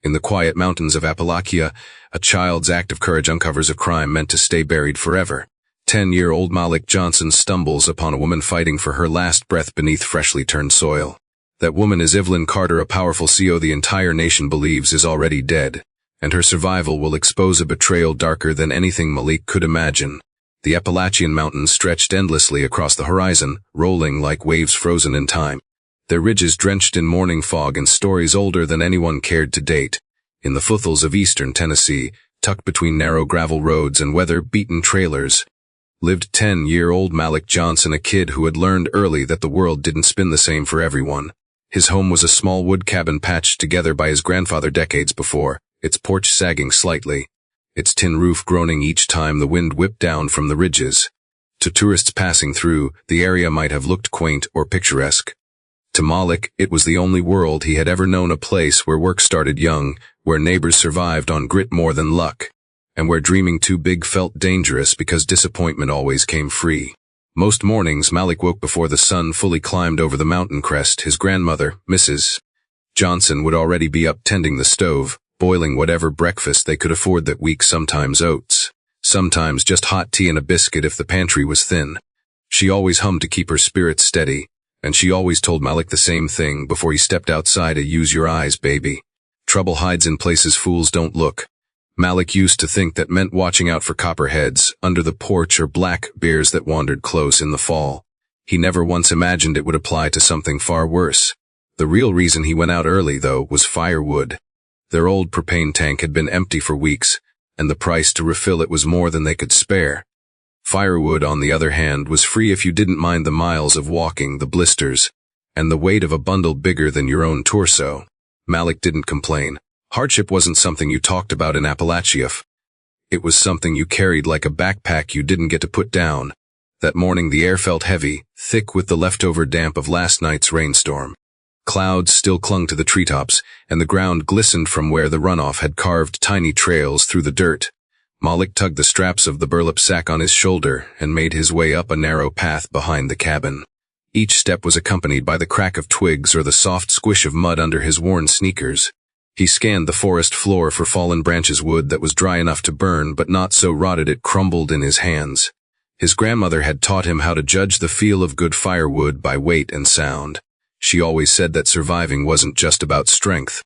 In the quiet mountains of Appalachia, a child's act of courage uncovers a crime meant to stay buried forever. 10-year-old Malik Johnson stumbles upon a woman fighting for her last breath beneath freshly turned soil. That woman is Evelyn Carter, a powerful CO the entire nation believes is already dead, and her survival will expose a betrayal darker than anything Malik could imagine. The Appalachian mountains stretched endlessly across the horizon, rolling like waves frozen in time. Their ridges drenched in morning fog and stories older than anyone cared to date. In the foothills of eastern Tennessee, tucked between narrow gravel roads and weather-beaten trailers, lived 10-year-old Malik Johnson, a kid who had learned early that the world didn't spin the same for everyone. His home was a small wood cabin patched together by his grandfather decades before, its porch sagging slightly, its tin roof groaning each time the wind whipped down from the ridges. To tourists passing through, the area might have looked quaint or picturesque. To Malik, it was the only world he had ever known, a place where work started young, where neighbors survived on grit more than luck, and where dreaming too big felt dangerous because disappointment always came free. Most mornings Malik woke before the sun fully climbed over the mountain crest. His grandmother, Mrs. Johnson, would already be up tending the stove, boiling whatever breakfast they could afford that week, sometimes oats, sometimes just hot tea and a biscuit if the pantry was thin. She always hummed to keep her spirits steady, and she always told Malik the same thing before he stepped outside: use your eyes, baby. Trouble hides in places fools don't look. Malik used to think that meant watching out for copperheads under the porch or black bears that wandered close in the fall. He never once imagined it would apply to something far worse. The real reason he went out early, though, was firewood. Their old propane tank had been empty for weeks, and the price to refill it was more than they could spare. Firewood, on the other hand, was free if you didn't mind the miles of walking, the blisters, and the weight of a bundle bigger than your own torso. Malik didn't complain. Hardship wasn't something you talked about in Appalachia. It was something you carried like a backpack you didn't get to put down. That morning the air felt heavy, thick with the leftover damp of last night's rainstorm. Clouds still clung to the treetops, and the ground glistened from where the runoff had carved tiny trails through the dirt. Malik tugged the straps of the burlap sack on his shoulder and made his way up a narrow path behind the cabin. Each step was accompanied by the crack of twigs or the soft squish of mud under his worn sneakers. He scanned the forest floor for fallen branches, wood that was dry enough to burn but not so rotted it crumbled in his hands. His grandmother had taught him how to judge the feel of good firewood by weight and sound. She always said that surviving wasn't just about strength,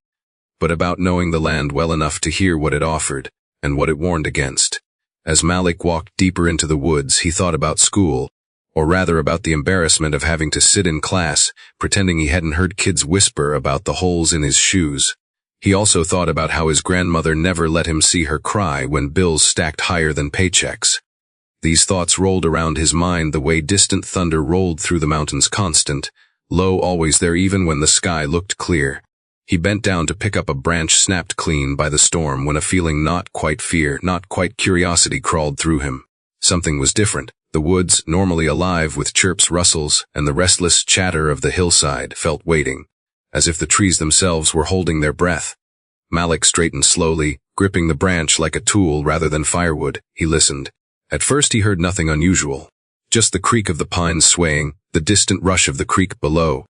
but about knowing the land well enough to hear what it offered and what it warned against. As Malik walked deeper into the woods, he thought about school, or rather about the embarrassment of having to sit in class, pretending he hadn't heard kids whisper about the holes in his shoes. He also thought about how his grandmother never let him see her cry when bills stacked higher than paychecks. These thoughts rolled around his mind the way distant thunder rolled through the mountains, constant, low, always there even when the sky looked clear. He bent down to pick up a branch snapped clean by the storm when a feeling not quite fear, not quite curiosity crawled through him. Something was different. The woods, normally alive with chirps, rustles, and the restless chatter of the hillside, felt waiting, as if the trees themselves were holding their breath. Malik straightened slowly, gripping the branch like a tool rather than firewood. He listened. At first he heard nothing unusual. Just the creak of the pines swaying, the distant rush of the creek below,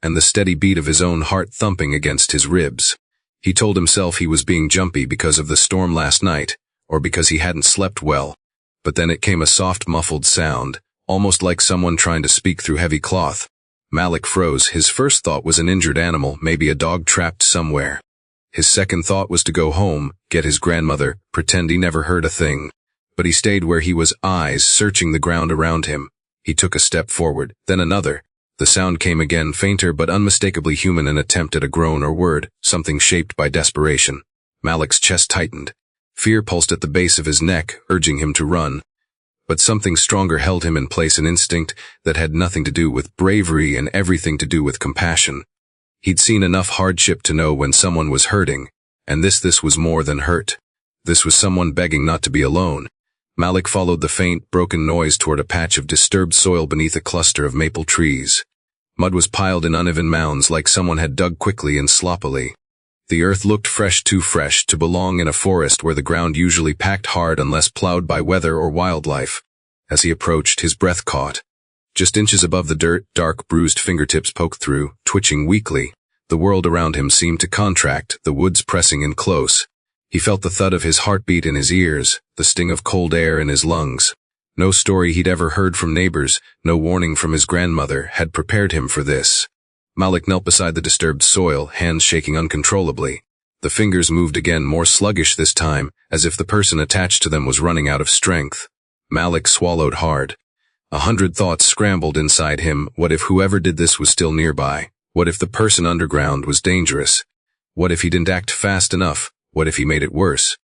and the steady beat of his own heart thumping against his ribs. He told himself he was being jumpy because of the storm last night, or because he hadn't slept well. But then it came a soft, muffled sound, almost like someone trying to speak through heavy cloth. Malik froze. His first thought was an injured animal, maybe a dog trapped somewhere. His second thought was to go home, get his grandmother, pretend he never heard a thing. But he stayed where he was, eyes searching the ground around him. He took a step forward, then another. The sound came again, fainter but unmistakably human, an attempt at a groan or word, something shaped by desperation. Malik's chest tightened. Fear pulsed at the base of his neck, urging him to run. But something stronger held him in place, an instinct that had nothing to do with bravery and everything to do with compassion. He'd seen enough hardship to know when someone was hurting, and this was more than hurt. This was someone begging not to be alone. Malik followed the faint, broken noise toward a patch of disturbed soil beneath a cluster of maple trees. Mud was piled in uneven mounds like someone had dug quickly and sloppily. The earth looked fresh, too fresh to belong in a forest where the ground usually packed hard unless plowed by weather or wildlife. As he approached, his breath caught. Just inches above the dirt, dark, bruised fingertips poked through, twitching weakly. The world around him seemed to contract, the woods pressing in close. He felt the thud of his heartbeat in his ears, the sting of cold air in his lungs. No story he'd ever heard from neighbors, no warning from his grandmother, had prepared him for this. Malik knelt beside the disturbed soil, hands shaking uncontrollably. The fingers moved again, more sluggish this time, as if the person attached to them was running out of strength. Malik swallowed hard. 100 thoughts scrambled inside him. What if whoever did this was still nearby? What if the person underground was dangerous? What if he didn't act fast enough? What if he made it worse?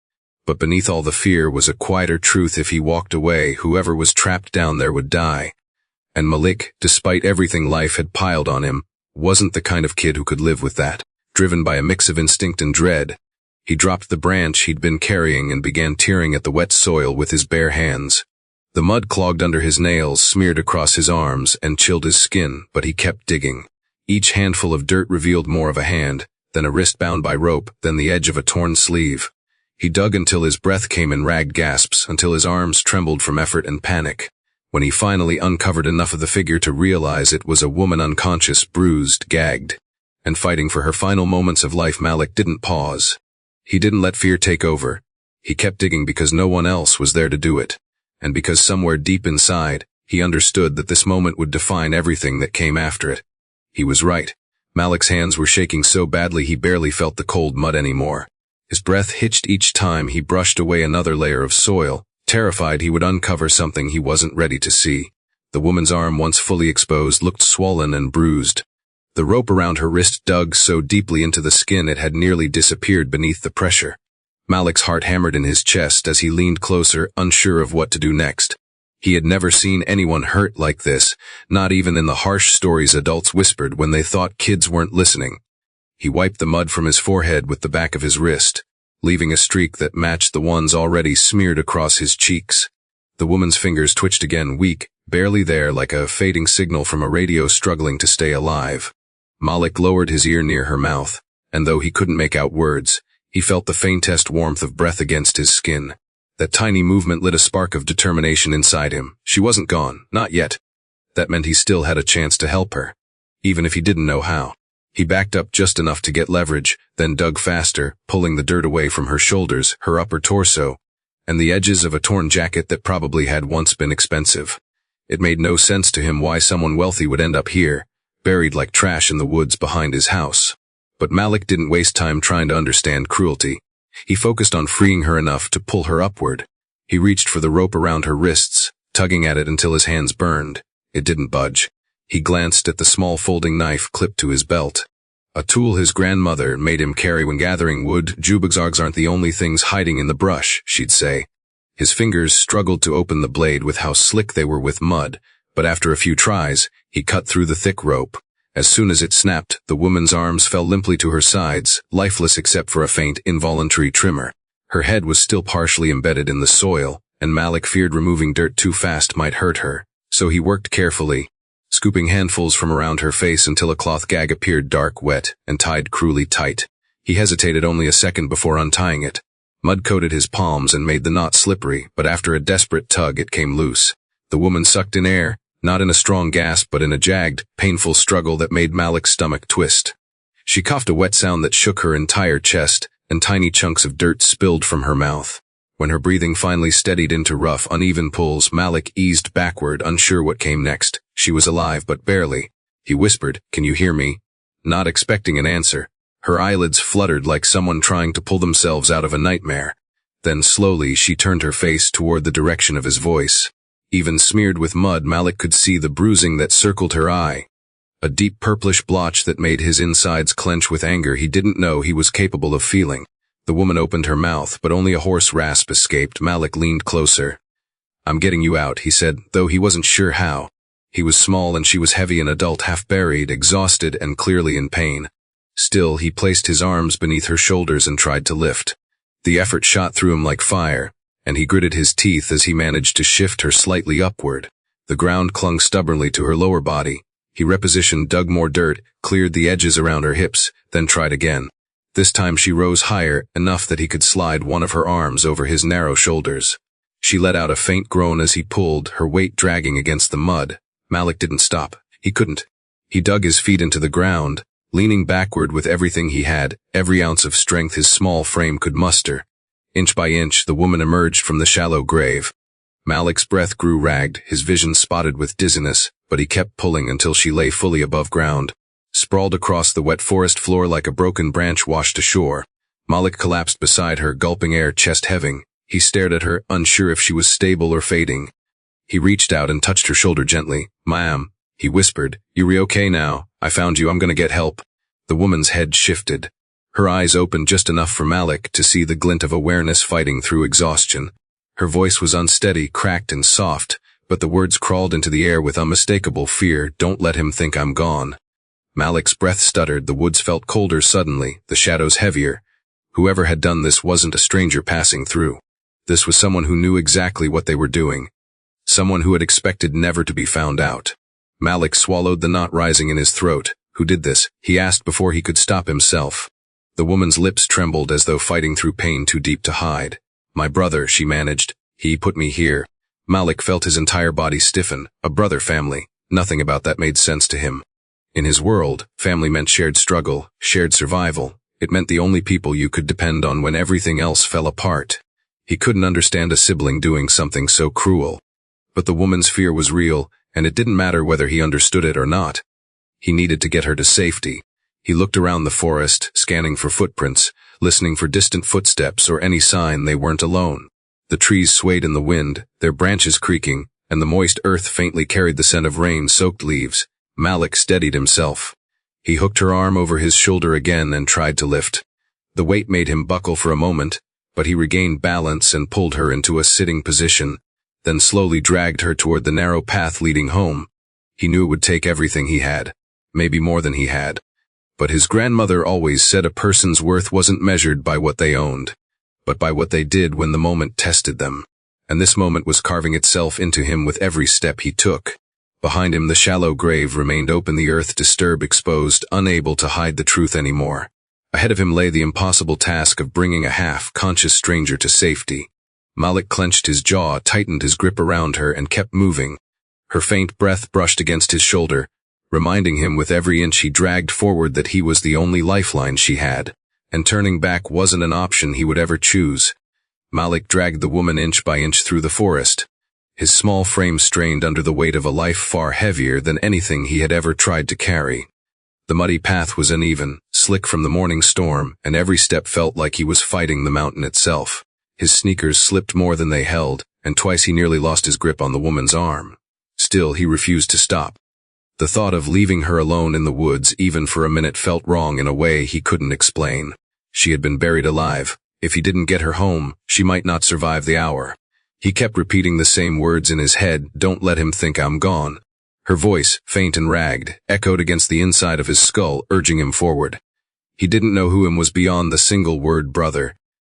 But beneath all the fear was a quieter truth. If he walked away, whoever was trapped down there would die. And Malik, despite everything life had piled on him, wasn't the kind of kid who could live with that. Driven by a mix of instinct and dread, he dropped the branch he'd been carrying and began tearing at the wet soil with his bare hands. The mud clogged under his nails, smeared across his arms, and chilled his skin, but he kept digging. Each handful of dirt revealed more of a hand, then a wrist bound by rope, then the edge of a torn sleeve. He dug until his breath came in ragged gasps, until his arms trembled from effort and panic. When he finally uncovered enough of the figure to realize it was a woman, unconscious, bruised, gagged, and fighting for her final moments of life, Malik didn't pause. He didn't let fear take over. He kept digging because no one else was there to do it, and because somewhere deep inside, he understood that this moment would define everything that came after it. He was right. Malik's hands were shaking so badly he barely felt the cold mud anymore. His breath hitched each time he brushed away another layer of soil, terrified he would uncover something he wasn't ready to see. The woman's arm, once fully exposed, looked swollen and bruised. The rope around her wrist dug so deeply into the skin it had nearly disappeared beneath the pressure. Malik's heart hammered in his chest as he leaned closer, unsure of what to do next. He had never seen anyone hurt like this, not even in the harsh stories adults whispered when they thought kids weren't listening. He wiped the mud from his forehead with the back of his wrist, leaving a streak that matched the ones already smeared across his cheeks. The woman's fingers twitched again, weak, barely there, like a fading signal from a radio struggling to stay alive. Malik lowered his ear near her mouth, and though he couldn't make out words, he felt the faintest warmth of breath against his skin. That tiny movement lit a spark of determination inside him. She wasn't gone, not yet. That meant he still had a chance to help her, even if he didn't know how. He backed up just enough to get leverage, then dug faster, pulling the dirt away from her shoulders, her upper torso, and the edges of a torn jacket that probably had once been expensive. It made no sense to him why someone wealthy would end up here, buried like trash in the woods behind his house. But Malik didn't waste time trying to understand cruelty. He focused on freeing her enough to pull her upward. He reached for the rope around her wrists, tugging at it until his hands burned. It didn't budge. He glanced at the small folding knife clipped to his belt. A tool his grandmother made him carry when gathering wood. Jubagzogs aren't the only things hiding in the brush, she'd say. His fingers struggled to open the blade with how slick they were with mud, but after a few tries, he cut through the thick rope. As soon as it snapped, the woman's arms fell limply to her sides, lifeless except for a faint, involuntary tremor. Her head was still partially embedded in the soil, and Malik feared removing dirt too fast might hurt her, so he worked carefully, scooping handfuls from around her face until a cloth gag appeared dark, wet, and tied cruelly tight. He hesitated only a second before untying it. Mud coated his palms and made the knot slippery, but after a desperate tug it came loose. The woman sucked in air, not in a strong gasp but in a jagged, painful struggle that made Malik's stomach twist. She coughed a wet sound that shook her entire chest, and tiny chunks of dirt spilled from her mouth. When her breathing finally steadied into rough, uneven pulls, Malik eased backward, unsure what came next. She was alive, but barely. He whispered, "Can you hear me?" Not expecting an answer. Her eyelids fluttered like someone trying to pull themselves out of a nightmare. Then slowly she turned her face toward the direction of his voice. Even smeared with mud, Malik could see the bruising that circled her eye. A deep purplish blotch that made his insides clench with anger he didn't know he was capable of feeling. The woman opened her mouth, but only a hoarse rasp escaped. Malik leaned closer. "I'm getting you out," he said, though he wasn't sure how. He was small and she was heavy, an adult, half-buried, exhausted, and clearly in pain. Still, he placed his arms beneath her shoulders and tried to lift. The effort shot through him like fire, and he gritted his teeth as he managed to shift her slightly upward. The ground clung stubbornly to her lower body. He repositioned, dug more dirt, cleared the edges around her hips, then tried again. This time she rose higher, enough that he could slide one of her arms over his narrow shoulders. She let out a faint groan as he pulled, her weight dragging against the mud. Malik didn't stop. He couldn't. He dug his feet into the ground, leaning backward with everything he had, every ounce of strength his small frame could muster. Inch by inch, the woman emerged from the shallow grave. Malik's breath grew ragged, his vision spotted with dizziness, but he kept pulling until she lay fully above ground, sprawled across the wet forest floor like a broken branch washed ashore. Malik collapsed beside her, gulping air, chest heaving. He stared at her, unsure if she was stable or fading. He reached out and touched her shoulder gently. "Ma'am," he whispered, "you okay now? I found you, I'm gonna get help." The woman's head shifted. Her eyes opened just enough for Malik to see the glint of awareness fighting through exhaustion. Her voice was unsteady, cracked and soft, but the words crawled into the air with unmistakable fear. "Don't let him think I'm gone." Malik's breath stuttered, the woods felt colder suddenly, the shadows heavier. Whoever had done this wasn't a stranger passing through. This was someone who knew exactly what they were doing. Someone who had expected never to be found out. Malik swallowed the knot rising in his throat. "Who did this?" he asked before he could stop himself. The woman's lips trembled as though fighting through pain too deep to hide. "My brother," she managed. "He put me here." Malik felt his entire body stiffen. A brother, family. Nothing about that made sense to him. In his world, family meant shared struggle, shared survival. It meant the only people you could depend on when everything else fell apart. He couldn't understand a sibling doing something so cruel. But the woman's fear was real, and it didn't matter whether he understood it or not. He needed to get her to safety. He looked around the forest, scanning for footprints, listening for distant footsteps or any sign they weren't alone. The trees swayed in the wind, their branches creaking, and the moist earth faintly carried the scent of rain-soaked leaves. Malik steadied himself. He hooked her arm over his shoulder again and tried to lift. The weight made him buckle for a moment, but he regained balance and pulled her into a sitting position, then slowly dragged her toward the narrow path leading home. He knew it would take everything he had, maybe more than he had. But his grandmother always said a person's worth wasn't measured by what they owned, but by what they did when the moment tested them. And this moment was carving itself into him with every step he took. Behind him the shallow grave remained open, the earth disturbed, exposed, unable to hide the truth anymore. Ahead of him lay the impossible task of bringing a half-conscious stranger to safety. Malik clenched his jaw, tightened his grip around her, and kept moving. Her faint breath brushed against his shoulder, reminding him with every inch he dragged forward that he was the only lifeline she had, and turning back wasn't an option he would ever choose. Malik dragged the woman inch by inch through the forest. His small frame strained under the weight of a life far heavier than anything he had ever tried to carry. The muddy path was uneven, slick from the morning storm, and every step felt like he was fighting the mountain itself. His sneakers slipped more than they held, and twice he nearly lost his grip on the woman's arm. Still, he refused to stop. The thought of leaving her alone in the woods even for a minute felt wrong in a way he couldn't explain. She had been buried alive. If he didn't get her home, she might not survive the hour. He kept repeating the same words in his head, "Don't let him think I'm gone." Her voice, faint and ragged, echoed against the inside of his skull, urging him forward. He didn't know who him was beyond the single word brother,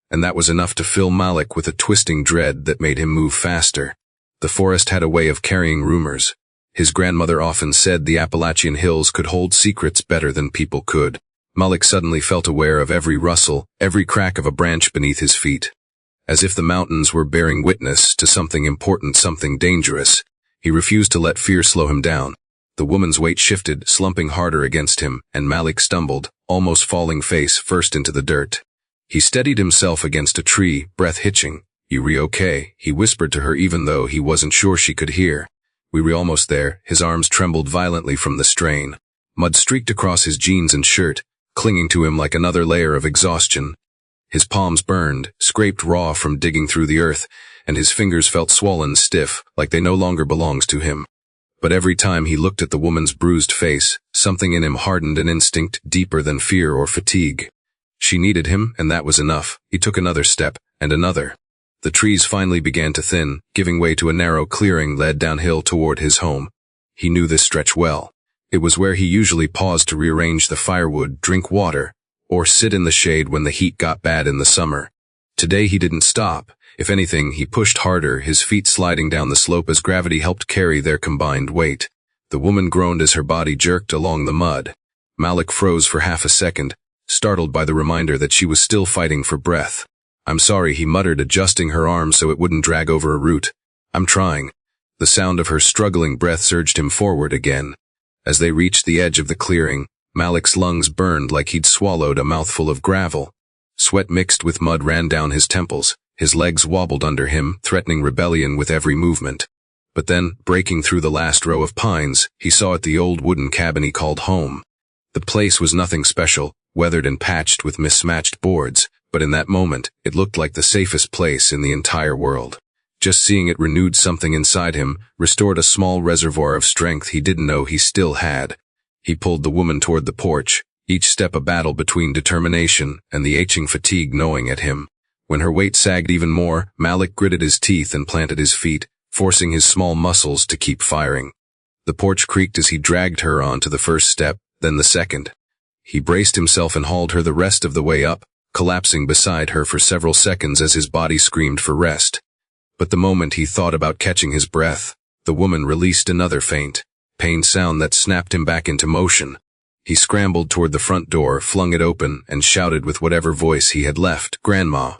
and that was enough to fill Malik with a twisting dread that made him move faster. The forest had a way of carrying rumors. His grandmother often said the Appalachian hills could hold secrets better than people could. Malik suddenly felt aware of every rustle, every crack of a branch beneath his feet. As if the mountains were bearing witness to something important, something dangerous. He refused to let fear slow him down. The woman's weight shifted, slumping harder against him, and Malik stumbled, almost falling face first into the dirt. He steadied himself against a tree, breath hitching. "You okay?" he whispered to her even though he wasn't sure she could hear. "We almost there." His arms trembled violently from the strain. Mud streaked across his jeans and shirt, clinging to him like another layer of exhaustion. His palms burned, scraped raw from digging through the earth, and his fingers felt swollen, stiff, like they no longer belonged to him. But every time he looked at the woman's bruised face, something in him hardened an instinct deeper than fear or fatigue. She needed him, and that was enough. He took another step, and another. The trees finally began to thin, giving way to a narrow clearing led downhill toward his home. He knew this stretch well. It was where he usually paused to rearrange the firewood, drink water, or sit in the shade when the heat got bad in the summer. Today he didn't stop. If anything, he pushed harder, his feet sliding down the slope as gravity helped carry their combined weight. The woman groaned as her body jerked along the mud. Malik froze for half a second, startled by the reminder that she was still fighting for breath. "I'm sorry," he muttered, adjusting her arm so it wouldn't drag over a root. "I'm trying." The sound of her struggling breath surged him forward again. As they reached the edge of the clearing, Malik's lungs burned like he'd swallowed a mouthful of gravel. Sweat mixed with mud ran down his temples. His legs wobbled under him, threatening rebellion with every movement. But then, breaking through the last row of pines, he saw it the old wooden cabin he called home. The place was nothing special, weathered and patched with mismatched boards, but in that moment, it looked like the safest place in the entire world. Just seeing it renewed something inside him, restored a small reservoir of strength he didn't know he still had. He pulled the woman toward the porch, each step a battle between determination and the aching fatigue gnawing at him. When her weight sagged even more, Malik gritted his teeth and planted his feet, forcing his small muscles to keep firing. The porch creaked as he dragged her onto the first step, then the second. He braced himself and hauled her the rest of the way up, collapsing beside her for several seconds as his body screamed for rest. But the moment he thought about catching his breath, the woman released another faint, pained sound that snapped him back into motion. He scrambled toward the front door, flung it open, and shouted with whatever voice he had left, "Grandma,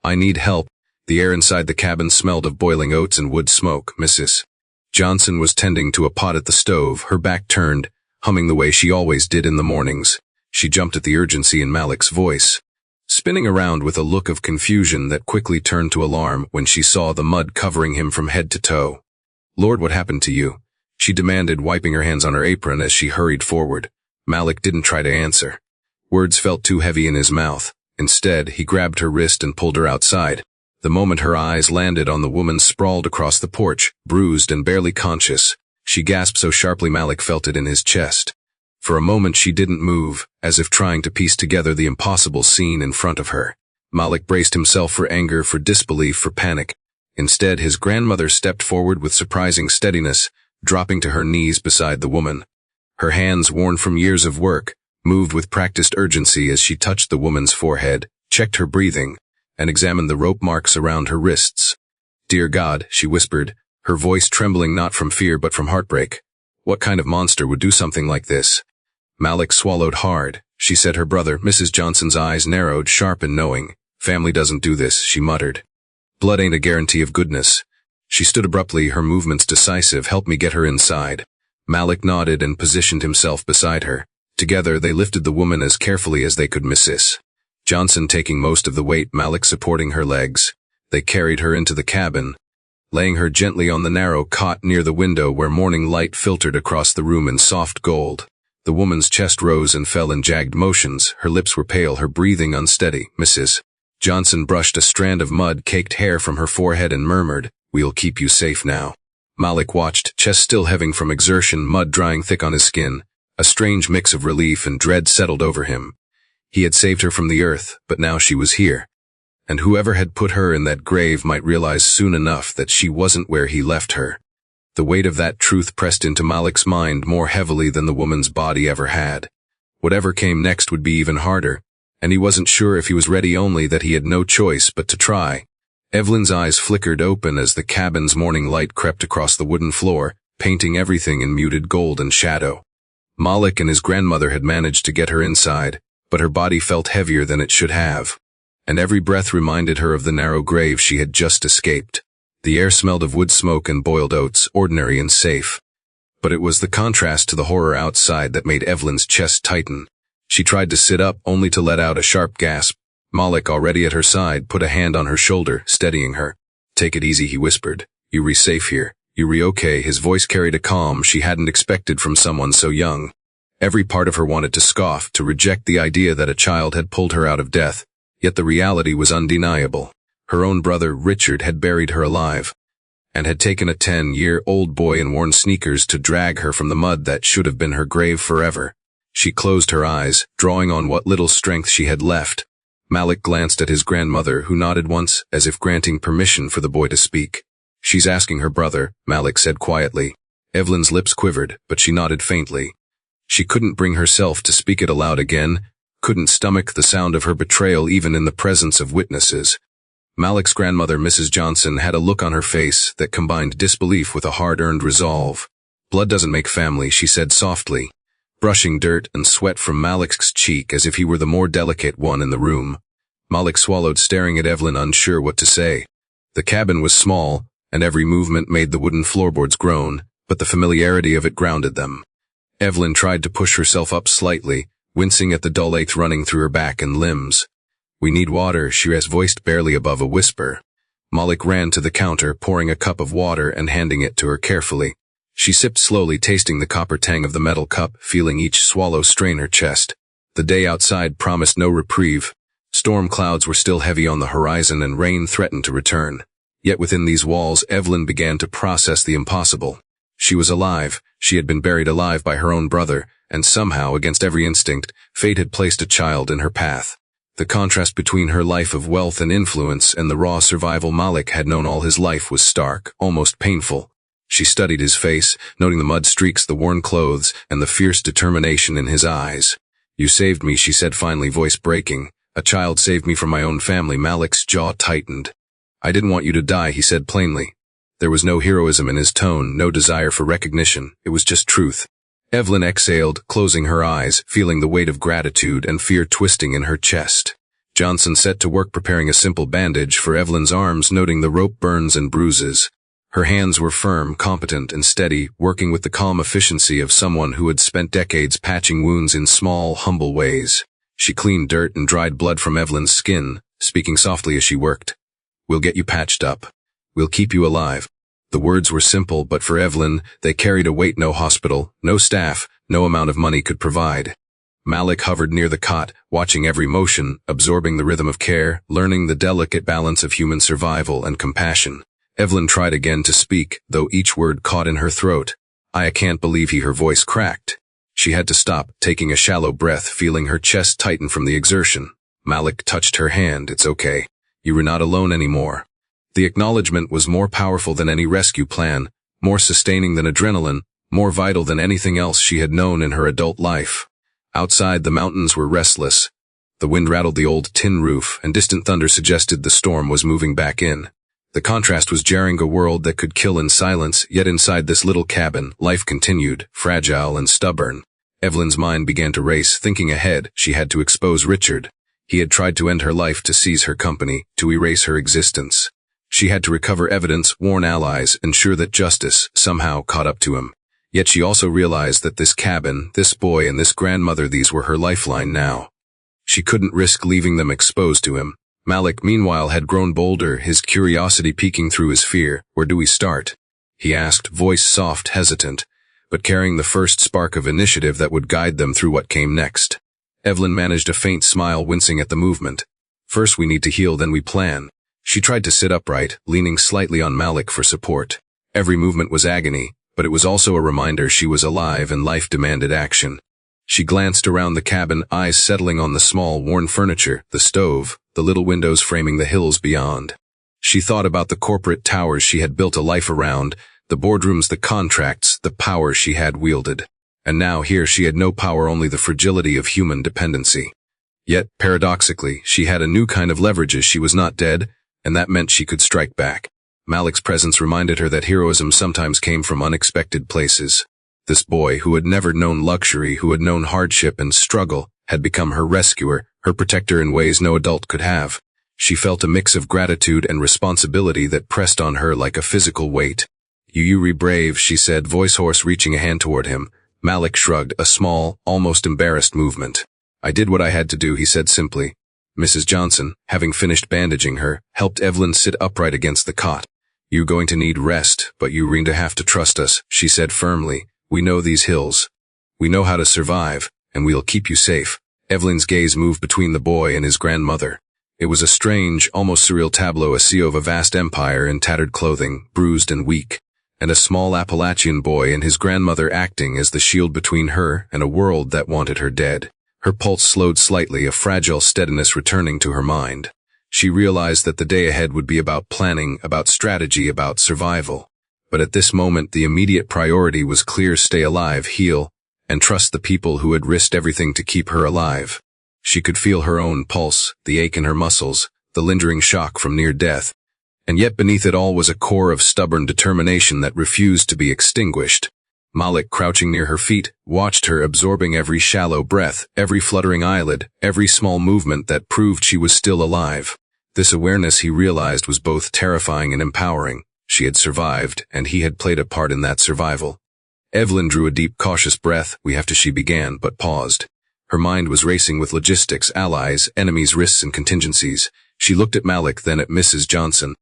I need help." The air inside the cabin smelled of boiling oats and wood smoke. Mrs. Johnson was tending to a pot at the stove, her back turned, humming the way she always did in the mornings. She jumped at the urgency in Malik's voice, spinning around with a look of confusion that quickly turned to alarm when she saw the mud covering him from head to toe. "Lord, what happened to you?" she demanded, wiping her hands on her apron as she hurried forward. Malik didn't try to answer. Words felt too heavy in his mouth. Instead, he grabbed her wrist and pulled her outside. The moment her eyes landed on the woman sprawled across the porch, bruised and barely conscious, she gasped so sharply Malik felt it in his chest. For a moment she didn't move, as if trying to piece together the impossible scene in front of her. Malik braced himself for anger, for disbelief, for panic. Instead, his grandmother stepped forward with surprising steadiness, dropping to her knees beside the woman. Her hands, worn from years of work, moved with practiced urgency as she touched the woman's forehead, checked her breathing, and examined the rope marks around her wrists. "Dear God," she whispered, her voice trembling not from fear but from heartbreak. "What kind of monster would do something like this?" Malik swallowed hard. She said her brother. Mrs. Johnson's eyes narrowed, sharp and knowing. "Family doesn't do this," she muttered. "Blood ain't a guarantee of goodness." She stood abruptly, her movements decisive. "Help me get her inside." Malik nodded and positioned himself beside her. Together, they lifted the woman as carefully as they could. Mrs. Johnson taking most of the weight, Malik supporting her legs. They carried her into the cabin, laying her gently on the narrow cot near the window where morning light filtered across the room in soft gold. The woman's chest rose and fell in jagged motions. Her lips were pale, her breathing unsteady. Mrs. Johnson brushed a strand of mud-caked hair from her forehead and murmured, "We'll keep you safe now." Malik watched, chest still heaving from exertion, mud drying thick on his skin. A strange mix of relief and dread settled over him. He had saved her from the earth, but now she was here. And whoever had put her in that grave might realize soon enough that she wasn't where he left her. The weight of that truth pressed into Malik's mind more heavily than the woman's body ever had. Whatever came next would be even harder, and he wasn't sure if he was ready, only that he had no choice but to try. Evelyn's eyes flickered open as the cabin's morning light crept across the wooden floor, painting everything in muted gold and shadow. Malik and his grandmother had managed to get her inside, but her body felt heavier than it should have, and every breath reminded her of the narrow grave she had just escaped. The air smelled of wood smoke and boiled oats, ordinary and safe. But it was the contrast to the horror outside that made Evelyn's chest tighten. She tried to sit up, only to let out a sharp gasp. Malik, already at her side, put a hand on her shoulder, steadying her. "Take it easy," he whispered. "You safe here. You okay?" His voice carried a calm she hadn't expected from someone so young. Every part of her wanted to scoff, to reject the idea that a child had pulled her out of death, yet the reality was undeniable. Her own brother, Richard, had buried her alive, and had taken a 10-year-old boy in worn sneakers to drag her from the mud that should have been her grave forever. She closed her eyes, drawing on what little strength she had left. Malik glanced at his grandmother, who nodded once, as if granting permission for the boy to speak. "She's asking her brother," Malik said quietly. Evelyn's lips quivered, but she nodded faintly. She couldn't bring herself to speak it aloud again, couldn't stomach the sound of her betrayal even in the presence of witnesses. Malik's grandmother, Mrs. Johnson, had a look on her face that combined disbelief with a hard-earned resolve. "Blood doesn't make family," she said softly, brushing dirt and sweat from Malik's cheek as if he were the more delicate one in the room. Malik swallowed, staring at Evelyn, unsure what to say. The cabin was small, and every movement made the wooden floorboards groan, but the familiarity of it grounded them. Evelyn tried to push herself up slightly, wincing at the dull ache running through her back and limbs. "We need water," she voiced barely above a whisper. Malik ran to the counter, pouring a cup of water and handing it to her carefully. She sipped slowly, tasting the copper tang of the metal cup, feeling each swallow strain her chest. The day outside promised no reprieve. Storm clouds were still heavy on the horizon and rain threatened to return. Yet within these walls, Evelyn began to process the impossible. She was alive. She had been buried alive by her own brother, and somehow, against every instinct, fate had placed a child in her path. The contrast between her life of wealth and influence and the raw survival Malik had known all his life was stark, almost painful. She studied his face, noting the mud streaks, the worn clothes, and the fierce determination in his eyes. "You saved me," she said finally, voice breaking. "A child saved me from my own family." Malik's jaw tightened. "I didn't want you to die," he said plainly. There was no heroism in his tone, no desire for recognition. It was just truth. Evelyn exhaled, closing her eyes, feeling the weight of gratitude and fear twisting in her chest. Johnson set to work preparing a simple bandage for Evelyn's arms, noting the rope burns and bruises. Her hands were firm, competent, and steady, working with the calm efficiency of someone who had spent decades patching wounds in small, humble ways. She cleaned dirt and dried blood from Evelyn's skin, speaking softly as she worked. "We'll get you patched up. We'll keep you alive." The words were simple, but for Evelyn, they carried a weight no hospital, no staff, no amount of money could provide. Malik hovered near the cot, watching every motion, absorbing the rhythm of care, learning the delicate balance of human survival and compassion. Evelyn tried again to speak, though each word caught in her throat. "I can't believe her voice cracked. She had to stop, taking a shallow breath, feeling her chest tighten from the exertion. Malik touched her hand. "It's okay. You were not alone anymore." The acknowledgement was more powerful than any rescue plan, more sustaining than adrenaline, more vital than anything else she had known in her adult life. Outside, the mountains were restless. The wind rattled the old tin roof, and distant thunder suggested the storm was moving back in. The contrast was jarring. A world that could kill in silence, yet inside this little cabin, life continued, fragile and stubborn. Evelyn's mind began to race, thinking ahead. She had to expose Richard. He had tried to end her life, to seize her company, to erase her existence. She had to recover evidence, warn allies, ensure that justice somehow caught up to him. Yet she also realized that this cabin, this boy, and this grandmother, these were her lifeline now. She couldn't risk leaving them exposed to him. Malik, meanwhile, had grown bolder, his curiosity peeking through his fear. "Where do we start?" he asked, voice soft, hesitant, but carrying the first spark of initiative that would guide them through what came next. Evelyn managed a faint smile, wincing at the movement. "First we need to heal, then we plan." She tried to sit upright, leaning slightly on Malik for support. Every movement was agony, but it was also a reminder she was alive and life demanded action. She glanced around the cabin, eyes settling on the small, worn furniture, the stove, the little windows framing the hills beyond. She thought about the corporate towers she had built a life around, the boardrooms, the contracts, the power she had wielded. And now here she had no power, only the fragility of human dependency. Yet, paradoxically, she had a new kind of leverage as she was not dead, and that meant she could strike back. Malik's presence reminded her that heroism sometimes came from unexpected places. This boy, who had never known luxury, who had known hardship and struggle, had become her rescuer, her protector in ways no adult could have. She felt a mix of gratitude and responsibility that pressed on her like a physical weight. "You re brave," she said, voice hoarse, reaching a hand toward him. Malik shrugged, a small, almost embarrassed movement. "I did what I had to do," he said simply. Mrs. Johnson, having finished bandaging her, helped Evelyn sit upright against the cot. "You're going to need rest, but you're going to have to trust us," she said firmly. "We know these hills. We know how to survive, and we'll keep you safe." Evelyn's gaze moved between the boy and his grandmother. It was a strange, almost surreal tableau, a CEO of a vast empire in tattered clothing, bruised and weak, and a small Appalachian boy and his grandmother acting as the shield between her and a world that wanted her dead. Her pulse slowed slightly, a fragile steadiness returning to her mind. She realized that the day ahead would be about planning, about strategy, about survival. But at this moment, the immediate priority was clear: stay alive, heal, and trust the people who had risked everything to keep her alive. She could feel her own pulse, the ache in her muscles, the lingering shock from near death. And yet beneath it all was a core of stubborn determination that refused to be extinguished. Malik, crouching near her feet, watched her, absorbing every shallow breath, every fluttering eyelid, every small movement that proved she was still alive. This awareness, he realized, was both terrifying and empowering. She had survived, and he had played a part in that survival. Evelyn drew a deep, cautious breath. She began, but paused. Her mind was racing with logistics, allies, enemies, risks, and contingencies. She looked at Malik, then at Mrs. Johnson.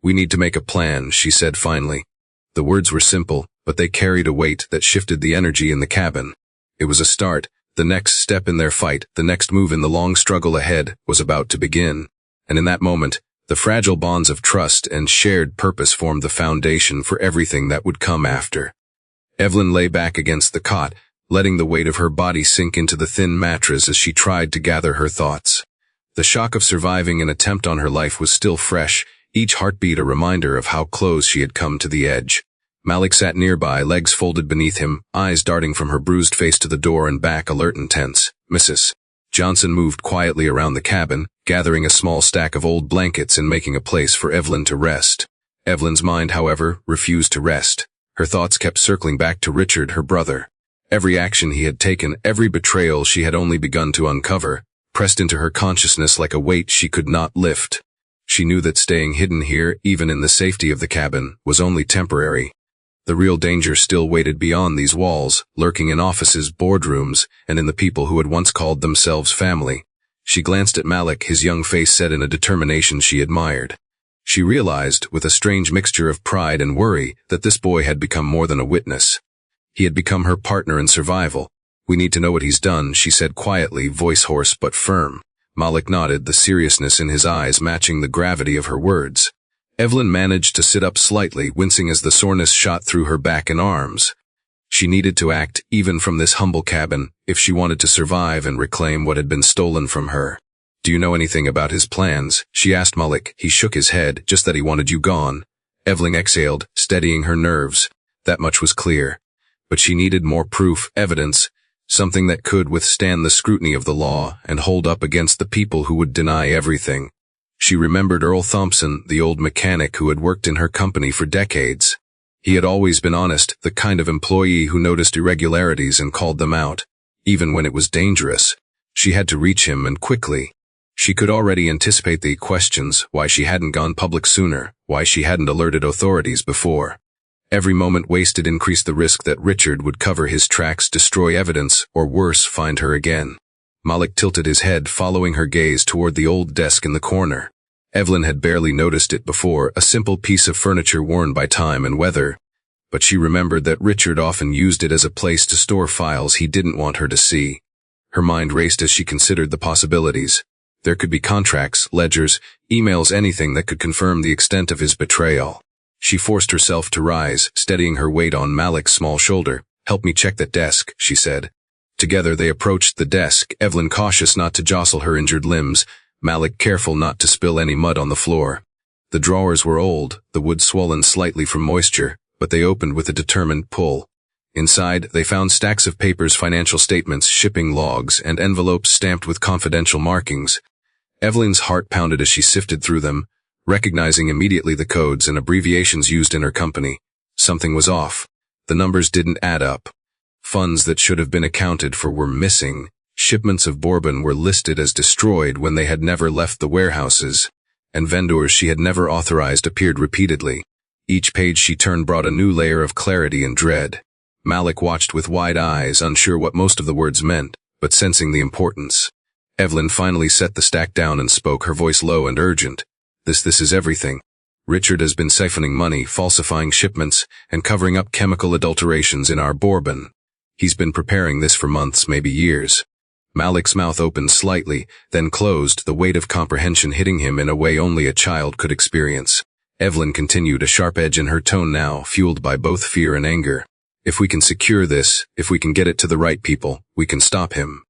"We need to make a plan," she said finally. The words were simple, but they carried a weight that shifted the energy in the cabin. It was a start. The next step in their fight, the next move in the long struggle ahead, was about to begin. And in that moment, the fragile bonds of trust and shared purpose formed the foundation for everything that would come after. Evelyn lay back against the cot, letting the weight of her body sink into the thin mattress as she tried to gather her thoughts. The shock of surviving an attempt on her life was still fresh, each heartbeat a reminder of how close she had come to the edge. Malik sat nearby, legs folded beneath him, eyes darting from her bruised face to the door and back, alert and tense. Mrs. Johnson moved quietly around the cabin, gathering a small stack of old blankets and making a place for Evelyn to rest. Evelyn's mind, however, refused to rest. Her thoughts kept circling back to Richard, her brother. Every action he had taken, every betrayal she had only begun to uncover, pressed into her consciousness like a weight she could not lift. She knew that staying hidden here, even in the safety of the cabin, was only temporary. The real danger still waited beyond these walls, lurking in offices, boardrooms, and in the people who had once called themselves family. She glanced at Malik, his young face set in a determination she admired. She realized, with a strange mixture of pride and worry, that this boy had become more than a witness. He had become her partner in survival. "We need to know what he's done," she said quietly, voice hoarse but firm. Malik nodded, the seriousness in his eyes matching the gravity of her words. Evelyn managed to sit up slightly, wincing as the soreness shot through her back and arms. She needed to act, even from this humble cabin, if she wanted to survive and reclaim what had been stolen from her. "Do you know anything about his plans?" she asked Malik. He shook his head, "Just that he wanted you gone." Evelyn exhaled, steadying her nerves. That much was clear. But she needed more proof, evidence, something that could withstand the scrutiny of the law and hold up against the people who would deny everything. She remembered Earl Thompson, the old mechanic who had worked in her company for decades. He had always been honest, the kind of employee who noticed irregularities and called them out, even when it was dangerous. She had to reach him, and quickly. She could already anticipate the questions, why she hadn't gone public sooner, why she hadn't alerted authorities before. Every moment wasted increased the risk that Richard would cover his tracks, destroy evidence, or worse, find her again. Malik tilted his head, following her gaze toward the old desk in the corner. Evelyn had barely noticed it before, a simple piece of furniture worn by time and weather. But she remembered that Richard often used it as a place to store files he didn't want her to see. Her mind raced as she considered the possibilities. There could be contracts, ledgers, emails, anything that could confirm the extent of his betrayal. She forced herself to rise, steadying her weight on Malik's small shoulder. "Help me check that desk," she said. Together they approached the desk, Evelyn cautious not to jostle her injured limbs, Malik careful not to spill any mud on the floor. The drawers were old, the wood swollen slightly from moisture, but they opened with a determined pull. Inside, they found stacks of papers, financial statements, shipping logs, and envelopes stamped with confidential markings. Evelyn's heart pounded as she sifted through them, recognizing immediately the codes and abbreviations used in her company. Something was off. The numbers didn't add up. Funds that should have been accounted for were missing. Shipments of bourbon were listed as destroyed when they had never left the warehouses, and vendors she had never authorized appeared repeatedly. Each page she turned brought a new layer of clarity and dread. Malik watched with wide eyes, unsure what most of the words meant, but sensing the importance. Evelyn finally set the stack down and spoke, her voice low and urgent. This is everything. Richard has been siphoning money, falsifying shipments, and covering up chemical adulterations in our bourbon. He's been preparing this for months, maybe years. Malik's mouth opened slightly, then closed, the weight of comprehension hitting him in a way only a child could experience. Evelyn continued, a sharp edge in her tone now, fueled by both fear and anger. "If we can secure this, if we can get it to the right people, we can stop him.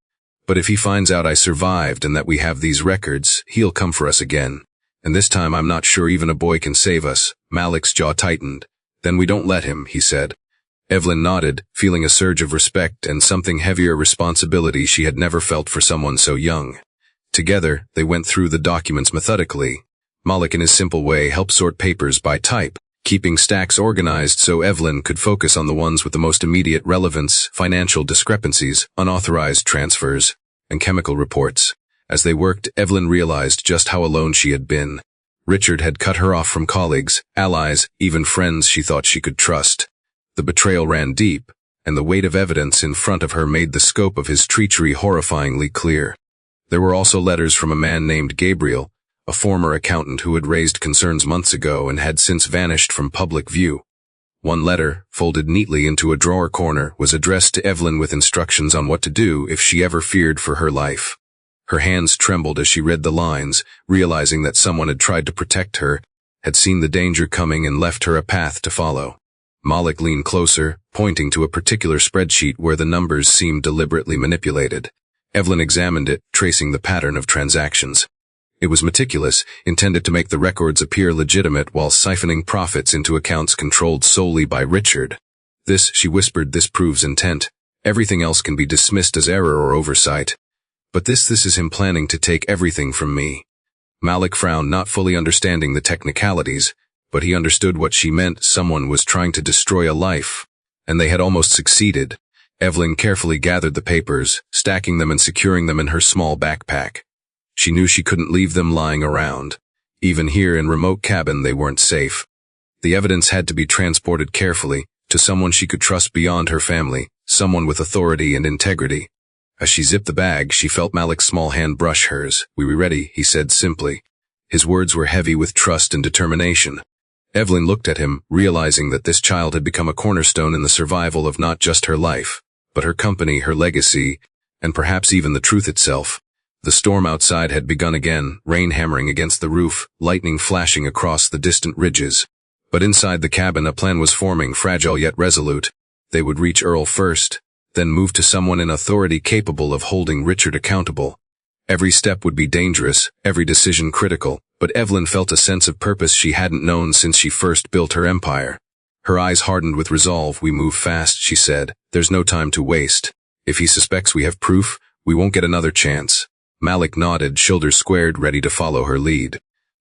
But if he finds out I survived and that we have these records, he'll come for us again. And this time I'm not sure even a boy can save us." Malik's jaw tightened. "Then we don't let him," he said. Evelyn nodded, feeling a surge of respect and something heavier responsibility she had never felt for someone so young. Together, they went through the documents methodically. Malik in his simple way helped sort papers by type, keeping stacks organized so Evelyn could focus on the ones with the most immediate relevance, financial discrepancies, unauthorized transfers, and chemical reports. As they worked, Evelyn realized just how alone she had been. Richard had cut her off from colleagues, allies, even friends she thought she could trust. The betrayal ran deep, and the weight of evidence in front of her made the scope of his treachery horrifyingly clear. There were also letters from a man named Gabriel, a former accountant who had raised concerns months ago and had since vanished from public view. One letter, folded neatly into a drawer corner, was addressed to Evelyn with instructions on what to do if she ever feared for her life. Her hands trembled as she read the lines, realizing that someone had tried to protect her, had seen the danger coming and left her a path to follow. Malik leaned closer, pointing to a particular spreadsheet where the numbers seemed deliberately manipulated. Evelyn examined it, tracing the pattern of transactions. It was meticulous, intended to make the records appear legitimate while siphoning profits into accounts controlled solely by Richard. "This," she whispered, "this proves intent. Everything else can be dismissed as error or oversight. But this is him planning to take everything from me." Malik frowned, not fully understanding the technicalities, but he understood what she meant. Someone was trying to destroy a life, and they had almost succeeded. Evelyn carefully gathered the papers, stacking them and securing them in her small backpack. She knew she couldn't leave them lying around. Even here in remote cabin, they weren't safe. The evidence had to be transported carefully, to someone she could trust beyond her family, someone with authority and integrity. As she zipped the bag, she felt Malik's small hand brush hers. "We were ready," he said simply. His words were heavy with trust and determination. Evelyn looked at him, realizing that this child had become a cornerstone in the survival of not just her life, but her company, her legacy, and perhaps even the truth itself. The storm outside had begun again, rain hammering against the roof, lightning flashing across the distant ridges. But inside the cabin a plan was forming, fragile yet resolute. They would reach Earl first, then move to someone in authority capable of holding Richard accountable. Every step would be dangerous, every decision critical, but Evelyn felt a sense of purpose she hadn't known since she first built her empire. Her eyes hardened with resolve. "We move fast," she said. "There's no time to waste. If he suspects we have proof, we won't get another chance." Malik nodded, shoulders squared, ready to follow her lead.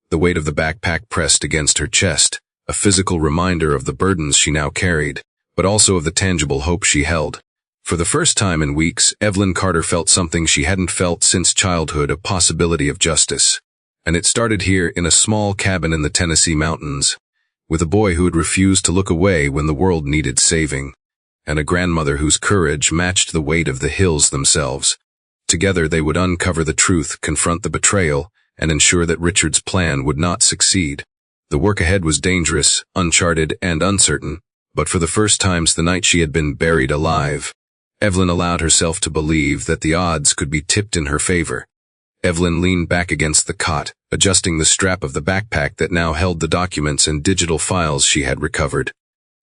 The weight of the backpack pressed against her chest, a physical reminder of the burdens she now carried, but also of the tangible hope she held. For the first time in weeks, Evelyn Carter felt something she hadn't felt since childhood, a possibility of justice. And it started here, in a small cabin in the Tennessee mountains, with a boy who had refused to look away when the world needed saving, and a grandmother whose courage matched the weight of the hills themselves. Together they would uncover the truth, confront the betrayal, and ensure that Richard's plan would not succeed. The work ahead was dangerous, uncharted, and uncertain, but for the first time since the night she had been buried alive, Evelyn allowed herself to believe that the odds could be tipped in her favor. Evelyn leaned back against the cot, adjusting the strap of the backpack that now held the documents and digital files she had recovered.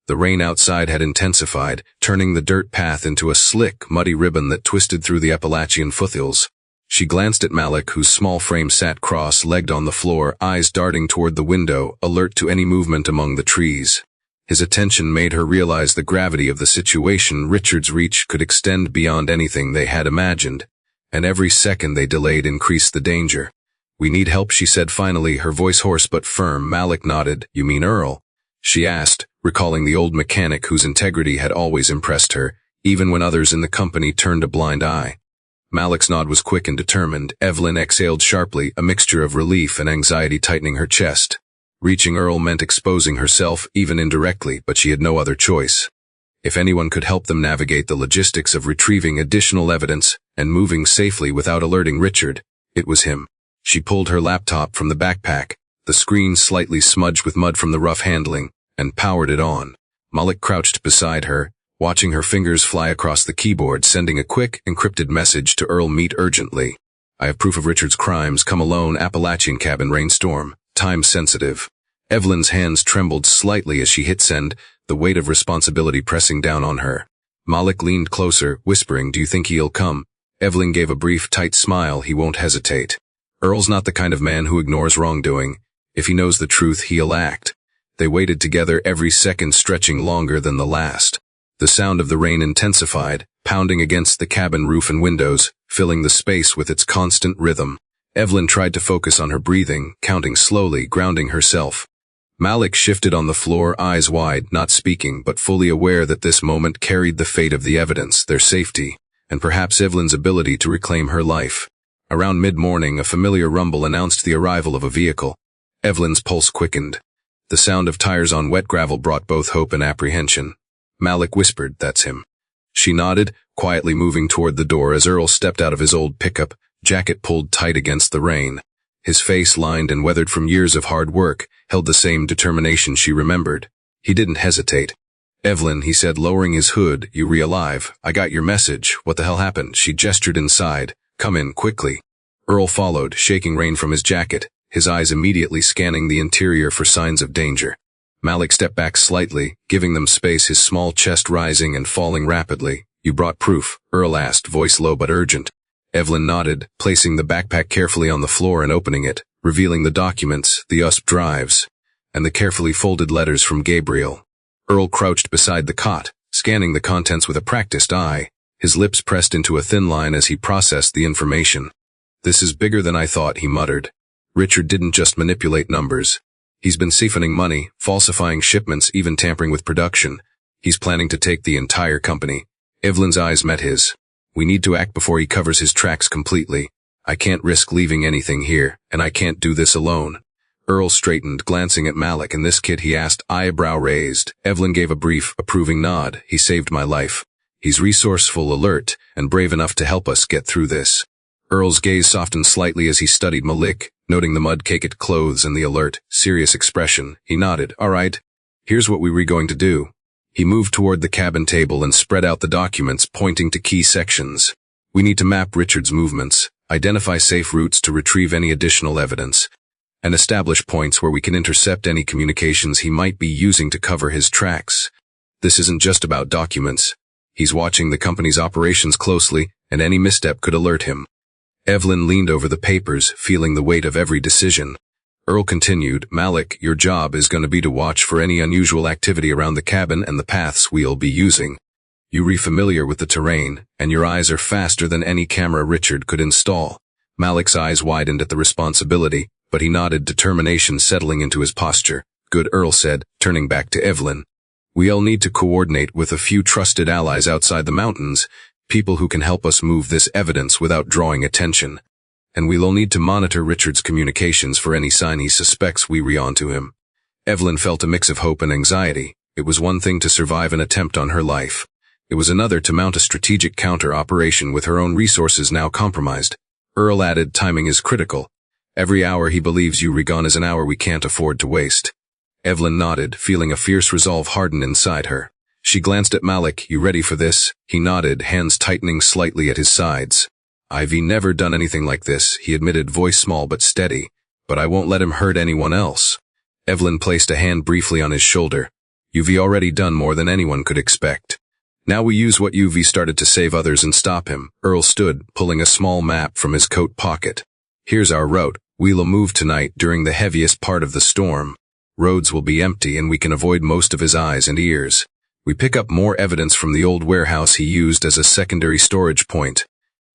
The rain outside had intensified, turning the dirt path into a slick, muddy ribbon that twisted through the Appalachian foothills. She glanced at Malik, whose small frame sat cross-legged on the floor, eyes darting toward the window, alert to any movement among the trees. His attention made her realize the gravity of the situation. Richard's reach could extend beyond anything they had imagined, and every second they delayed increased the danger. "We need help," she said finally, her voice hoarse but firm. Malik nodded. "You mean Earl?" she asked, recalling the old mechanic whose integrity had always impressed her, even when others in the company turned a blind eye. Malik's nod was quick and determined. Evelyn exhaled sharply, a mixture of relief and anxiety tightening her chest. Reaching Earl meant exposing herself, even indirectly, but she had no other choice. If anyone could help them navigate the logistics of retrieving additional evidence and moving safely without alerting Richard, it was him. She pulled her laptop from the backpack, the screen slightly smudged with mud from the rough handling, and powered it on. Malik crouched beside her, watching her fingers fly across the keyboard, sending a quick, encrypted message to Earl. "Meet urgently. I have proof of Richard's crimes. Come alone. Appalachian cabin, rainstorm. Time sensitive." Evelyn's hands trembled slightly as she hit send, the weight of responsibility pressing down on her. Malik leaned closer, whispering, "Do you think he'll come?" Evelyn gave a brief, tight smile. "He won't hesitate. Earl's not the kind of man who ignores wrongdoing. If he knows the truth, he'll act." They waited together, every second stretching longer than the last. The sound of the rain intensified, pounding against the cabin roof and windows, filling the space with its constant rhythm. Evelyn tried to focus on her breathing, counting slowly, grounding herself. Malik shifted on the floor, eyes wide, not speaking, but fully aware that this moment carried the fate of the evidence, their safety, and perhaps Evelyn's ability to reclaim her life. Around mid-morning, a familiar rumble announced the arrival of a vehicle. Evelyn's pulse quickened. The sound of tires on wet gravel brought both hope and apprehension. Malik whispered, "That's him." She nodded, quietly moving toward the door as Earl stepped out of his old pickup, jacket pulled tight against the rain. His face, lined and weathered from years of hard work, held the same determination she remembered. He didn't hesitate. "Evelyn," he said, lowering his hood, "you realive? I got your message. What the hell happened?" She gestured inside. "Come in, quickly." Earl followed, shaking rain from his jacket, his eyes immediately scanning the interior for signs of danger. Malik stepped back slightly, giving them space, his small chest rising and falling rapidly. "You brought proof?" Earl asked, voice low but urgent. Evelyn nodded, placing the backpack carefully on the floor and opening it, revealing the documents, the USB drives, and the carefully folded letters from Gabriel. Earl crouched beside the cot, scanning the contents with a practiced eye, his lips pressed into a thin line as he processed the information. "This is bigger than I thought," he muttered. "Richard didn't just manipulate numbers. He's been siphoning money, falsifying shipments, even tampering with production. He's planning to take the entire company." Evelyn's eyes met his. "We need to act before he covers his tracks completely. I can't risk leaving anything here, and I can't do this alone." Earl straightened, glancing at Malik. "And this kid?" he asked, eyebrow raised. Evelyn gave a brief, approving nod. "He saved my life. He's resourceful, alert, and brave enough to help us get through this." Earl's gaze softened slightly as he studied Malik, noting the mud-caked clothes and the alert, serious expression. He nodded. "All right. Here's what we were going to do." He moved toward the cabin table and spread out the documents, pointing to key sections. "We need to map Richard's movements, identify safe routes to retrieve any additional evidence, and establish points where we can intercept any communications he might be using to cover his tracks. This isn't just about documents. He's watching the company's operations closely, and any misstep could alert him." Evelyn leaned over the papers, feeling the weight of every decision. Earl continued, "Malik, your job is going to be to watch for any unusual activity around the cabin and the paths we'll be using. You're familiar with the terrain, and your eyes are faster than any camera Richard could install." Malik's eyes widened at the responsibility, but he nodded, determination settling into his posture. "Good," Earl said, turning back to Evelyn. "We'll need to coordinate with a few trusted allies outside the mountains, people who can help us move this evidence without drawing attention. And we'll need to monitor Richard's communications for any sign he suspects we onto him." Evelyn felt a mix of hope and anxiety. It was one thing to survive an attempt on her life. It was another to mount a strategic counter-operation with her own resources now compromised. Earl added, "Timing is critical. Every hour he believes you gone is an hour we can't afford to waste." Evelyn nodded, feeling a fierce resolve harden inside her. She glanced at Malik. "You ready for this?" He nodded, hands tightening slightly at his sides. "I've never done anything like this," he admitted, voice small but steady. "But I won't let him hurt anyone else." Evelyn placed a hand briefly on his shoulder. "You've already done more than anyone could expect. Now we use what you've started to save others and stop him." Earl stood, pulling a small map from his coat pocket. "Here's our route. We'll move tonight during the heaviest part of the storm. Roads will be empty and we can avoid most of his eyes and ears. We pick up more evidence from the old warehouse he used as a secondary storage point.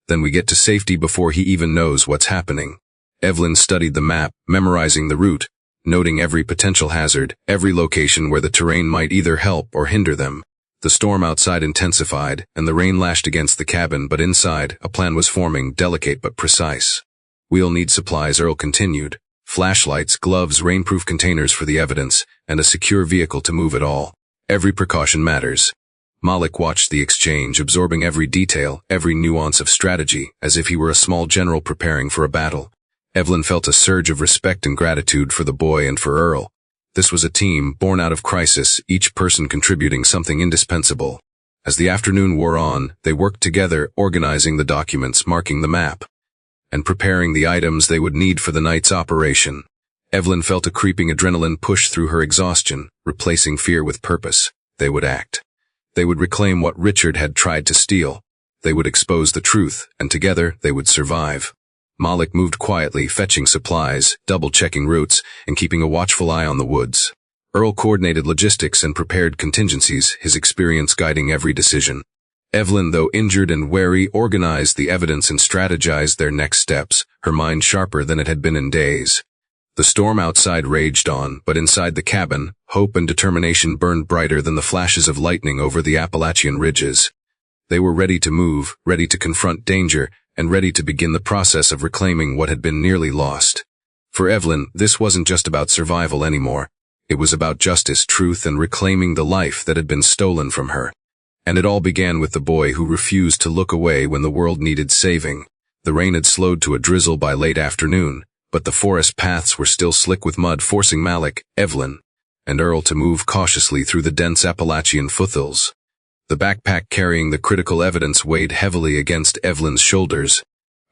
Then we get to safety before he even knows what's happening." Evelyn studied the map, memorizing the route, noting every potential hazard, every location where the terrain might either help or hinder them. The storm outside intensified, and the rain lashed against the cabin, but inside, a plan was forming, delicate but precise. "We'll need supplies," Earl continued. "Flashlights, gloves, rainproof containers for the evidence, and a secure vehicle to move it all. Every precaution matters." Malik watched the exchange, absorbing every detail, every nuance of strategy, as if he were a small general preparing for a battle. Evelyn felt a surge of respect and gratitude for the boy and for Earl. This was a team born out of crisis, each person contributing something indispensable. As the afternoon wore on, they worked together, organizing the documents, marking the map, and preparing the items they would need for the night's operation. Evelyn felt a creeping adrenaline push through her exhaustion, replacing fear with purpose. They would act. They would reclaim what Richard had tried to steal. They would expose the truth, and together they would survive. Malik moved quietly, fetching supplies, double-checking routes, and keeping a watchful eye on the woods. Earl coordinated logistics and prepared contingencies, his experience guiding every decision. Evelyn, though injured and wary, organized the evidence and strategized their next steps, her mind sharper than it had been in days. The storm outside raged on, but inside the cabin, hope and determination burned brighter than the flashes of lightning over the Appalachian ridges. They were ready to move, ready to confront danger, and ready to begin the process of reclaiming what had been nearly lost. For Evelyn, this wasn't just about survival anymore. It was about justice, truth, and reclaiming the life that had been stolen from her. And it all began with the boy who refused to look away when the world needed saving. The rain had slowed to a drizzle by late afternoon, but the forest paths were still slick with mud, forcing Malik, Evelyn, and Earl to move cautiously through the dense Appalachian foothills. The backpack carrying the critical evidence weighed heavily against Evelyn's shoulders,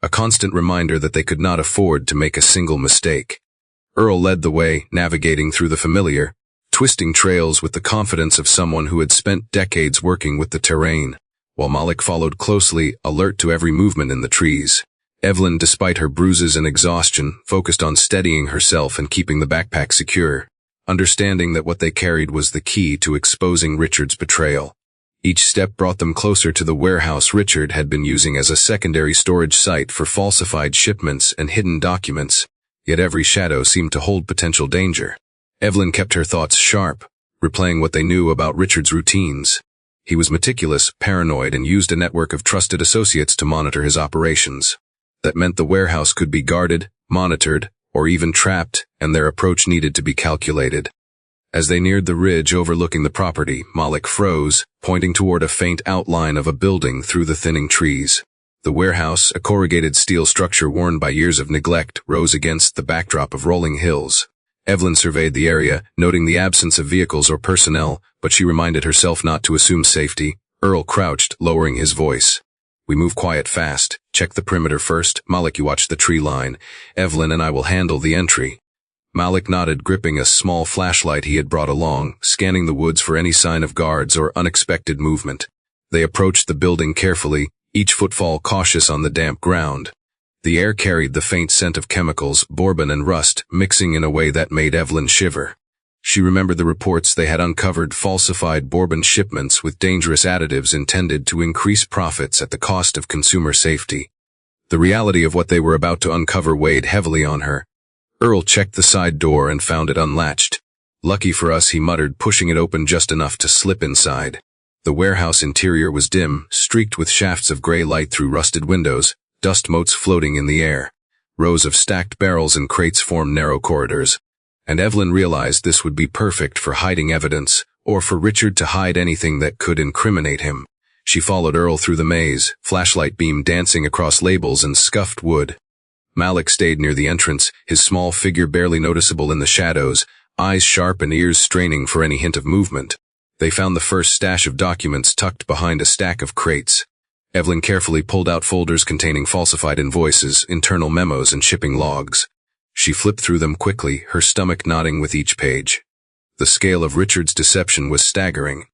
a constant reminder that they could not afford to make a single mistake. Earl led the way, navigating through the familiar, twisting trails with the confidence of someone who had spent decades working with the terrain, while Malik followed closely, alert to every movement in the trees. Evelyn, despite her bruises and exhaustion, focused on steadying herself and keeping the backpack secure, understanding that what they carried was the key to exposing Richard's betrayal. Each step brought them closer to the warehouse Richard had been using as a secondary storage site for falsified shipments and hidden documents, yet every shadow seemed to hold potential danger. Evelyn kept her thoughts sharp, replaying what they knew about Richard's routines. He was meticulous, paranoid, and used a network of trusted associates to monitor his operations. That meant the warehouse could be guarded, monitored, or even trapped, and their approach needed to be calculated. As they neared the ridge overlooking the property, Malik froze, pointing toward a faint outline of a building through the thinning trees. The warehouse, a corrugated steel structure worn by years of neglect, rose against the backdrop of rolling hills. Evelyn surveyed the area, noting the absence of vehicles or personnel, but she reminded herself not to assume safety. Earl crouched, lowering his voice. "We move quiet fast. Check the perimeter first. Malik, you watch the tree line. Evelyn and I will handle the entry." Malik nodded, gripping a small flashlight he had brought along, scanning the woods for any sign of guards or unexpected movement. They approached the building carefully, each footfall cautious on the damp ground. The air carried the faint scent of chemicals, bourbon and rust, mixing in a way that made Evelyn shiver. She remembered the reports they had uncovered falsified bourbon shipments with dangerous additives intended to increase profits at the cost of consumer safety. The reality of what they were about to uncover weighed heavily on her. Earl checked the side door and found it unlatched. "Lucky for us," he muttered, pushing it open just enough to slip inside. The warehouse interior was dim, streaked with shafts of gray light through rusted windows, dust motes floating in the air. Rows of stacked barrels and crates formed narrow corridors. And Evelyn realized this would be perfect for hiding evidence, or for Richard to hide anything that could incriminate him. She followed Earl through the maze, flashlight beam dancing across labels and scuffed wood. Malik stayed near the entrance, his small figure barely noticeable in the shadows, eyes sharp and ears straining for any hint of movement. They found the first stash of documents tucked behind a stack of crates. Evelyn carefully pulled out folders containing falsified invoices, internal memos, and shipping logs. She flipped through them quickly, her stomach knotting with each page. The scale of Richard's deception was staggering.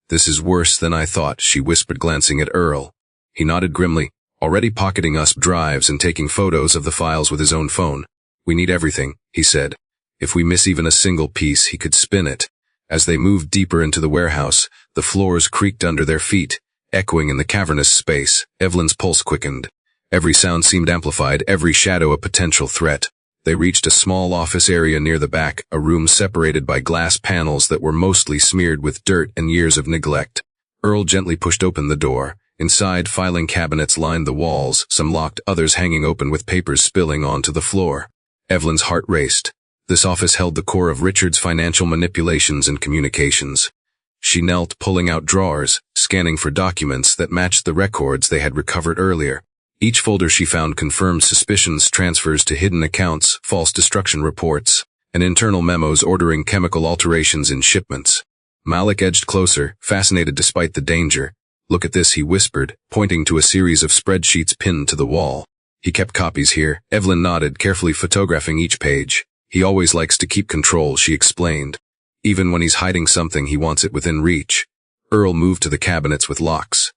"This is worse than I thought," she whispered, glancing at Earl. He nodded grimly, already pocketing us drives and taking photos of the files with his own phone. "We need everything," he said. "If we miss even a single piece, he could spin it." As they moved deeper into the warehouse, the floors creaked under their feet, echoing in the cavernous space. Evelyn's pulse quickened. Every sound seemed amplified, every shadow a potential threat. They reached a small office area near the back, a room separated by glass panels that were mostly smeared with dirt and years of neglect. Earl gently pushed open the door. Inside, filing cabinets lined the walls, some locked, others hanging open with papers spilling onto the floor. Evelyn's heart raced. This office held the core of Richard's financial manipulations and communications. She knelt, pulling out drawers, scanning for documents that matched the records they had recovered earlier. Each folder she found confirmed suspicions, transfers to hidden accounts, false destruction reports, and internal memos ordering chemical alterations in shipments. Malik edged closer, fascinated despite the danger. "Look at this," he whispered, pointing to a series of spreadsheets pinned to the wall. "He kept copies here." Evelyn nodded, carefully photographing each page. "He always likes to keep control," she explained. "Even when he's hiding something, he wants it within reach." Earl moved to the cabinets with locks.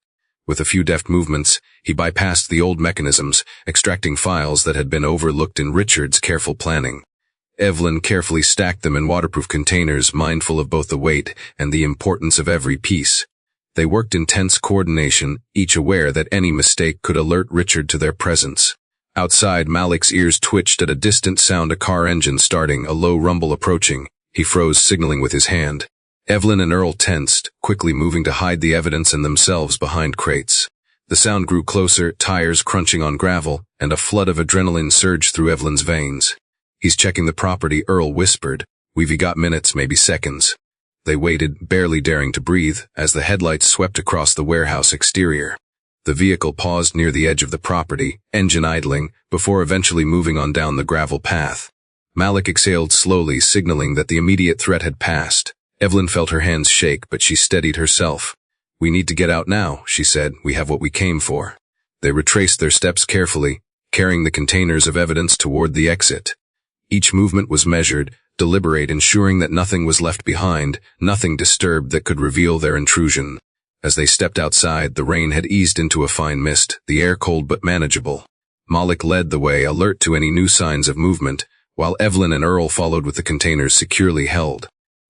With a few deft movements, he bypassed the old mechanisms, extracting files that had been overlooked in Richard's careful planning. Evelyn carefully stacked them in waterproof containers, mindful of both the weight and the importance of every piece. They worked in tense coordination, each aware that any mistake could alert Richard to their presence. Outside, Malik's ears twitched at a distant sound, a car engine starting, a low rumble approaching. He froze, signaling with his hand. Evelyn and Earl tensed, quickly moving to hide the evidence and themselves behind crates. The sound grew closer, tires crunching on gravel, and a flood of adrenaline surged through Evelyn's veins. "He's checking the property," Earl whispered. "We've got minutes, maybe seconds." They waited, barely daring to breathe, as the headlights swept across the warehouse exterior. The vehicle paused near the edge of the property, engine idling, before eventually moving on down the gravel path. Malik exhaled slowly, signaling that the immediate threat had passed. Evelyn felt her hands shake, but she steadied herself. "We need to get out now," she said. "We have what we came for." They retraced their steps carefully, carrying the containers of evidence toward the exit. Each movement was measured, deliberate, ensuring that nothing was left behind, nothing disturbed that could reveal their intrusion. As they stepped outside, the rain had eased into a fine mist, the air cold but manageable. Malik led the way, alert to any new signs of movement, while Evelyn and Earl followed with the containers securely held.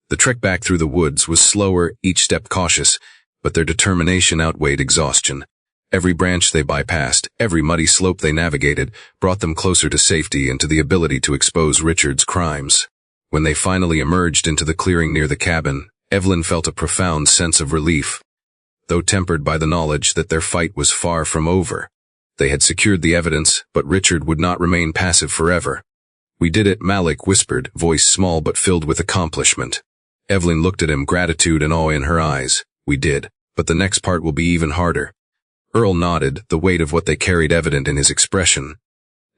The trek back through the woods was slower, each step cautious, but their determination outweighed exhaustion. Every branch they bypassed, every muddy slope they navigated, brought them closer to safety and to the ability to expose Richard's crimes. When they finally emerged into the clearing near the cabin, Evelyn felt a profound sense of relief, though tempered by the knowledge that their fight was far from over. They had secured the evidence, but Richard would not remain passive forever. "We did it," Malik whispered, voice small but filled with accomplishment. Evelyn looked at him, gratitude and awe in her eyes. "We did, but the next part will be even harder." Earl nodded, the weight of what they carried evident in his expression.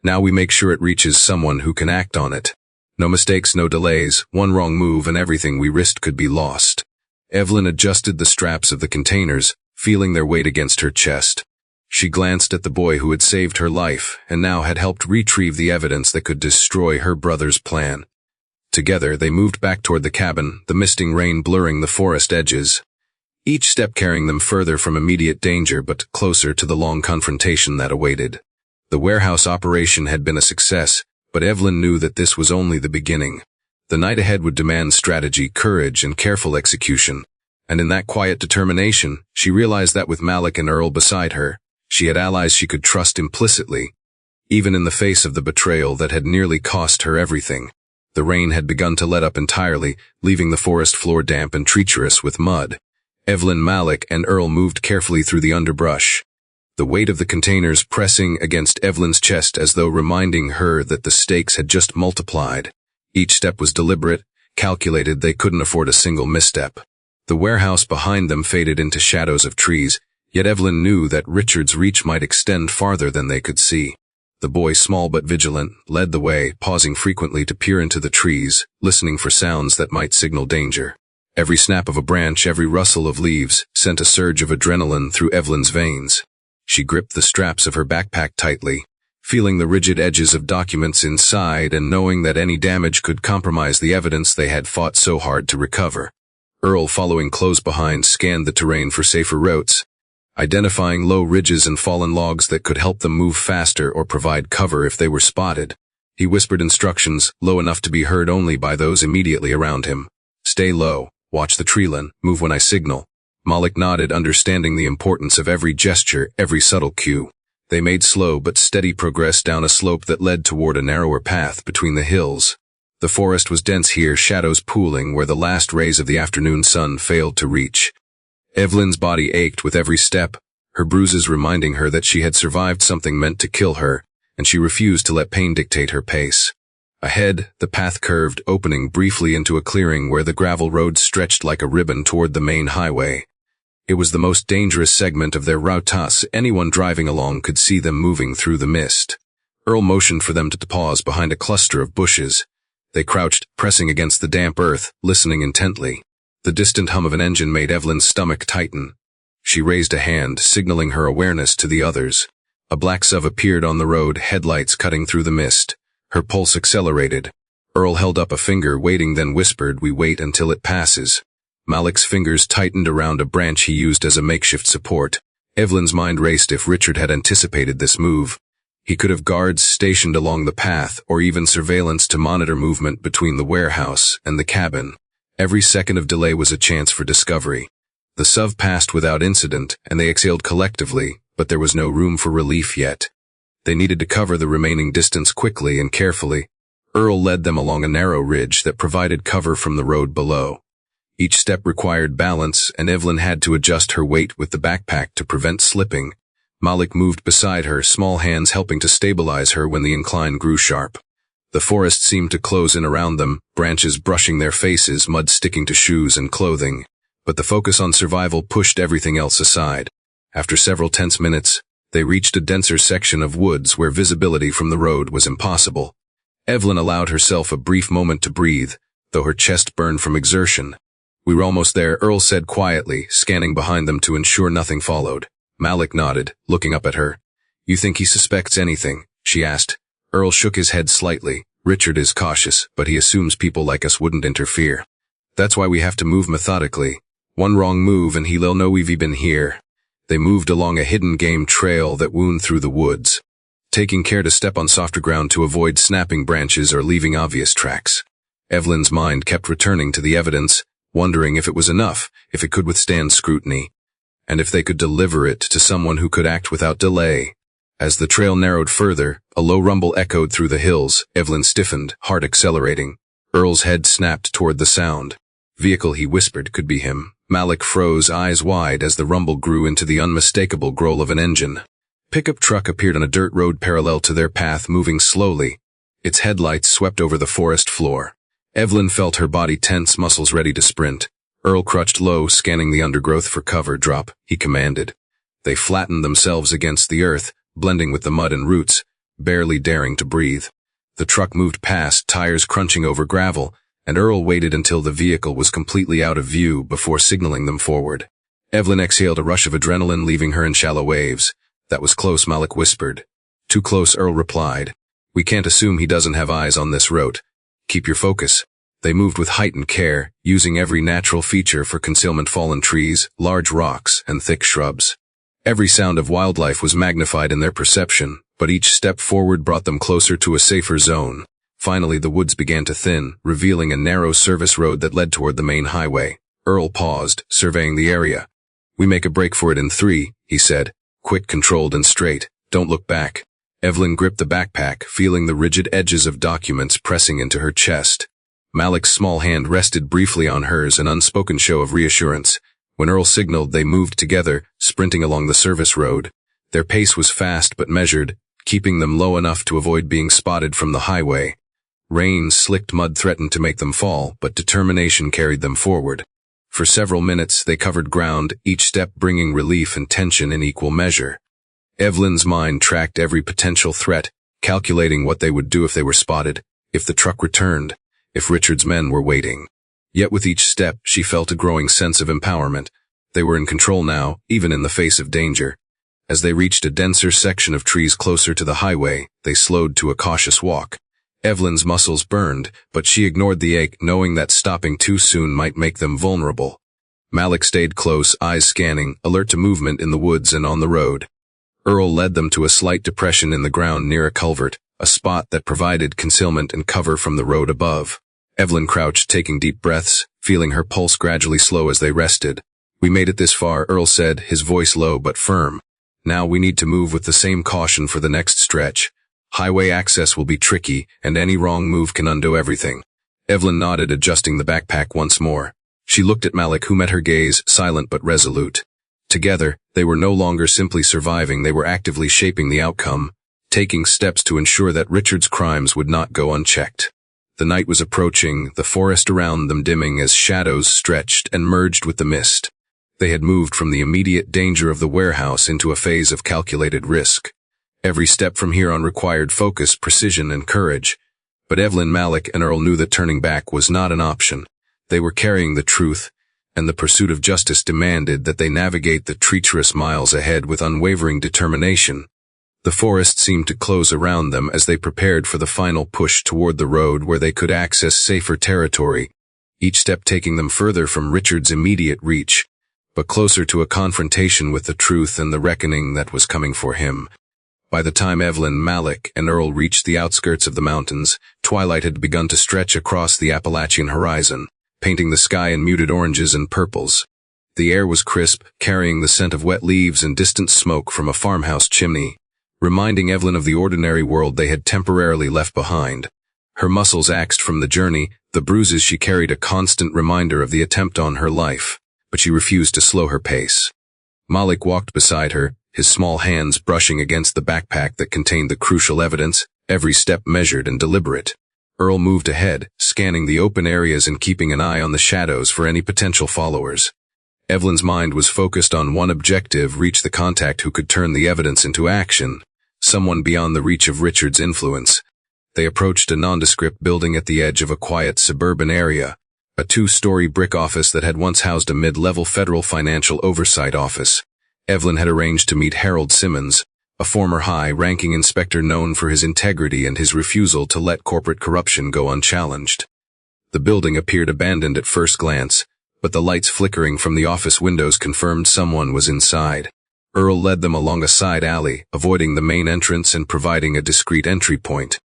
"Now we make sure it reaches someone who can act on it. No mistakes, no delays, one wrong move and everything we risked could be lost." Evelyn adjusted the straps of the containers, feeling their weight against her chest. She glanced at the boy who had saved her life and now had helped retrieve the evidence that could destroy her brother's plan. Together, they moved back toward the cabin, the misting rain blurring the forest edges. Each step carrying them further from immediate danger but closer to the long confrontation that awaited. The warehouse operation had been a success, but Evelyn knew that this was only the beginning. The night ahead would demand strategy, courage, and careful execution. And in that quiet determination, she realized that with Malik and Earl beside her, she had allies she could trust implicitly, even in the face of the betrayal that had nearly cost her everything. The rain had begun to let up entirely, leaving the forest floor damp and treacherous with mud. Evelyn, Malik, and Earl moved carefully through the underbrush, the weight of the containers pressing against Evelyn's chest as though reminding her that the stakes had just multiplied. Each step was deliberate, calculated. They couldn't afford a single misstep. The warehouse behind them faded into shadows of trees, yet Evelyn knew that Richard's reach might extend farther than they could see. The boy, small but vigilant, led the way, pausing frequently to peer into the trees, listening for sounds that might signal danger. Every snap of a branch, every rustle of leaves, sent a surge of adrenaline through Evelyn's veins. She gripped the straps of her backpack tightly, feeling the rigid edges of documents inside and knowing that any damage could compromise the evidence they had fought so hard to recover. Earl, following close behind, scanned the terrain for safer routes, identifying low ridges and fallen logs that could help them move faster or provide cover if they were spotted. He whispered instructions, low enough to be heard only by those immediately around him. "Stay low, watch the treeline, move when I signal." Malik nodded, understanding the importance of every gesture, every subtle cue. They made slow but steady progress down a slope that led toward a narrower path between the hills. The forest was dense here, shadows pooling where the last rays of the afternoon sun failed to reach. Evelyn's body ached with every step, her bruises reminding her that she had survived something meant to kill her, and she refused to let pain dictate her pace. Ahead, the path curved, opening briefly into a clearing where the gravel road stretched like a ribbon toward the main highway. It was the most dangerous segment of their route. Anyone driving along could see them moving through the mist. Earl motioned for them to pause behind a cluster of bushes. They crouched, pressing against the damp earth, listening intently. The distant hum of an engine made Evelyn's stomach tighten. She raised a hand, signaling her awareness to the others. A black SUV appeared on the road, headlights cutting through the mist. Her pulse accelerated. Earl held up a finger, waiting, then whispered, "We wait until it passes." Malik's fingers tightened around a branch he used as a makeshift support. Evelyn's mind raced. If Richard had anticipated this move, he could have guards stationed along the path or even surveillance to monitor movement between the warehouse and the cabin. Every second of delay was a chance for discovery. The SUV passed without incident, and they exhaled collectively, but there was no room for relief yet. They needed to cover the remaining distance quickly and carefully. Earl led them along a narrow ridge that provided cover from the road below. Each step required balance, and Evelyn had to adjust her weight with the backpack to prevent slipping. Malik moved beside her, small hands helping to stabilize her when the incline grew sharp. The forest seemed to close in around them, branches brushing their faces, mud sticking to shoes and clothing. But the focus on survival pushed everything else aside. After several tense minutes, they reached a denser section of woods where visibility from the road was impossible. Evelyn allowed herself a brief moment to breathe, though her chest burned from exertion. "We were almost there," Earl said quietly, scanning behind them to ensure nothing followed. Malik nodded, looking up at her. "You think he suspects anything?" she asked. Earl shook his head slightly. "Richard is cautious, but he assumes people like us wouldn't interfere. That's why we have to move methodically. One wrong move and he'll know we've been here." They moved along a hidden game trail that wound through the woods, taking care to step on softer ground to avoid snapping branches or leaving obvious tracks. Evelyn's mind kept returning to the evidence, wondering if it was enough, if it could withstand scrutiny, and if they could deliver it to someone who could act without delay. As the trail narrowed further, a low rumble echoed through the hills. Evelyn stiffened, heart accelerating. Earl's head snapped toward the sound. "Vehicle," he whispered, "could be him." Malik froze, eyes wide, as the rumble grew into the unmistakable growl of an engine. Pickup truck appeared on a dirt road parallel to their path, moving slowly. Its headlights swept over the forest floor. Evelyn felt her body tense, muscles ready to sprint. Earl crouched low, scanning the undergrowth for cover. "Drop," he commanded. They flattened themselves against the earth, blending with the mud and roots, barely daring to breathe. The truck moved past, tires crunching over gravel, and Earl waited until the vehicle was completely out of view before signaling them forward. Evelyn exhaled a rush of adrenaline, leaving her in shallow waves. "That was close," Malik whispered. "Too close," Earl replied. "We can't assume he doesn't have eyes on this road. Keep your focus." They moved with heightened care, using every natural feature for concealment: fallen trees, large rocks, and thick shrubs. Every sound of wildlife was magnified in their perception, but each step forward brought them closer to a safer zone. Finally, the woods began to thin, revealing a narrow service road that led toward the main highway. Earl paused, surveying the area. "We make a break for it in 3, he said. "Quick, controlled, and straight. Don't look back." Evelyn gripped the backpack, feeling the rigid edges of documents pressing into her chest. Malik's small hand rested briefly on hers, an unspoken show of reassurance. When Earl signaled, they moved together, sprinting along the service road. Their pace was fast but measured, keeping them low enough to avoid being spotted from the highway. Rain, slicked mud threatened to make them fall, but determination carried them forward. For several minutes, they covered ground, each step bringing relief and tension in equal measure. Evelyn's mind tracked every potential threat, calculating what they would do if they were spotted, if the truck returned, if Richard's men were waiting. Yet with each step, she felt a growing sense of empowerment. They were in control now, even in the face of danger. As they reached a denser section of trees closer to the highway, they slowed to a cautious walk. Evelyn's muscles burned, but she ignored the ache, knowing that stopping too soon might make them vulnerable. Malik stayed close, eyes scanning, alert to movement in the woods and on the road. Earl led them to a slight depression in the ground near a culvert, a spot that provided concealment and cover from the road above. Evelyn crouched, taking deep breaths, feeling her pulse gradually slow as they rested. "We made it this far," Earl said, his voice low but firm. "Now we need to move with the same caution for the next stretch. Highway access will be tricky, and any wrong move can undo everything." Evelyn nodded, adjusting the backpack once more. She looked at Malik, who met her gaze, silent but resolute. Together, they were no longer simply surviving, they were actively shaping the outcome, taking steps to ensure that Richard's crimes would not go unchecked. The night was approaching, the forest around them dimming as shadows stretched and merged with the mist. They had moved from the immediate danger of the warehouse into a phase of calculated risk. Every step from here on required focus, precision, and courage. But Evelyn, Malik, and Earl knew that turning back was not an option. They were carrying the truth, and the pursuit of justice demanded that they navigate the treacherous miles ahead with unwavering determination. The forest seemed to close around them as they prepared for the final push toward the road where they could access safer territory, each step taking them further from Richard's immediate reach, but closer to a confrontation with the truth and the reckoning that was coming for him. By the time Evelyn, Malik, and Earl reached the outskirts of the mountains, twilight had begun to stretch across the Appalachian horizon, painting the sky in muted oranges and purples. The air was crisp, carrying the scent of wet leaves and distant smoke from a farmhouse chimney, reminding Evelyn of the ordinary world they had temporarily left behind. Her muscles axed from the journey, the bruises she carried a constant reminder of the attempt on her life, but she refused to slow her pace. Malik walked beside her, his small hands brushing against the backpack that contained the crucial evidence, every step measured and deliberate. Earl moved ahead, scanning the open areas and keeping an eye on the shadows for any potential followers. Evelyn's mind was focused on one objective: reach the contact who could turn the evidence into action, someone beyond the reach of Richard's influence. They approached a nondescript building at the edge of a quiet suburban area, a 2-story brick office that had once housed a mid-level federal financial oversight office. Evelyn had arranged to meet Harold Simmons, a former high-ranking inspector known for his integrity and his refusal to let corporate corruption go unchallenged. The building appeared abandoned at first glance, but the lights flickering from the office windows confirmed someone was inside. Earl led them along a side alley, avoiding the main entrance and providing a discreet entry point.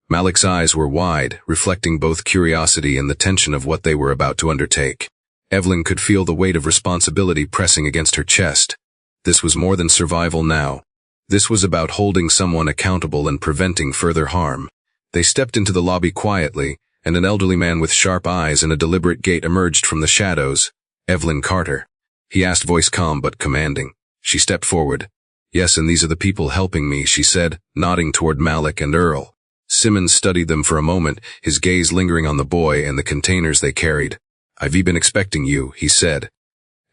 Malik's eyes were wide, reflecting both curiosity and the tension of what they were about to undertake. Evelyn could feel the weight of responsibility pressing against her chest. This was more than survival now. This was about holding someone accountable and preventing further harm. They stepped into the lobby quietly, and an elderly man with sharp eyes and a deliberate gait emerged from the shadows. Evelyn Carter. He asked, voice calm but commanding. She stepped forward. Yes, and these are the people helping me, she said, nodding toward Malik and Earl. Simmons studied them for a moment, his gaze lingering on the boy and the containers they carried. I've been expecting you, he said.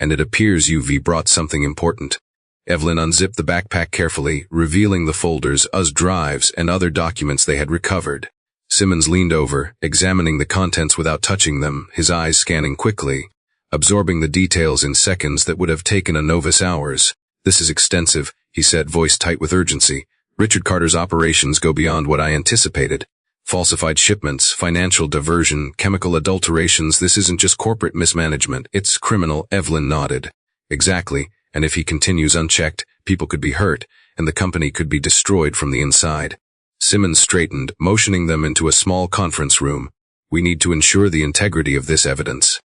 And it appears you've brought something important. Evelyn unzipped the backpack carefully, revealing the folders, drives, and other documents they had recovered. Simmons leaned over, examining the contents without touching them, his eyes scanning quickly, absorbing the details in seconds that would have taken a novice hours. This is extensive, he said, voice tight with urgency. Richard Carter's operations go beyond what I anticipated. Falsified shipments, financial diversion, chemical adulterations. This isn't just corporate mismanagement, it's criminal. Evelyn nodded. Exactly. And if he continues unchecked, people could be hurt, and the company could be destroyed from the inside. Simmons straightened, motioning them into a small conference room. We need to ensure the integrity of this evidence.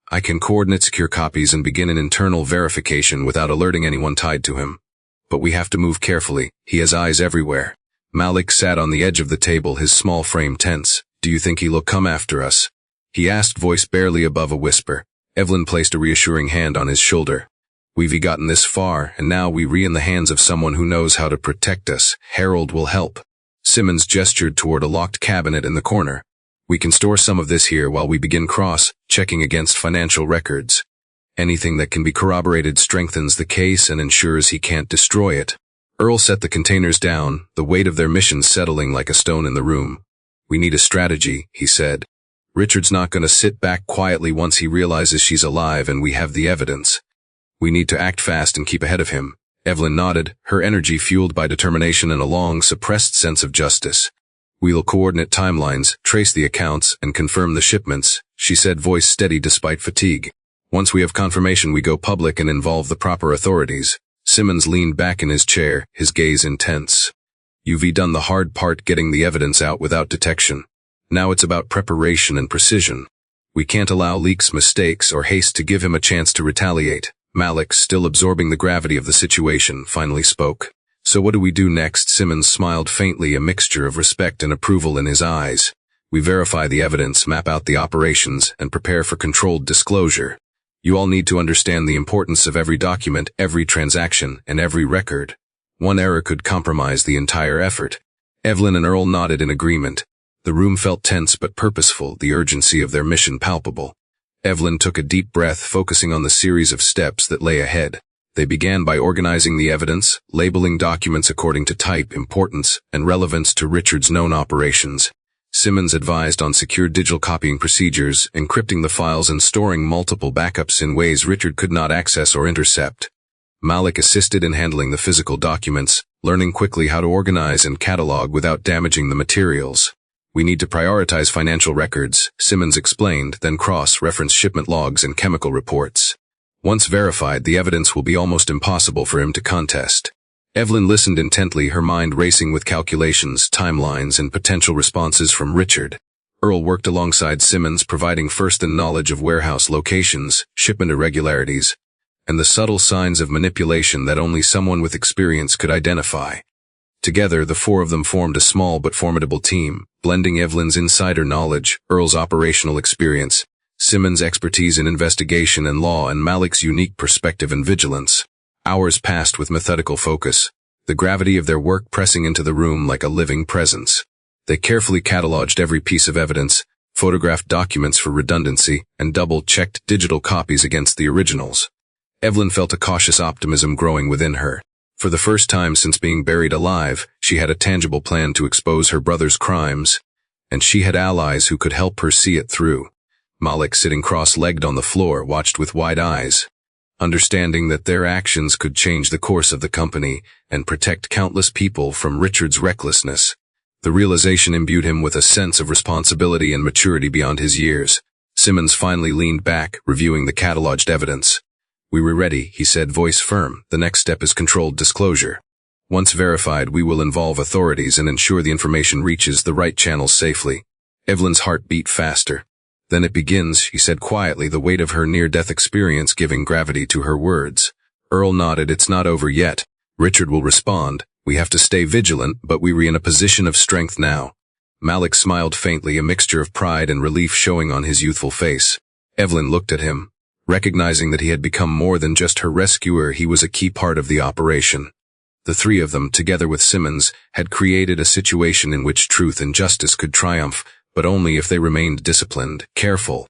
I can coordinate secure copies and begin an internal verification without alerting anyone tied to him. But we have to move carefully. He has eyes everywhere. Malik sat on the edge of the table, his small frame tense. Do you think he'll come after us? He asked, voice barely above a whisper. Evelyn placed a reassuring hand on his shoulder. We've gotten this far, and now we're in the hands of someone who knows how to protect us. Harold will help. Simmons gestured toward a locked cabinet in the corner. We can store some of this here while we begin cross-checking against financial records. Anything that can be corroborated strengthens the case and ensures he can't destroy it. Earl set the containers down, the weight of their mission settling like a stone in the room. We need a strategy, he said. Richard's not going to sit back quietly once he realizes she's alive and we have the evidence. We need to act fast and keep ahead of him. Evelyn nodded, her energy fueled by determination and a long, suppressed sense of justice. We'll coordinate timelines, trace the accounts, and confirm the shipments, she said, voice steady despite fatigue. Once we have confirmation, we go public and involve the proper authorities. Simmons leaned back in his chair, his gaze intense. You've done the hard part, getting the evidence out without detection. Now it's about preparation and precision. We can't allow leaks, mistakes, or haste to give him a chance to retaliate. Malik, still absorbing the gravity of the situation, finally spoke. So what do we do next? Simmons smiled faintly, a mixture of respect and approval in his eyes. We verify the evidence, map out the operations, and prepare for controlled disclosure. You all need to understand the importance of every document, every transaction, and every record. One error could compromise the entire effort. Evelyn and Earl nodded in agreement. The room felt tense but purposeful, the urgency of their mission palpable. Evelyn took a deep breath, focusing on the series of steps that lay ahead. They began by organizing the evidence, labeling documents according to type, importance, and relevance to Richard's known operations. Simmons advised on secure digital copying procedures, encrypting the files and storing multiple backups in ways Richard could not access or intercept. Malik assisted in handling the physical documents, learning quickly how to organize and catalog without damaging the materials. We need to prioritize financial records, Simmons explained, then cross-reference shipment logs and chemical reports. Once verified, the evidence will be almost impossible for him to contest. Evelyn listened intently, her mind racing with calculations, timelines, and potential responses from Richard. Earl worked alongside Simmons, providing first-hand knowledge of warehouse locations, shipment irregularities, and the subtle signs of manipulation that only someone with experience could identify. Together, the four of them formed a small but formidable team, blending Evelyn's insider knowledge, Earl's operational experience, Simmons' expertise in investigation and law, and Malik's unique perspective and vigilance. Hours passed with methodical focus, the gravity of their work pressing into the room like a living presence. They carefully cataloged every piece of evidence, photographed documents for redundancy, and double-checked digital copies against the originals. Evelyn felt a cautious optimism growing within her. For the first time since being buried alive, she had a tangible plan to expose her brother's crimes, and she had allies who could help her see it through. Malik, sitting cross-legged on the floor, watched with wide eyes, understanding that their actions could change the course of the company and protect countless people from Richard's recklessness. The realization imbued him with a sense of responsibility and maturity beyond his years. Simmons finally leaned back, reviewing the cataloged evidence. "We were ready," he said, voice firm. "The next step is controlled disclosure. Once verified, we will involve authorities and ensure the information reaches the right channels safely." Evelyn's heart beat faster. "Then it begins," he said quietly, the weight of her near-death experience giving gravity to her words. Earl nodded. "It's not over yet. Richard will respond. We have to stay vigilant, but we're in a position of strength now." Malik smiled faintly, a mixture of pride and relief showing on his youthful face. Evelyn looked at him. Recognizing that he had become more than just her rescuer, he was a key part of the operation. The three of them, together with Simmons, had created a situation in which truth and justice could triumph, but only if they remained disciplined, careful,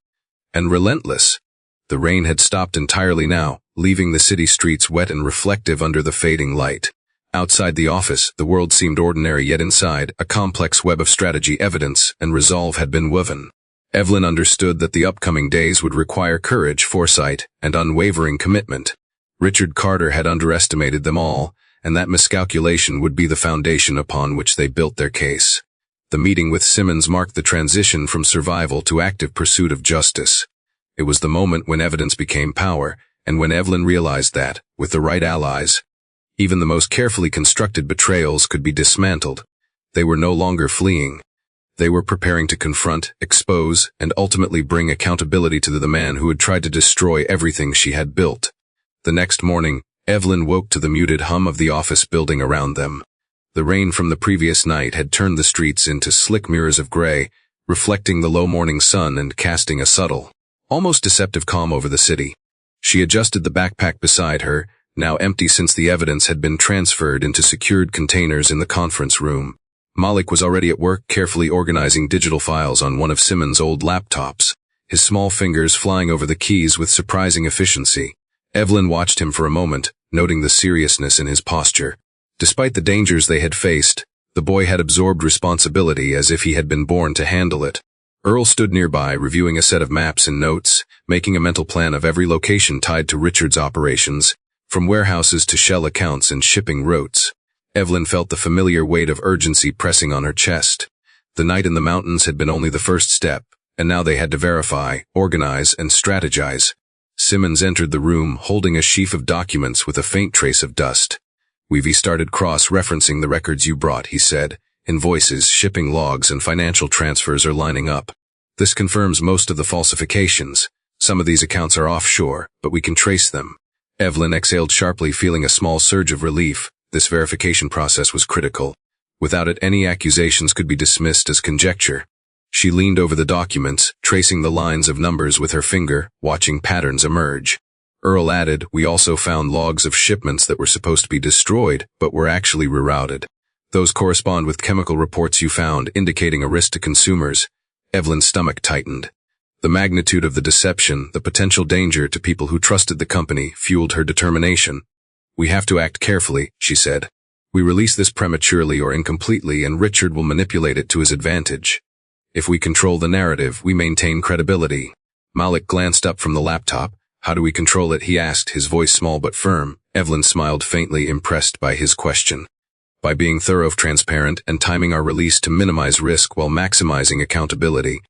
and relentless. The rain had stopped entirely now, leaving the city streets wet and reflective under the fading light. Outside the office, the world seemed ordinary, yet inside, a complex web of strategy, evidence, and resolve had been woven. Evelyn understood that the upcoming days would require courage, foresight, and unwavering commitment. Richard Carter had underestimated them all, and that miscalculation would be the foundation upon which they built their case. The meeting with Simmons marked the transition from survival to active pursuit of justice. It was the moment when evidence became power, and when Evelyn realized that, with the right allies, even the most carefully constructed betrayals could be dismantled. They were no longer fleeing. They were preparing to confront, expose, and ultimately bring accountability to the man who had tried to destroy everything she had built. The next morning, Evelyn woke to the muted hum of the office building around them. The rain from the previous night had turned the streets into slick mirrors of gray, reflecting the low morning sun and casting a subtle, almost deceptive calm over the city. She adjusted the backpack beside her, now empty since the evidence had been transferred into secured containers in the conference room. Malik was already at work, carefully organizing digital files on one of Simmons' old laptops, his small fingers flying over the keys with surprising efficiency. Evelyn watched him for a moment, noting the seriousness in his posture. Despite the dangers they had faced, the boy had absorbed responsibility as if he had been born to handle it. Earl stood nearby, reviewing a set of maps and notes, making a mental plan of every location tied to Richard's operations, from warehouses to shell accounts and shipping routes. Evelyn felt the familiar weight of urgency pressing on her chest. The night in the mountains had been only the first step, and now they had to verify, organize, and strategize. Simmons entered the room, holding a sheaf of documents with a faint trace of dust. "We've started cross-referencing the records you brought," he said. "Invoices, shipping logs, and financial transfers are lining up. This confirms most of the falsifications. Some of these accounts are offshore, but we can trace them." Evelyn exhaled sharply, feeling a small surge of relief. This verification process was critical. Without it, any accusations could be dismissed as conjecture. She leaned over the documents, tracing the lines of numbers with her finger, watching patterns emerge. Earl added, "We also found logs of shipments that were supposed to be destroyed, but were actually rerouted. Those correspond with chemical reports you found, indicating a risk to consumers." Evelyn's stomach tightened. The magnitude of the deception, the potential danger to people who trusted the company, fueled her determination. "We have to act carefully," she said. "We release this prematurely or incompletely, and Richard will manipulate it to his advantage. If we control the narrative, we maintain credibility." Malik glanced up from the laptop. "How do we control it?" he asked, his voice small but firm. Evelyn smiled faintly, impressed by his question. "By being thorough, transparent, and timing our release to minimize risk while maximizing accountability.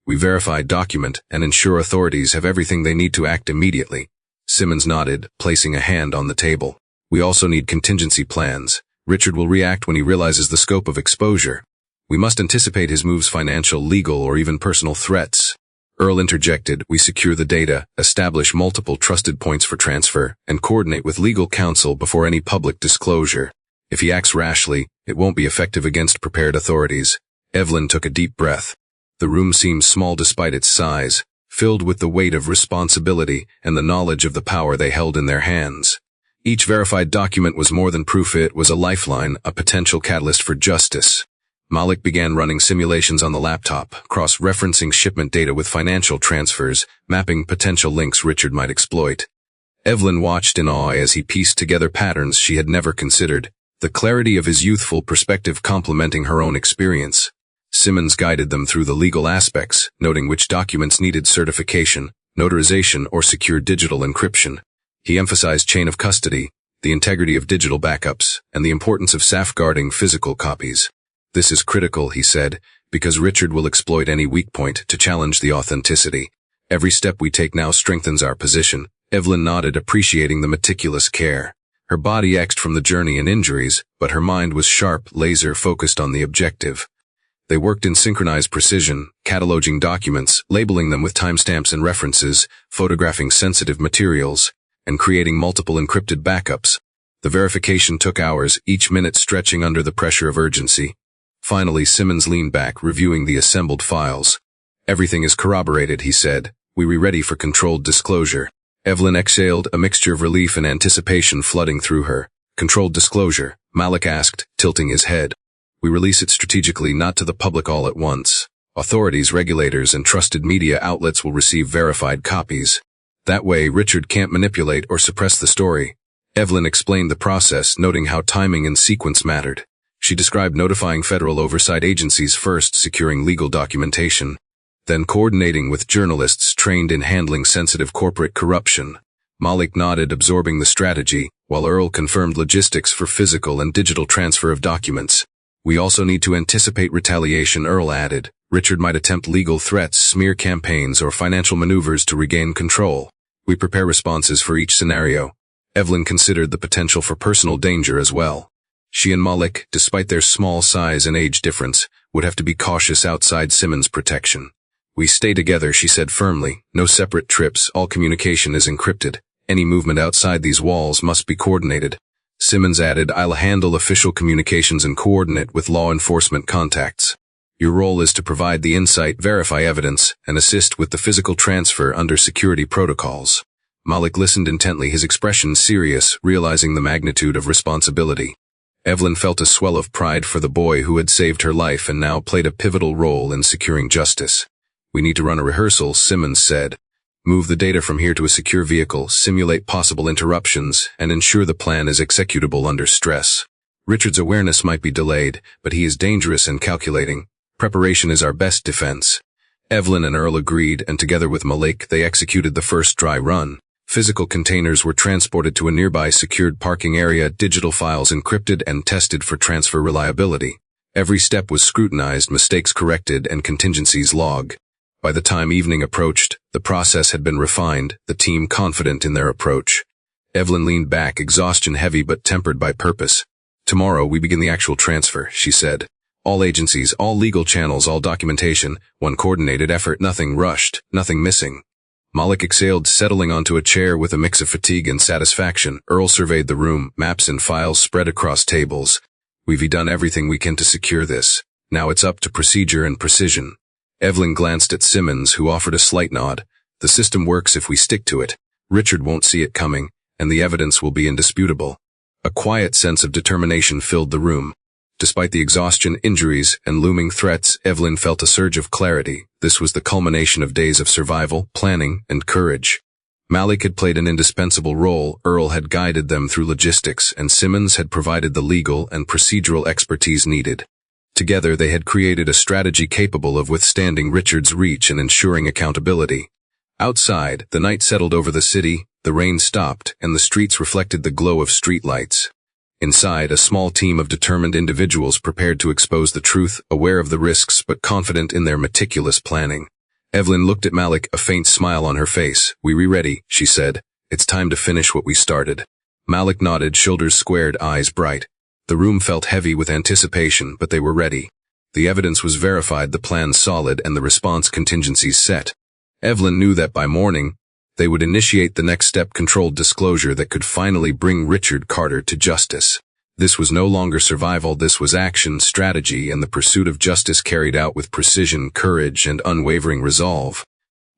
We verify, document, and ensure authorities have everything they need to act immediately." Simmons nodded, placing a hand on the table. "We also need contingency plans. Richard will react when he realizes the scope of exposure. We must anticipate his moves, financial, legal, or even personal threats." Earl interjected, "We secure the data, establish multiple trusted points for transfer, and coordinate with legal counsel before any public disclosure. If he acts rashly, it won't be effective against prepared authorities." Evelyn took a deep breath. The room seemed small despite its size, filled with the weight of responsibility and the knowledge of the power they held in their hands. Each verified document was more than proof, it was a lifeline, a potential catalyst for justice. Malik began running simulations on the laptop, cross-referencing shipment data with financial transfers, mapping potential links Richard might exploit. Evelyn watched in awe as he pieced together patterns she had never considered, the clarity of his youthful perspective complementing her own experience. Simmons guided them through the legal aspects, noting which documents needed certification, notarization, or secure digital encryption. He emphasized chain of custody, the integrity of digital backups, and the importance of safeguarding physical copies. This is critical, he said, because Richard will exploit any weak point to challenge the authenticity. Every step we take now strengthens our position. Evelyn nodded, appreciating the meticulous care. Her body ached from the journey and injuries, but her mind was sharp, laser-focused on the objective. They worked in synchronized precision, cataloging documents, labeling them with timestamps and references, photographing sensitive materials, and creating multiple encrypted backups. The verification took hours, each minute stretching under the pressure of urgency. Finally, Simmons leaned back, reviewing the assembled files. Everything is corroborated, he said. We're ready for controlled disclosure. Evelyn exhaled, a mixture of relief and anticipation flooding through her. Controlled disclosure, Malik asked, tilting his head. We release it strategically, not to the public all at once. Authorities, regulators, and trusted media outlets will receive verified copies. That way, Richard can't manipulate or suppress the story. Evelyn explained the process, noting how timing and sequence mattered. She described notifying federal oversight agencies first, securing legal documentation, then coordinating with journalists trained in handling sensitive corporate corruption. Malik nodded, absorbing the strategy, while Earl confirmed logistics for physical and digital transfer of documents. We also need to anticipate retaliation, Earl added. Richard might attempt legal threats, smear campaigns, or financial maneuvers to regain control. We prepare responses for each scenario. Evelyn considered the potential for personal danger as well. She and Malik, despite their small size and age difference, would have to be cautious outside Simmons' protection. We stay together, she said firmly. No separate trips, all communication is encrypted. Any movement outside these walls must be coordinated. Simmons added, I'll handle official communications and coordinate with law enforcement contacts. Your role is to provide the insight, verify evidence, and assist with the physical transfer under security protocols. Malik listened intently, his expression serious, realizing the magnitude of responsibility. Evelyn felt a swell of pride for the boy who had saved her life and now played a pivotal role in securing justice. We need to run a rehearsal, Simmons said. Move the data from here to a secure vehicle, simulate possible interruptions, and ensure the plan is executable under stress. Richard's awareness might be delayed, but he is dangerous and calculating. Preparation is our best defense. Evelyn and Earl agreed, and together with Malik, they executed the first dry run. Physical containers were transported to a nearby secured parking area, digital files encrypted and tested for transfer reliability. Every step was scrutinized, mistakes corrected, and contingencies logged. By the time evening approached, the process had been refined, the team confident in their approach. Evelyn leaned back, exhaustion heavy but tempered by purpose. Tomorrow we begin the actual transfer, she said. All agencies, all legal channels, all documentation, one coordinated effort, nothing rushed, nothing missing. Malik exhaled, settling onto a chair with a mix of fatigue and satisfaction. Earl surveyed the room, maps and files spread across tables. We've done everything we can to secure this. Now it's up to procedure and precision. Evelyn glanced at Simmons, who offered a slight nod. The system works if we stick to it. Richard won't see it coming, and the evidence will be indisputable. A quiet sense of determination filled the room. Despite the exhaustion, injuries, and looming threats, Evelyn felt a surge of clarity. This was the culmination of days of survival, planning, and courage. Malik had played an indispensable role, Earl had guided them through logistics, and Simmons had provided the legal and procedural expertise needed. Together they had created a strategy capable of withstanding Richard's reach and ensuring accountability. Outside, the night settled over the city, the rain stopped, and the streets reflected the glow of streetlights. Inside, a small team of determined individuals prepared to expose the truth, aware of the risks but confident in their meticulous planning. Evelyn looked at Malik, a faint smile on her face. We're ready, she said. It's time to finish what we started. Malik nodded, shoulders squared, eyes bright. The room felt heavy with anticipation, but they were ready. The evidence was verified, the plan solid, and the response contingencies set. Evelyn knew that by morning, they would initiate the next step, controlled disclosure that could finally bring Richard Carter to justice. This was no longer survival, this was action, strategy, and the pursuit of justice carried out with precision, courage, and unwavering resolve.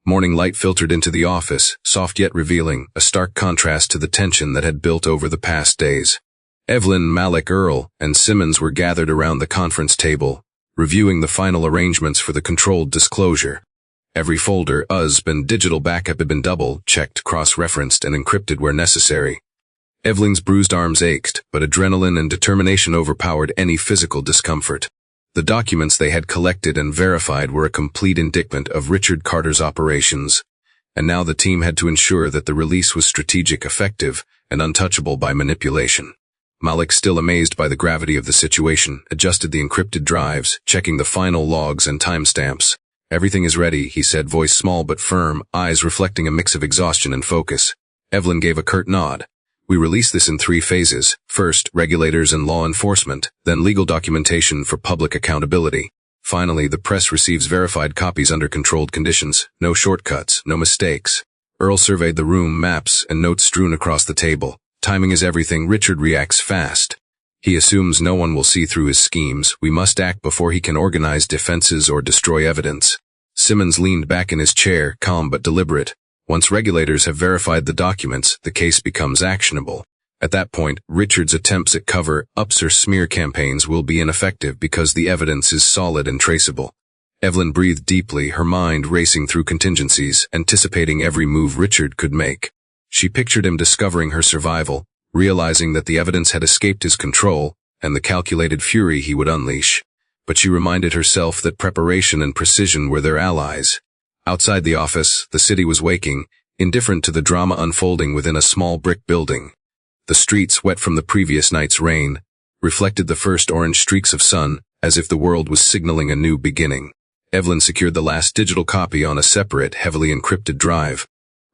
Morning light filtered into the office, soft yet revealing, a stark contrast to the tension that had built over the past days. Evelyn, Malik, Earl, and Simmons were gathered around the conference table, reviewing the final arrangements for the controlled disclosure. Every folder, and digital backup had been double-checked, cross-referenced, and encrypted where necessary. Evelyn's bruised arms ached, but adrenaline and determination overpowered any physical discomfort. The documents they had collected and verified were a complete indictment of Richard Carter's operations, and now the team had to ensure that the release was strategic, effective, and untouchable by manipulation. Malik, still amazed by the gravity of the situation, adjusted the encrypted drives, checking the final logs and timestamps. "Everything is ready," he said, voice small but firm, eyes reflecting a mix of exhaustion and focus. Evelyn gave a curt nod. "We release this in 3 phases. First, regulators and law enforcement, then legal documentation for public accountability. Finally, the press receives verified copies under controlled conditions. No shortcuts, no mistakes." Earl surveyed the room, maps and notes strewn across the table. "Timing is everything. Richard reacts fast. He assumes no one will see through his schemes. We must act before he can organize defenses or destroy evidence." Simmons leaned back in his chair, calm but deliberate. "Once regulators have verified the documents, the case becomes actionable. At that point, Richard's attempts at cover-ups or smear campaigns will be ineffective because the evidence is solid and traceable." Evelyn breathed deeply, her mind racing through contingencies, anticipating every move Richard could make. She pictured him discovering her survival, realizing that the evidence had escaped his control, and the calculated fury he would unleash. But she reminded herself that preparation and precision were their allies. Outside the office, the city was waking, indifferent to the drama unfolding within a small brick building. The streets, wet from the previous night's rain, reflected the first orange streaks of sun, as if the world was signaling a new beginning. Evelyn secured the last digital copy on a separate, heavily encrypted drive.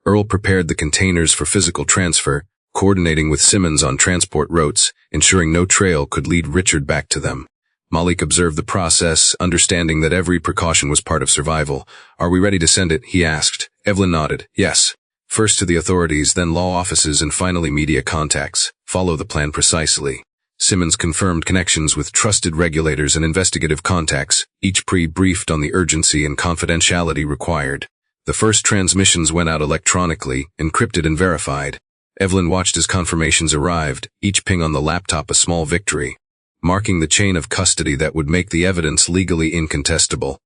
Earl prepared the containers for physical transfer, coordinating with Simmons on transport routes, ensuring no trail could lead Richard back to them. Malik observed the process, understanding that every precaution was part of survival. "Are we ready to send it?" he asked. Evelyn nodded. "Yes. First to the authorities, then law offices, and finally media contacts. Follow the plan precisely." Simmons confirmed connections with trusted regulators and investigative contacts, each pre-briefed on the urgency and confidentiality required. The first transmissions went out electronically, encrypted and verified. Evelyn watched as confirmations arrived, each ping on the laptop a small victory, marking the chain of custody that would make the evidence legally incontestable.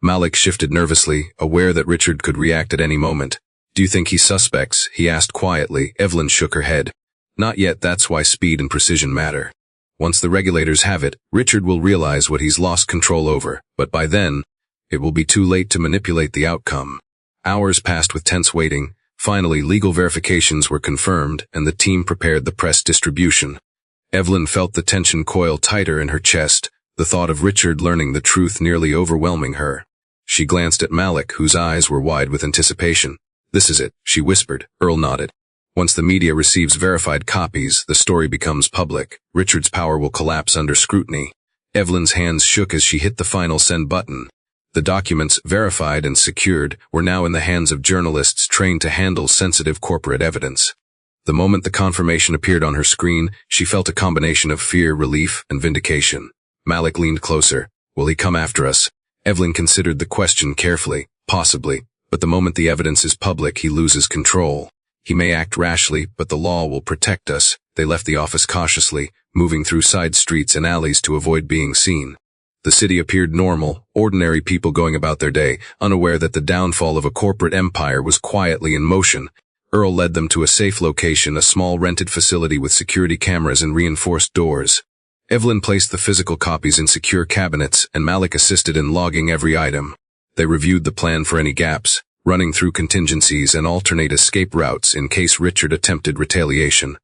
Malik shifted nervously, aware that Richard could react at any moment. "Do you think he's suspects?" he asked quietly. Evelyn shook her head. "Not yet. That's why speed and precision matter. Once the regulators have it, Richard will realize what he's lost control over, but by then, it will be too late to manipulate the outcome." Hours passed with tense waiting. Finally, legal verifications were confirmed, and the team prepared the press distribution. Evelyn felt the tension coil tighter in her chest, the thought of Richard learning the truth nearly overwhelming her. She glanced at Malik, whose eyes were wide with anticipation. "This is it," she whispered. Earl nodded. "Once the media receives verified copies, the story becomes public. Richard's power will collapse under scrutiny." Evelyn's hands shook as she hit the final send button. The documents, verified and secured, were now in the hands of journalists trained to handle sensitive corporate evidence. The moment the confirmation appeared on her screen, she felt a combination of fear, relief, and vindication. Malik leaned closer. "Will he come after us?" Evelyn considered the question carefully. "Possibly, but the moment the evidence is public, he loses control. He may act rashly, but the law will protect us." They left the office cautiously, moving through side streets and alleys to avoid being seen. The city appeared normal, ordinary people going about their day, unaware that the downfall of a corporate empire was quietly in motion. Earl led them to a safe location, a small rented facility with security cameras and reinforced doors. Evelyn placed the physical copies in secure cabinets, and Malik assisted in logging every item. They reviewed the plan for any gaps, running through contingencies and alternate escape routes in case Richard attempted retaliation.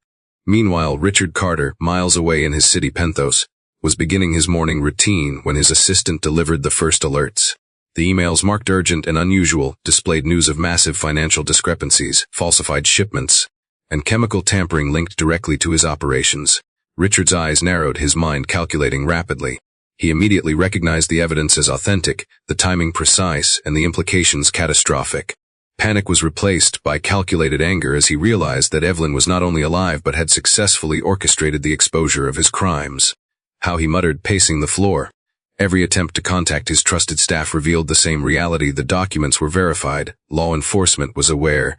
Meanwhile, Richard Carter, miles away in his city Penthos, was beginning his morning routine when his assistant delivered the first alerts. The emails, marked urgent and unusual, displayed news of massive financial discrepancies, falsified shipments, and chemical tampering linked directly to his operations. Richard's eyes narrowed, his mind calculating rapidly. He immediately recognized the evidence as authentic, the timing precise, and the implications catastrophic. Panic was replaced by calculated anger as he realized that Evelyn was not only alive but had successfully orchestrated the exposure of his crimes. "How," he muttered, pacing the floor. Every attempt to contact his trusted staff revealed the same reality. The documents were verified, law enforcement was aware,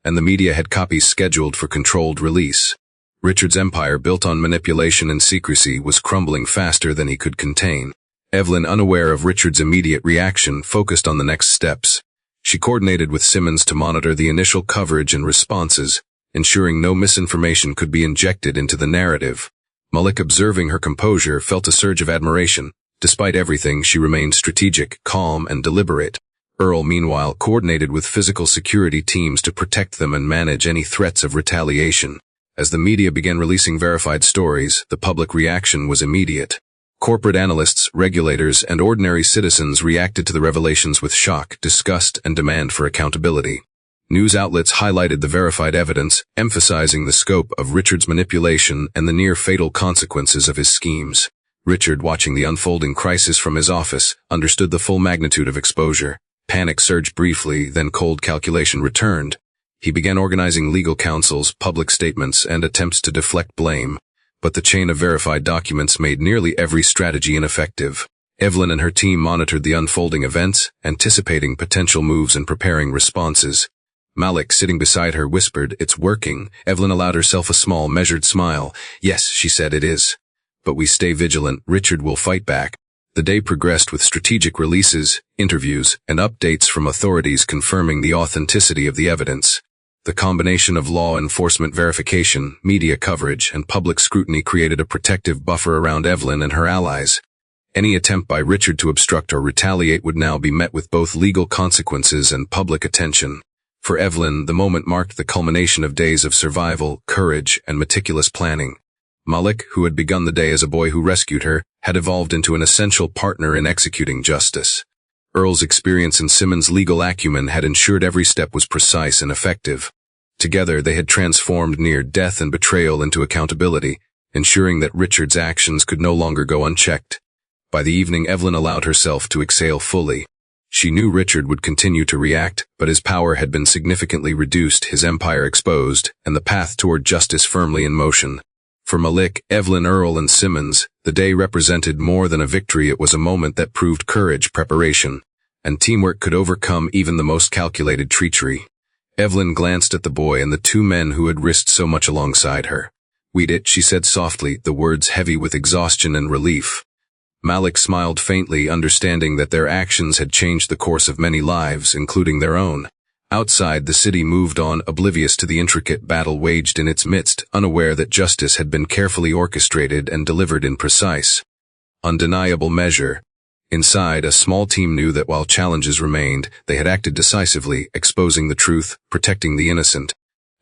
and the media had copies scheduled for controlled release. Richard's empire, built on manipulation and secrecy, was crumbling faster than he could contain. Evelyn, unaware of Richard's immediate reaction, focused on the next steps. She coordinated with Simmons to monitor the initial coverage and responses, ensuring no misinformation could be injected into the narrative. Malik, observing her composure, felt a surge of admiration. Despite everything, she remained strategic, calm, and deliberate. Earl, meanwhile, coordinated with physical security teams to protect them and manage any threats of retaliation. As the media began releasing verified stories, the public reaction was immediate. Corporate analysts, regulators, and ordinary citizens reacted to the revelations with shock, disgust, and demand for accountability. News outlets highlighted the verified evidence, emphasizing the scope of Richard's manipulation and the near-fatal consequences of his schemes. Richard, watching the unfolding crisis from his office, understood the full magnitude of exposure. Panic surged briefly, then cold calculation returned. He began organizing legal counsels, public statements, and attempts to deflect blame. But the chain of verified documents made nearly every strategy ineffective. Evelyn and her team monitored the unfolding events, anticipating potential moves and preparing responses. Malik, sitting beside her, whispered, "It's working." Evelyn allowed herself a small, measured smile. "Yes," she said, "it is. But we stay vigilant. Richard will fight back." The day progressed with strategic releases, interviews, and updates from authorities confirming the authenticity of the evidence. The combination of law enforcement verification, media coverage, and public scrutiny created a protective buffer around Evelyn and her allies. Any attempt by Richard to obstruct or retaliate would now be met with both legal consequences and public attention. For Evelyn, the moment marked the culmination of days of survival, courage, and meticulous planning. Malik, who had begun the day as a boy who rescued her, had evolved into an essential partner in executing justice. Earl's experience and Simmons' legal acumen had ensured every step was precise and effective. Together, they had transformed near death and betrayal into accountability, ensuring that Richard's actions could no longer go unchecked. By the evening, Evelyn allowed herself to exhale fully. She knew Richard would continue to react, but his power had been significantly reduced, his empire exposed, and the path toward justice firmly in motion. For Malik, Evelyn, Earl, and Simmons, the day represented more than a victory. It was a moment that proved courage, preparation, and teamwork could overcome even the most calculated treachery. Evelyn glanced at the boy and the two men who had risked so much alongside her. "We did it," she said softly, the words heavy with exhaustion and relief. Malik smiled faintly, understanding that their actions had changed the course of many lives, including their own. Outside, the city moved on, oblivious to the intricate battle waged in its midst, unaware that justice had been carefully orchestrated and delivered in precise, undeniable measure. Inside, a small team knew that while challenges remained, they had acted decisively, exposing the truth, protecting the innocent,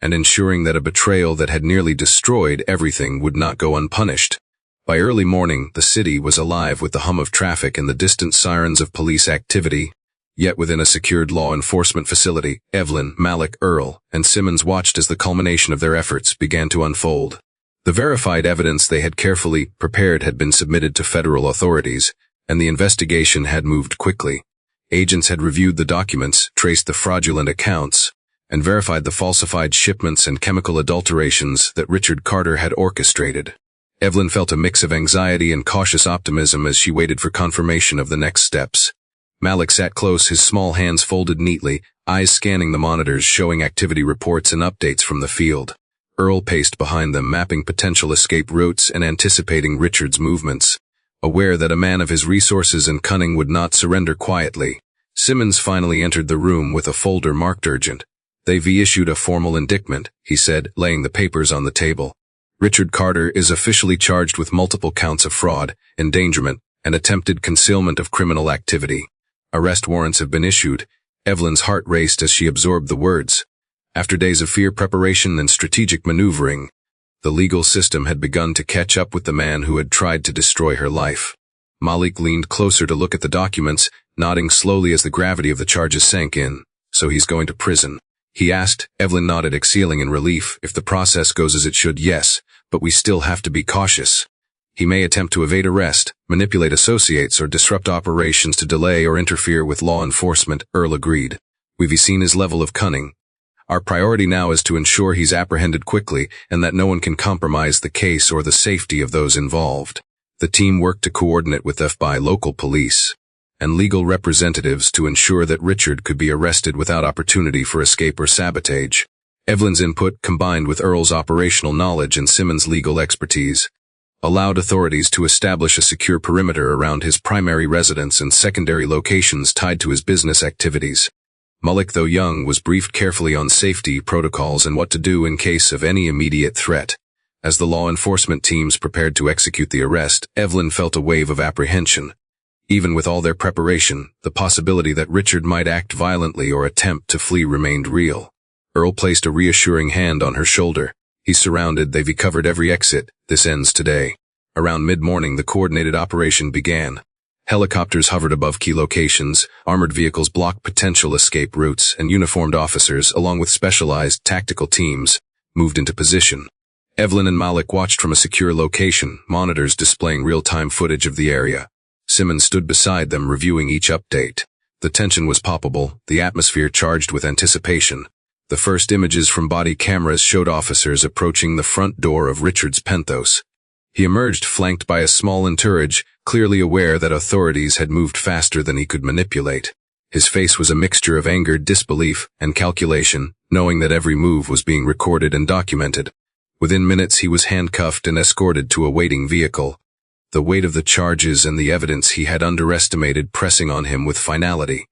and ensuring that a betrayal that had nearly destroyed everything would not go unpunished. By early morning, the city was alive with the hum of traffic and the distant sirens of police activity. Yet within a secured law enforcement facility, Evelyn, Malik, Earl, and Simmons watched as the culmination of their efforts began to unfold. The verified evidence they had carefully prepared had been submitted to federal authorities, and the investigation had moved quickly. Agents had reviewed the documents, traced the fraudulent accounts, and verified the falsified shipments and chemical adulterations that Richard Carter had orchestrated. Evelyn felt a mix of anxiety and cautious optimism as she waited for confirmation of the next steps. Malik sat close, his small hands folded neatly, eyes scanning the monitors showing activity reports and updates from the field. Earl paced behind them, mapping potential escape routes and anticipating Richard's movements. Aware that a man of his resources and cunning would not surrender quietly, Simmons finally entered the room with a folder marked urgent. "They've issued a formal indictment," he said, laying the papers on the table. "Richard Carter is officially charged with multiple counts of fraud, endangerment, and attempted concealment of criminal activity. Arrest warrants have been issued." Evelyn's heart raced as she absorbed the words. After days of fear, preparation, and strategic maneuvering, the legal system had begun to catch up with the man who had tried to destroy her life. Malik leaned closer to look at the documents, nodding slowly as the gravity of the charges sank in. "So he's going to prison?" he asked. Evelyn nodded, exhaling in relief. "If the process goes as it should, yes, but we still have to be cautious. He may attempt to evade arrest, manipulate associates, or disrupt operations to delay or interfere with law enforcement," Earl agreed. "We've seen his level of cunning. Our priority now is to ensure he's apprehended quickly and that no one can compromise the case or the safety of those involved." The team worked to coordinate with FBI, local police, and legal representatives to ensure that Richard could be arrested without opportunity for escape or sabotage. Evelyn's input, combined with Earl's operational knowledge and Simmons' legal expertise, allowed authorities to establish a secure perimeter around his primary residence and secondary locations tied to his business activities. Malik, though young, was briefed carefully on safety protocols and what to do in case of any immediate threat. As the law enforcement teams prepared to execute the arrest, Evelyn felt a wave of apprehension. Even with all their preparation, the possibility that Richard might act violently or attempt to flee remained real. Earl placed a reassuring hand on her shoulder. "He's surrounded, they've covered every exit. This ends today." Around mid-morning, the coordinated operation began. Helicopters hovered above key locations, armored vehicles blocked potential escape routes, and uniformed officers, along with specialized tactical teams, moved into position. Evelyn and Malik watched from a secure location, monitors displaying real-time footage of the area. Simmons stood beside them, reviewing each update. The tension was palpable, the atmosphere charged with anticipation. The first images from body cameras showed officers approaching the front door of Richard's penthos. He emerged flanked by a small entourage, clearly aware that authorities had moved faster than he could manipulate. His face was a mixture of anger, disbelief, and calculation, knowing that every move was being recorded and documented. Within minutes, he was handcuffed and escorted to a waiting vehicle. The weight of the charges and the evidence he had underestimated pressing on him with finality.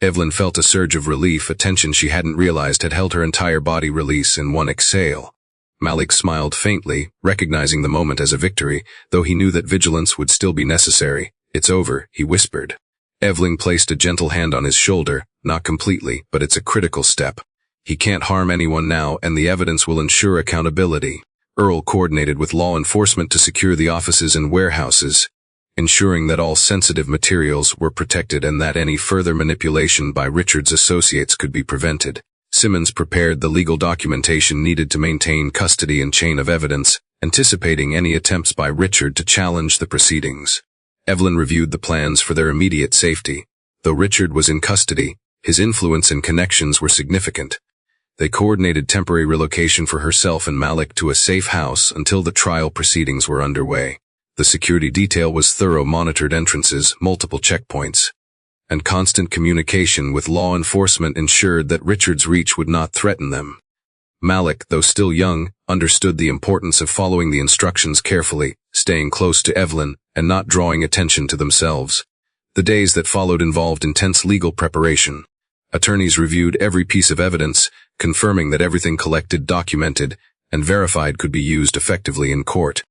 Evelyn felt a surge of relief, a tension she hadn't realized had held her entire body release in one exhale. Malik smiled faintly, recognizing the moment as a victory, though he knew that vigilance would still be necessary. "It's over," he whispered. Evelyn placed a gentle hand on his shoulder. "Not completely, but it's a critical step. He can't harm anyone now, and the evidence will ensure accountability." Earl coordinated with law enforcement to secure the offices and warehouses, ensuring that all sensitive materials were protected and that any further manipulation by Richard's associates could be prevented. Simmons prepared the legal documentation needed to maintain custody and chain of evidence, anticipating any attempts by Richard to challenge the proceedings. Evelyn reviewed the plans for their immediate safety. Though Richard was in custody, his influence and connections were significant. They coordinated temporary relocation for herself and Malik to a safe house until the trial proceedings were underway. The security detail was thorough, monitored entrances, multiple checkpoints, and constant communication with law enforcement ensured that Richard's reach would not threaten them. Malik, though still young, understood the importance of following the instructions carefully, staying close to Evelyn, and not drawing attention to themselves. The days that followed involved intense legal preparation. Attorneys reviewed every piece of evidence, confirming that everything collected, documented, and verified could be used effectively in court.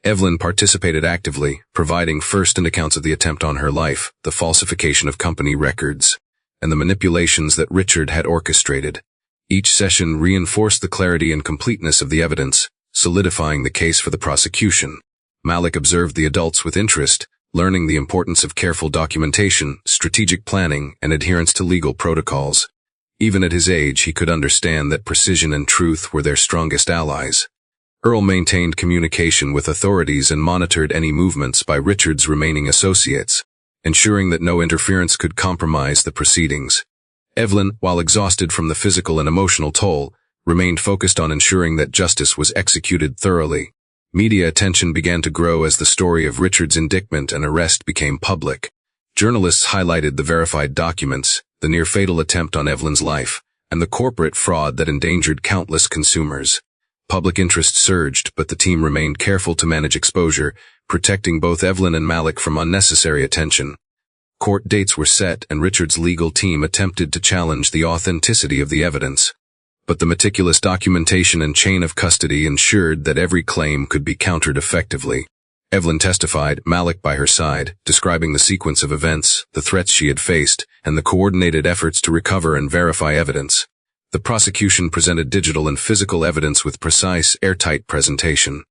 Evelyn participated actively, providing first-hand accounts of the attempt on her life, the falsification of company records, and the manipulations that Richard had orchestrated. Each session reinforced the clarity and completeness of the evidence, solidifying the case for the prosecution. Malik observed the adults with interest, learning the importance of careful documentation, strategic planning, and adherence to legal protocols. Even at his age, he could understand that precision and truth were their strongest allies. Earl maintained communication with authorities and monitored any movements by Richard's remaining associates, ensuring that no interference could compromise the proceedings. Evelyn, while exhausted from the physical and emotional toll, remained focused on ensuring that justice was executed thoroughly. Media attention began to grow as the story of Richard's indictment and arrest became public. Journalists highlighted the verified documents, the near-fatal attempt on Evelyn's life, and the corporate fraud that endangered countless consumers. Public interest surged, but the team remained careful to manage exposure, protecting both Evelyn and Malik from unnecessary attention. Court dates were set, and Richard's legal team attempted to challenge the authenticity of the evidence. But the meticulous documentation and chain of custody ensured that every claim could be countered effectively. Evelyn testified, Malik by her side, describing the sequence of events, the threats she had faced, and the coordinated efforts to recover and verify evidence. The prosecution presented digital and physical evidence with precise, airtight presentation.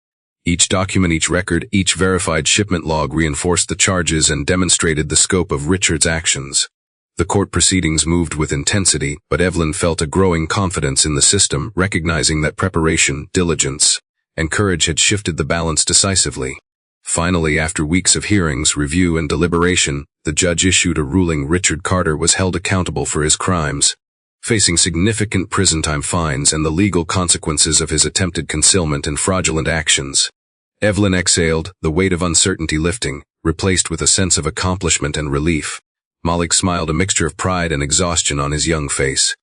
Each document, each record, each verified shipment log reinforced the charges and demonstrated the scope of Richard's actions. The court proceedings moved with intensity, but Evelyn felt a growing confidence in the system, recognizing that preparation, diligence, and courage had shifted the balance decisively. Finally, after weeks of hearings, review, and deliberation, the judge issued a ruling. Richard Carter was held accountable for his crimes, facing significant prison time, fines, and the legal consequences of his attempted concealment and fraudulent actions. Evelyn exhaled, the weight of uncertainty lifting, replaced with a sense of accomplishment and relief. Malik smiled, a mixture of pride and exhaustion on his young face.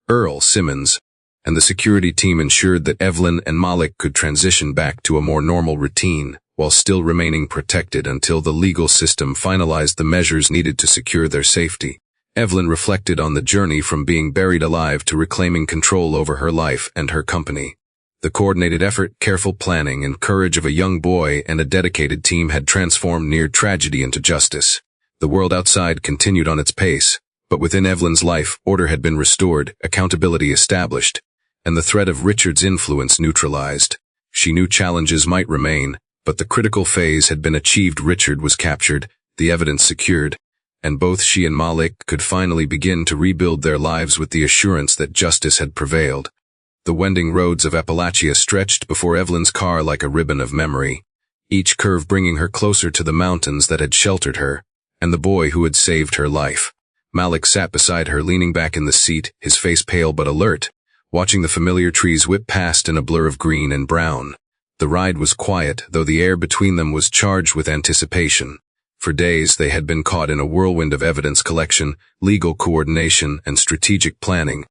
Earl, Simmons, and the security team ensured that Evelyn and Malik could transition back to a more normal routine, while still remaining protected until the legal system finalized the measures needed to secure their safety. Evelyn reflected on the journey from being buried alive to reclaiming control over her life and her company. The coordinated effort, careful planning, and courage of a young boy and a dedicated team had transformed near tragedy into justice. The world outside continued on its pace, but within Evelyn's life, order had been restored, accountability established, and the threat of Richard's influence neutralized. She knew challenges might remain, but the critical phase had been achieved. Richard was captured, the evidence secured, and both she and Malik could finally begin to rebuild their lives with the assurance that justice had prevailed. The winding roads of Appalachia stretched before Evelyn's car like a ribbon of memory, each curve bringing her closer to the mountains that had sheltered her, and the boy who had saved her life. Malik sat beside her, leaning back in the seat, his face pale but alert, watching the familiar trees whip past in a blur of green and brown. The ride was quiet, though the air between them was charged with anticipation. For days they had been caught in a whirlwind of evidence collection, legal coordination, and strategic planning.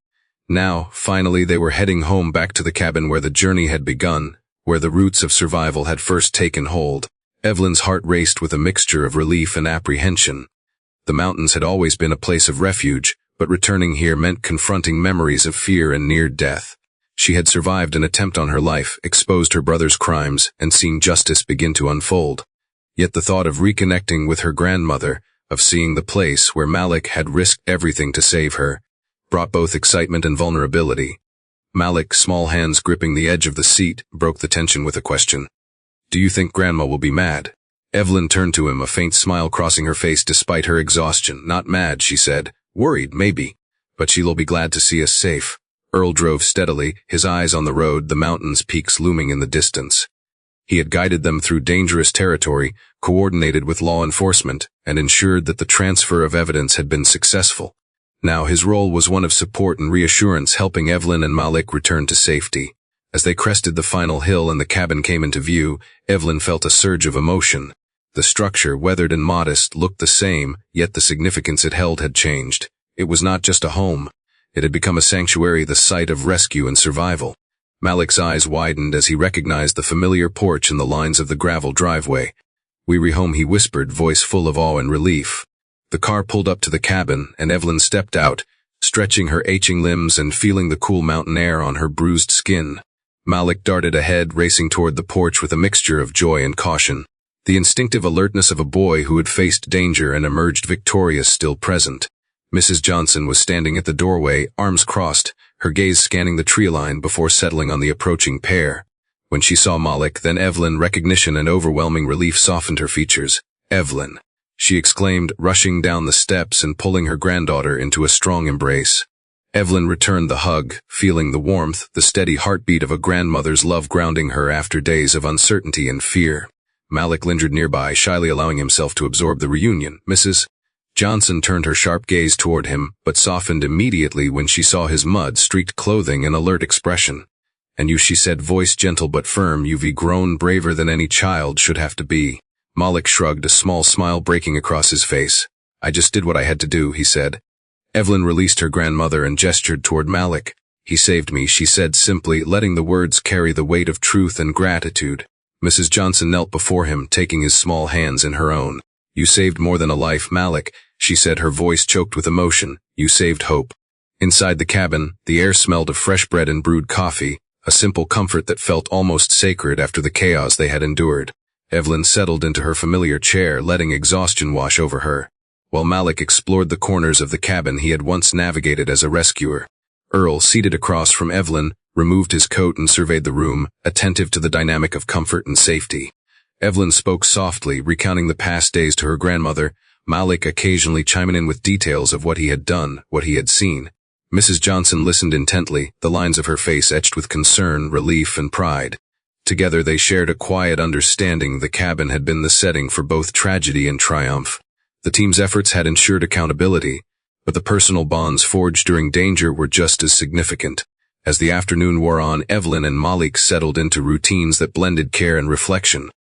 Now, finally, they were heading home, back to the cabin where the journey had begun, where the roots of survival had first taken hold. Evelyn's heart raced with a mixture of relief and apprehension. The mountains had always been a place of refuge, but returning here meant confronting memories of fear and near death. She had survived an attempt on her life, exposed her brother's crimes, and seen justice begin to unfold. Yet the thought of reconnecting with her grandmother, of seeing the place where Malik had risked everything to save her, brought both excitement and vulnerability. Malik, small hands gripping the edge of the seat, broke the tension with a question. "Do you think Grandma will be mad?" Evelyn turned to him, a faint smile crossing her face despite her exhaustion. "Not mad," she said. "Worried, maybe. But she'll be glad to see us safe." Earl drove steadily, his eyes on the road, the mountains' peaks looming in the distance. He had guided them through dangerous territory, coordinated with law enforcement, and ensured that the transfer of evidence had been successful. Now his role was one of support and reassurance, helping Evelyn and Malik return to safety. As they crested the final hill and the cabin came into view, Evelyn felt a surge of emotion. The structure, weathered and modest, looked the same, yet the significance it held had changed. It was not just a home. It had become a sanctuary, the site of rescue and survival. Malik's eyes widened as he recognized the familiar porch and the lines of the gravel driveway. "We're home," he whispered, voice full of awe and relief. The car pulled up to the cabin, and Evelyn stepped out, stretching her aching limbs and feeling the cool mountain air on her bruised skin. Malik darted ahead, racing toward the porch with a mixture of joy and caution. The instinctive alertness of a boy who had faced danger and emerged victorious still present. Mrs. Johnson was standing at the doorway, arms crossed, her gaze scanning the tree line before settling on the approaching pair. When she saw Malik, then Evelyn, recognition and overwhelming relief softened her features. "Evelyn," she exclaimed, rushing down the steps and pulling her granddaughter into a strong embrace. Evelyn returned the hug, feeling the warmth, the steady heartbeat of a grandmother's love grounding her after days of uncertainty and fear. Malik lingered nearby, shyly allowing himself to absorb the reunion. Mrs. Johnson turned her sharp gaze toward him, but softened immediately when she saw his mud-streaked clothing and alert expression. "And you," she said, voice gentle but firm, "you've grown braver than any child should have to be." Malik shrugged, a small smile breaking across his face. "I just did what I had to do," he said. Evelyn released her grandmother and gestured toward Malik. "He saved me," she said simply, letting the words carry the weight of truth and gratitude. Mrs. Johnson knelt before him, taking his small hands in her own. "You saved more than a life, Malik," she said, her voice choked with emotion. "You saved hope." Inside the cabin, the air smelled of fresh bread and brewed coffee, a simple comfort that felt almost sacred after the chaos they had endured. Evelyn settled into her familiar chair, letting exhaustion wash over her, while Malik explored the corners of the cabin he had once navigated as a rescuer. Earl, seated across from Evelyn, removed his coat and surveyed the room, attentive to the dynamic of comfort and safety. Evelyn spoke softly, recounting the past days to her grandmother, Malik occasionally chiming in with details of what he had done, what he had seen. Mrs. Johnson listened intently, the lines of her face etched with concern, relief, and pride. Together they shared a quiet understanding the cabin had been the setting for both tragedy and triumph. The team's efforts had ensured accountability, but the personal bonds forged during danger were just as significant. As the afternoon wore on, Evelyn and Malik settled into routines that blended care and reflection.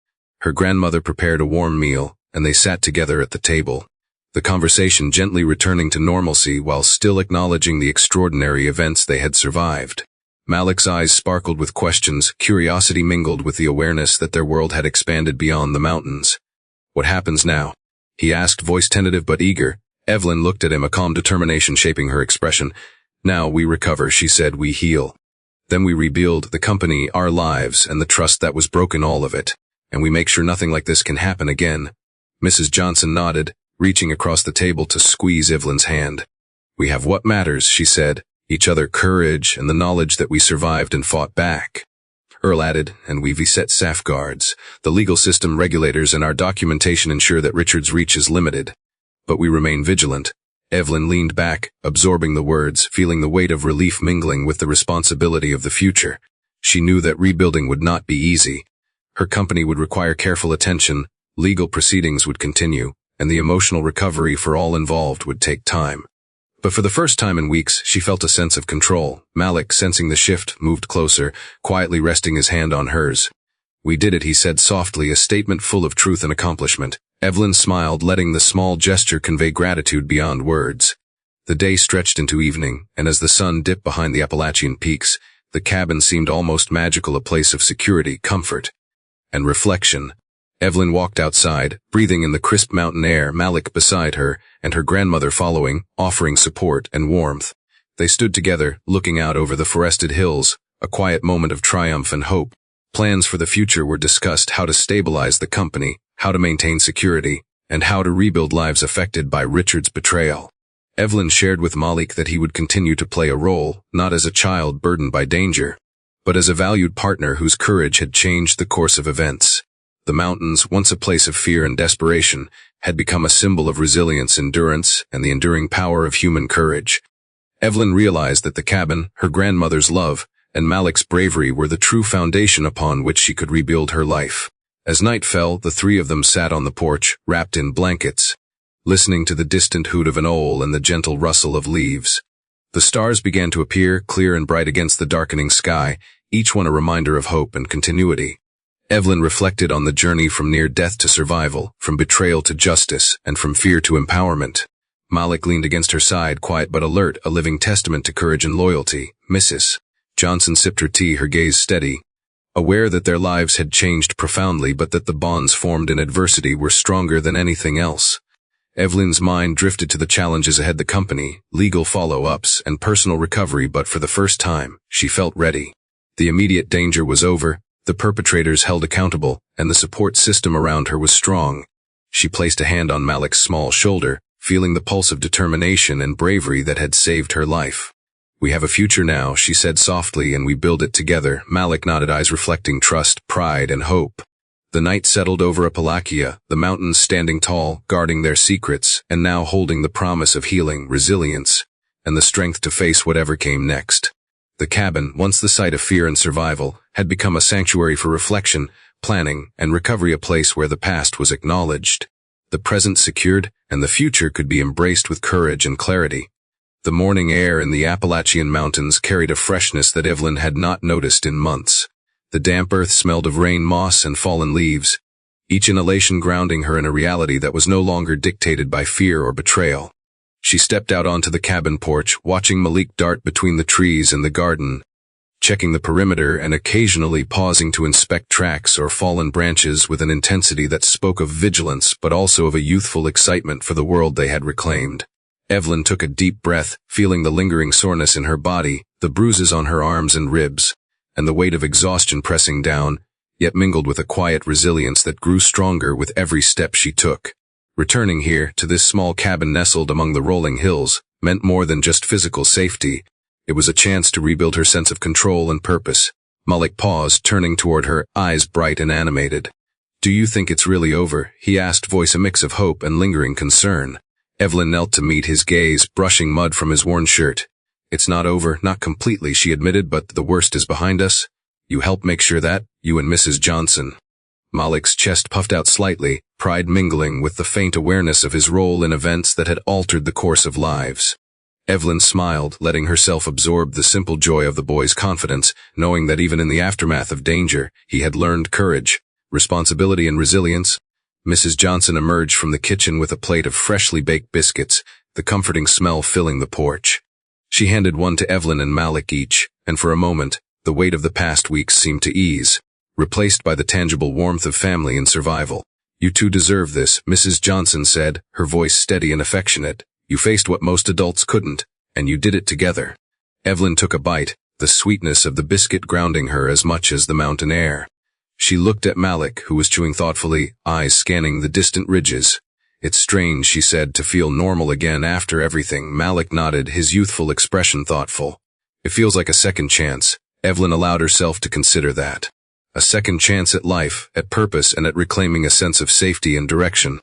Her grandmother prepared a warm meal, and they sat together at the table, the conversation gently returning to normalcy while still acknowledging the extraordinary events they had survived. Malik's eyes sparkled with questions, curiosity mingled with the awareness that their world had expanded beyond the mountains. "What happens now?" he asked, voice tentative but eager. Evelyn looked at him, a calm determination shaping her expression. "Now we recover," she said, "we heal. Then we rebuild the company, our lives, and the trust that was broken, all of it. And we make sure nothing like this can happen again." Mrs. Johnson nodded, reaching across the table to squeeze Evelyn's hand. "We have what matters," she said, "each other, courage, and the knowledge that we survived and fought back." Earl added, "And we've set safeguards. The legal system, regulators, and our documentation ensure that Richard's reach is limited. But we remain vigilant." Evelyn leaned back, absorbing the words, feeling the weight of relief mingling with the responsibility of the future. She knew that rebuilding would not be easy. Her company would require careful attention, legal proceedings would continue, and the emotional recovery for all involved would take time. But for the first time in weeks, she felt a sense of control. Malik, sensing the shift, moved closer, quietly resting his hand on hers. "We did it," he said softly, a statement full of truth and accomplishment. Evelyn smiled, letting the small gesture convey gratitude beyond words. The day stretched into evening, and as the sun dipped behind the Appalachian peaks, the cabin seemed almost magical, a place of security, comfort, and reflection. Evelyn walked outside, breathing in the crisp mountain air, Malik beside her, and her grandmother following, offering support and warmth. They stood together, looking out over the forested hills, a quiet moment of triumph and hope. Plans for the future were discussed: how to stabilize the company, how to maintain security, and how to rebuild lives affected by Richard's betrayal. Evelyn shared with Malik that he would continue to play a role, not as a child burdened by danger, but as a valued partner whose courage had changed the course of events. The mountains, once a place of fear and desperation, had become a symbol of resilience, endurance, and the enduring power of human courage. Evelyn realized that the cabin, her grandmother's love, and Malik's bravery were the true foundation upon which she could rebuild her life. As night fell, the three of them sat on the porch, wrapped in blankets, listening to the distant hoot of an owl and the gentle rustle of leaves. The stars began to appear, clear and bright against the darkening sky, each one a reminder of hope and continuity. Evelyn reflected on the journey from near death to survival, from betrayal to justice, and from fear to empowerment. Malik leaned against her side, quiet but alert, a living testament to courage and loyalty. Mrs. Johnson sipped her tea, her gaze steady, aware that their lives had changed profoundly, but that the bonds formed in adversity were stronger than anything else. Evelyn's mind drifted to the challenges ahead: the company, legal follow-ups, and personal recovery, but for the first time, she felt ready. The immediate danger was over, the perpetrators held accountable, and the support system around her was strong. She placed a hand on Malik's small shoulder, feeling the pulse of determination and bravery that had saved her life. "We have a future now," she said softly, "and we build it together." Malik nodded, eyes reflecting trust, pride, and hope. The night settled over Appalachia, the mountains standing tall, guarding their secrets, and now holding the promise of healing, resilience, and the strength to face whatever came next. The cabin, once the site of fear and survival, had become a sanctuary for reflection, planning, and recovery, a place where the past was acknowledged, the present secured, and the future could be embraced with courage and clarity. The morning air in the Appalachian mountains carried a freshness that Evelyn had not noticed in months. The damp earth smelled of rain, moss, and fallen leaves, each inhalation grounding her in a reality that was no longer dictated by fear or betrayal. She stepped out onto the cabin porch, watching Malik dart between the trees and the garden, checking the perimeter and occasionally pausing to inspect tracks or fallen branches with an intensity that spoke of vigilance but also of a youthful excitement for the world they had reclaimed. Evelyn took a deep breath, feeling the lingering soreness in her body, the bruises on her arms and ribs, and the weight of exhaustion pressing down, yet mingled with a quiet resilience that grew stronger with every step she took. Returning here, to this small cabin nestled among the rolling hills, meant more than just physical safety. It was a chance to rebuild her sense of control and purpose. Malik paused, turning toward her, eyes bright and animated. "Do you think it's really over?" he asked, voice a mix of hope and lingering concern. Evelyn knelt to meet his gaze, brushing mud from his worn shirt. "It's not over, not completely," she admitted, "but the worst is behind us. You helped make sure that, you and Mrs. Johnson." Malik's chest puffed out slightly, pride mingling with the faint awareness of his role in events that had altered the course of lives. Evelyn smiled, letting herself absorb the simple joy of the boy's confidence, knowing that even in the aftermath of danger, he had learned courage, responsibility, and resilience. Mrs. Johnson emerged from the kitchen with a plate of freshly baked biscuits, the comforting smell filling the porch. She handed one to Evelyn and Malik each, and for a moment, the weight of the past weeks seemed to ease, replaced by the tangible warmth of family and survival. "You two deserve this," Mrs. Johnson said, her voice steady and affectionate. "You faced what most adults couldn't, and you did it together." Evelyn took a bite, the sweetness of the biscuit grounding her as much as the mountain air. She looked at Malik, who was chewing thoughtfully, eyes scanning the distant ridges. "It's strange," she said, "to feel normal again after everything." Malik nodded, his youthful expression thoughtful. "It feels like a second chance." Evelyn allowed herself to consider that. A second chance at life, at purpose, and at reclaiming a sense of safety and direction.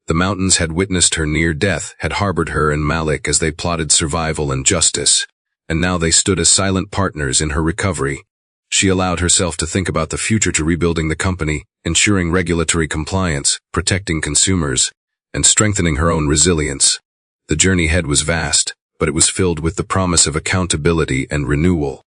The mountains had witnessed her near death, had harbored her and Malik as they plotted survival and justice. And now they stood as silent partners in her recovery. She allowed herself to think about the future, to rebuilding the company, ensuring regulatory compliance, protecting consumers, and strengthening her own resilience. The journey ahead was vast, but it was filled with the promise of accountability and renewal.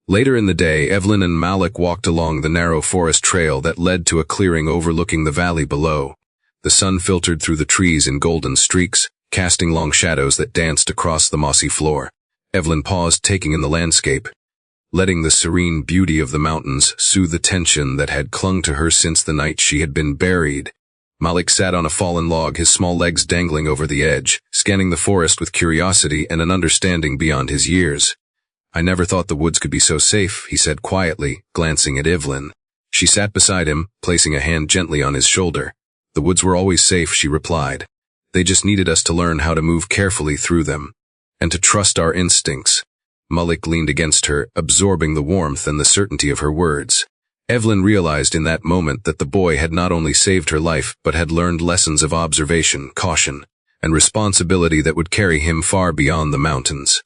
Later in the day, Evelyn and Malik walked along the narrow forest trail that led to a clearing overlooking the valley below. The sun filtered through the trees in golden streaks, casting long shadows that danced across the mossy floor. Evelyn paused, taking in the landscape, letting the serene beauty of the mountains soothe the tension that had clung to her since the night she had been buried. Malik sat on a fallen log, his small legs dangling over the edge, scanning the forest with curiosity and an understanding beyond his years. "I never thought the woods could be so safe," he said quietly, glancing at Evelyn. She sat beside him, placing a hand gently on his shoulder. "The woods were always safe," she replied. "They just needed us to learn how to move carefully through them, and to trust our instincts." Malik leaned against her, absorbing the warmth and the certainty of her words. Evelyn realized in that moment that the boy had not only saved her life, but had learned lessons of observation, caution, and responsibility that would carry him far beyond the mountains.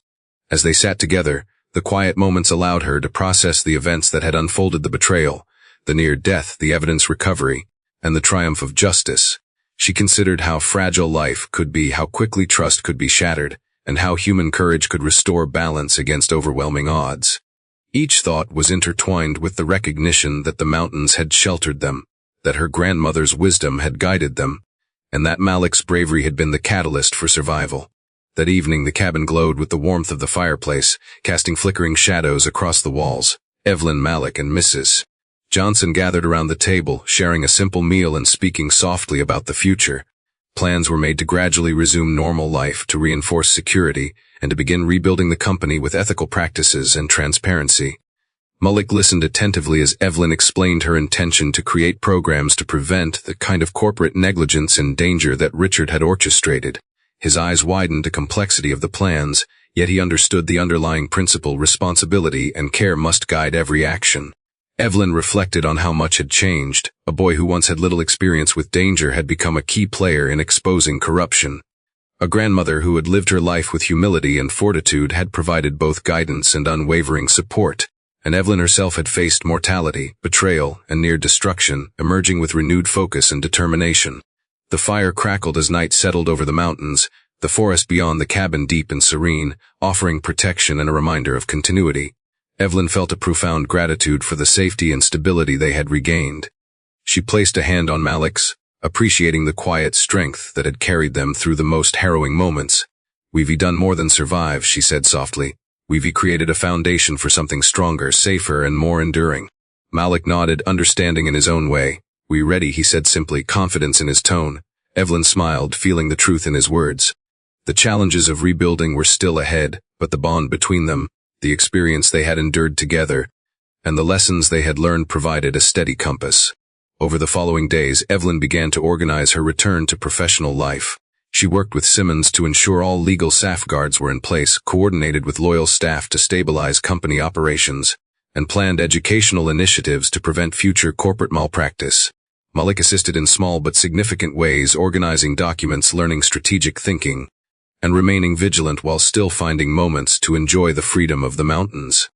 As they sat together, the quiet moments allowed her to process the events that had unfolded: the betrayal, the near death, the evidence recovery, and the triumph of justice. She considered how fragile life could be, how quickly trust could be shattered, and how human courage could restore balance against overwhelming odds. Each thought was intertwined with the recognition that the mountains had sheltered them, that her grandmother's wisdom had guided them, and that Malik's bravery had been the catalyst for survival. That evening the cabin glowed with the warmth of the fireplace, casting flickering shadows across the walls. Evelyn, Malik, and Mrs. Johnson gathered around the table, sharing a simple meal and speaking softly about the future. Plans were made to gradually resume normal life, to reinforce security, and to begin rebuilding the company with ethical practices and transparency. Malik listened attentively as Evelyn explained her intention to create programs to prevent the kind of corporate negligence and danger that Richard had orchestrated. His eyes widened the complexity of the plans, yet he understood the underlying principle: responsibility and care must guide every action. Evelyn reflected on how much had changed. A boy who once had little experience with danger had become a key player in exposing corruption. A grandmother who had lived her life with humility and fortitude had provided both guidance and unwavering support. And Evelyn herself had faced mortality, betrayal, and near destruction, emerging with renewed focus and determination. The fire crackled as night settled over the mountains, the forest beyond the cabin deep and serene, offering protection and a reminder of continuity. Evelyn felt a profound gratitude for the safety and stability they had regained. She placed a hand on Malik's, appreciating the quiet strength that had carried them through the most harrowing moments. "We've done more than survive," she said softly. "We've created a foundation for something stronger, safer, and more enduring." Malik nodded, understanding in his own way. "We ready," he said simply, confidence in his tone. Evelyn smiled, feeling the truth in his words. The challenges of rebuilding were still ahead, but the bond between them, the experience they had endured together, and the lessons they had learned provided a steady compass. Over the following days, Evelyn began to organize her return to professional life. She worked with Simmons to ensure all legal safeguards were in place, coordinated with loyal staff to stabilize company operations, and planned educational initiatives to prevent future corporate malpractice. Malik assisted in small but significant ways, organizing documents, learning strategic thinking, and remaining vigilant while still finding moments to enjoy the freedom of the mountains.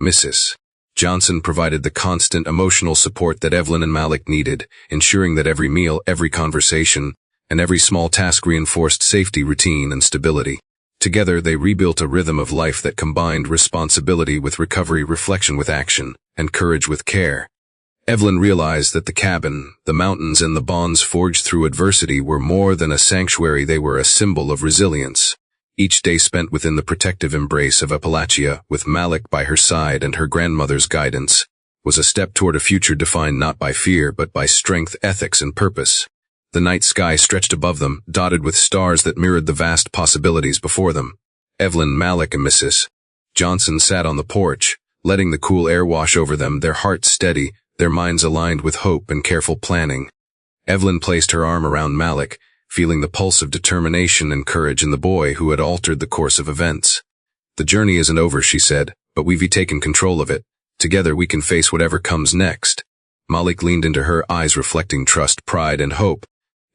Mrs. Johnson provided the constant emotional support that Evelyn and Malik needed, ensuring that every meal, every conversation, and every small task reinforced safety, routine, and stability. Together, they rebuilt a rhythm of life that combined responsibility with recovery, reflection with action, and courage with care. Evelyn realized that the cabin, the mountains, and the bonds forged through adversity were more than a sanctuary. They were a symbol of resilience. each day spent within the protective embrace of Appalachia, with Malik by her side and her grandmother's guidance, was a step toward a future defined not by fear but by strength, ethics, and purpose. The night sky stretched above them, dotted with stars that mirrored the vast possibilities before them. Evelyn, Malik, and Mrs. Johnson sat on the porch, letting the cool air wash over them, their hearts steady, their minds aligned with hope and careful planning. Evelyn placed her arm around Malik, feeling the pulse of determination and courage in the boy who had altered the course of events. "The journey isn't over," she said, "but we've taken control of it. Together we can face whatever comes next." Malik leaned into her, eyes reflecting trust, pride, and hope.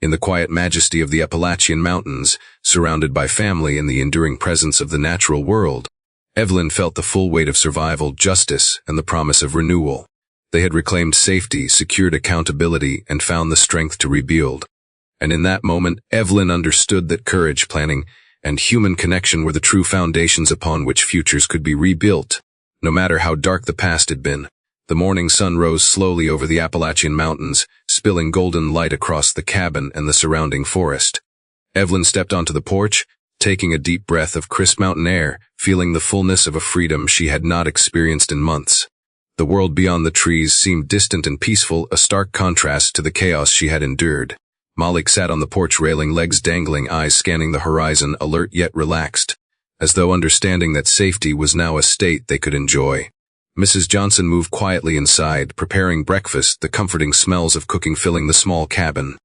In the quiet majesty of the Appalachian Mountains, surrounded by family and the enduring presence of the natural world, Evelyn felt the full weight of survival, justice, and the promise of renewal. They had reclaimed safety, secured accountability, and found the strength to rebuild. And in that moment, Evelyn understood that courage, planning, and human connection were the true foundations upon which futures could be rebuilt, no matter how dark the past had been. The morning sun rose slowly over the Appalachian Mountains, spilling golden light across the cabin and the surrounding forest. Evelyn stepped onto the porch, taking a deep breath of crisp mountain air, feeling the fullness of a freedom she had not experienced in months. The world beyond the trees seemed distant and peaceful, a stark contrast to the chaos she had endured. Malik sat on the porch railing, legs dangling, eyes scanning the horizon, alert yet relaxed, as though understanding that safety was now a state they could enjoy. Mrs. Johnson moved quietly inside, preparing breakfast, the comforting smells of cooking filling the small cabin.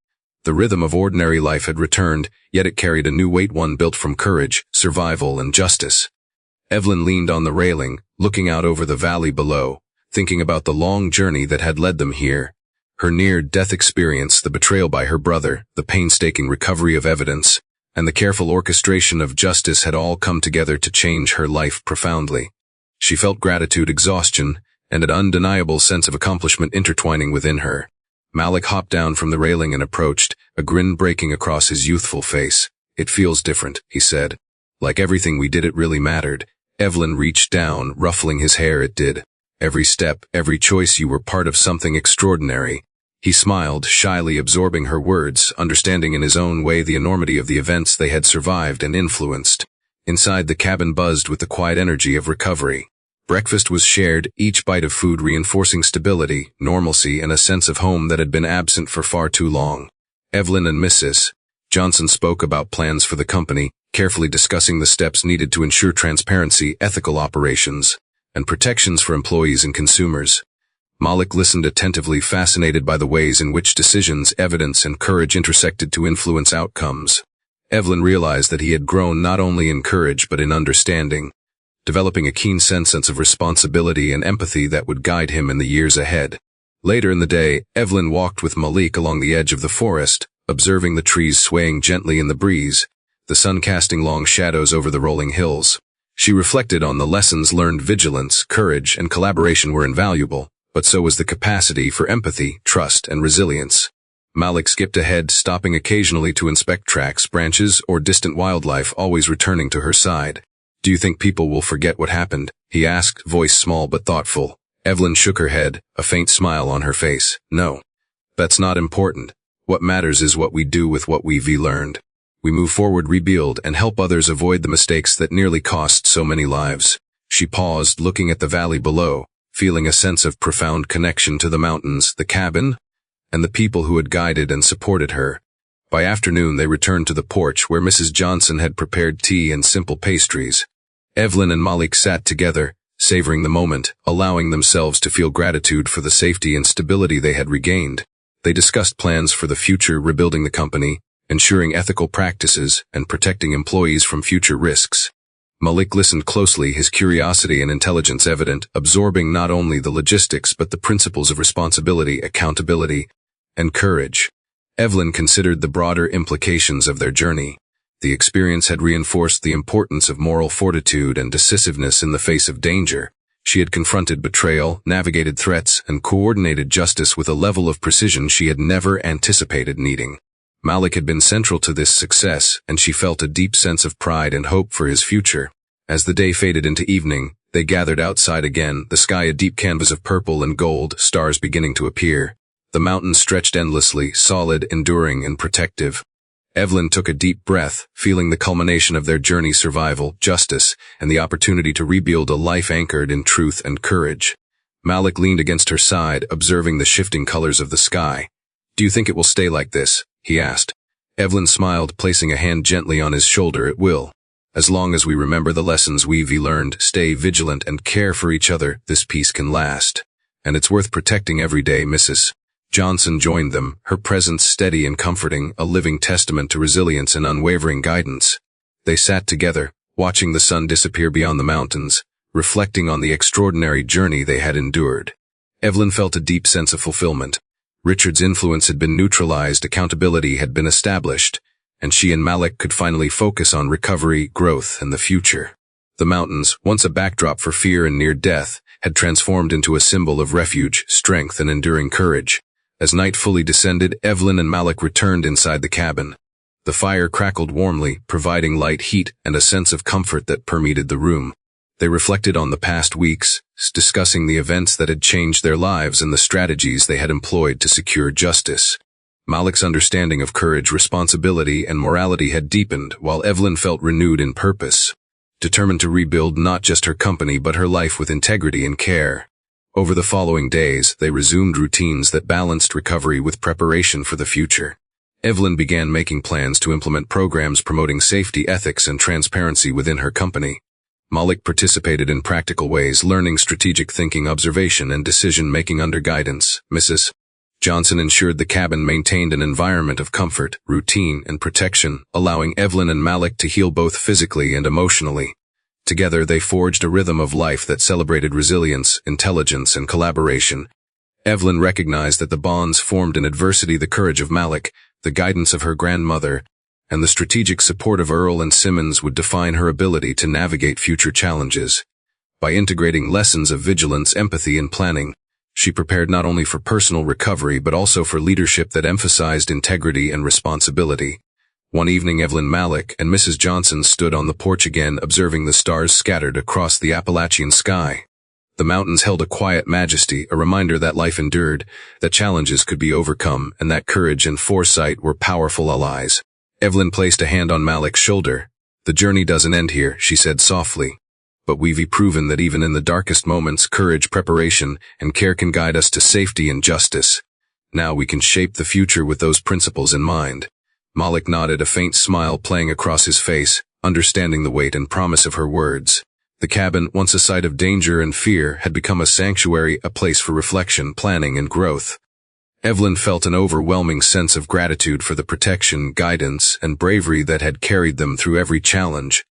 The rhythm of ordinary life had returned, yet it carried a new weight, one built from courage, survival, and justice. Evelyn leaned on the railing, looking out over the valley below, thinking about the long journey that had led them here. Her near-death experience, the betrayal by her brother, the painstaking recovery of evidence, and the careful orchestration of justice had all come together to change her life profoundly. She felt gratitude, exhaustion, and an undeniable sense of accomplishment intertwining within her. Malik hopped down from the railing and approached, a grin breaking across his youthful face. "It feels different," he said. "Like everything we did, it really mattered." Evelyn reached down, ruffling his hair. "It did. Every step, every choice, you were part of something extraordinary." He smiled, shyly absorbing her words, understanding in his own way the enormity of the events they had survived and influenced. Inside, the cabin buzzed with the quiet energy of recovery. Breakfast was shared, each bite of food reinforcing stability, normalcy, and a sense of home that had been absent for far too long. Evelyn and Mrs. Johnson spoke about plans for the company, carefully discussing the steps needed to ensure transparency, ethical operations, and protections for employees and consumers. Malik listened attentively, fascinated by the ways in which decisions, evidence, and courage intersected to influence outcomes. Evelyn realized that he had grown not only in courage but in understanding, developing a keen sense of responsibility and empathy that would guide him in the years ahead. Later in the day, Evelyn walked with Malik along the edge of the forest, observing the trees swaying gently in the breeze, the sun casting long shadows over the rolling hills. She reflected on the lessons learned. Vigilance, courage, and collaboration were invaluable, but so was the capacity for empathy, trust, and resilience. Malik skipped ahead, stopping occasionally to inspect tracks, branches, or distant wildlife, always returning to her side. "Do you think people will forget what happened?" he asked, voice small but thoughtful. Evelyn shook her head, a faint smile on her face. "No. That's not important. What matters is what we do with what we've learned. We move forward, rebuild, and help others avoid the mistakes that nearly cost so many lives." She paused, looking at the valley below, feeling a sense of profound connection to the mountains, the cabin, and the people who had guided and supported her. By afternoon, they returned to the porch where Mrs. Johnson had prepared tea and simple pastries. Evelyn and Malik sat together, savoring the moment, allowing themselves to feel gratitude for the safety and stability they had regained. They discussed plans for the future, rebuilding the company, ensuring ethical practices, and protecting employees from future risks. Malik listened closely, his curiosity and intelligence evident, absorbing not only the logistics but the principles of responsibility, accountability, and courage. Evelyn considered the broader implications of their journey. The experience had reinforced the importance of moral fortitude and decisiveness in the face of danger. She had confronted betrayal, navigated threats, and coordinated justice with a level of precision she had never anticipated needing. Malik had been central to this success, and she felt a deep sense of pride and hope for his future. As the day faded into evening, they gathered outside again, the sky a deep canvas of purple and gold, stars beginning to appear. The mountains stretched endlessly, solid, enduring, and protective. Evelyn took a deep breath, feeling the culmination of their journey: survival, justice, and the opportunity to rebuild a life anchored in truth and courage. Malik leaned against her side, observing the shifting colors of the sky. "Do you think it will stay like this?" he asked. Evelyn smiled, placing a hand gently on his shoulder. "It will. As long as we remember the lessons we've learned, stay vigilant, and care for each other, this peace can last. And it's worth protecting every day." Mrs. Johnson joined them, her presence steady and comforting, a living testament to resilience and unwavering guidance. They sat together, watching the sun disappear beyond the mountains, reflecting on the extraordinary journey they had endured. Evelyn felt a deep sense of fulfillment. Richard's influence had been neutralized, accountability had been established, and she and Malik could finally focus on recovery, growth, and the future. The mountains, once a backdrop for fear and near death, had transformed into a symbol of refuge, strength, and enduring courage. As night fully descended, Evelyn and Malik returned inside the cabin. The fire crackled warmly, providing light, heat, and a sense of comfort that permeated the room. They reflected on the past weeks, discussing the events that had changed their lives and the strategies they had employed to secure justice. Malik's understanding of courage, responsibility, and morality had deepened, while Evelyn felt renewed in purpose, determined to rebuild not just her company but her life with integrity and care. Over the following days, they resumed routines that balanced recovery with preparation for the future. Evelyn began making plans to implement programs promoting safety, ethics, and transparency within her company. Malik participated in practical ways, learning strategic thinking, observation, and decision-making under guidance. Mrs. Johnson ensured the cabin maintained an environment of comfort, routine, and protection, allowing Evelyn and Malik to heal both physically and emotionally. Together, they forged a rhythm of life that celebrated resilience, intelligence, and collaboration. Evelyn recognized that the bonds formed in adversity, the courage of Malik, the guidance of her grandmother, and the strategic support of Earl and Simmons would define her ability to navigate future challenges. By integrating lessons of vigilance, empathy, and planning, she prepared not only for personal recovery but also for leadership that emphasized integrity and responsibility. One evening, Evelyn, Malik, and Mrs. Johnson stood on the porch again, observing the stars scattered across the Appalachian sky. The mountains held a quiet majesty, a reminder that life endured, that challenges could be overcome, and that courage and foresight were powerful allies. Evelyn placed a hand on Malik's shoulder. "The journey doesn't end here," she said softly. "But we've proven that even in the darkest moments, courage, preparation, and care can guide us to safety and justice. Now we can shape the future with those principles in mind." Malik nodded, a faint smile playing across his face, understanding the weight and promise of her words. The cabin, once a site of danger and fear, had become a sanctuary, a place for reflection, planning, and growth. Evelyn felt an overwhelming sense of gratitude for the protection, guidance, and bravery that had carried them through every challenge.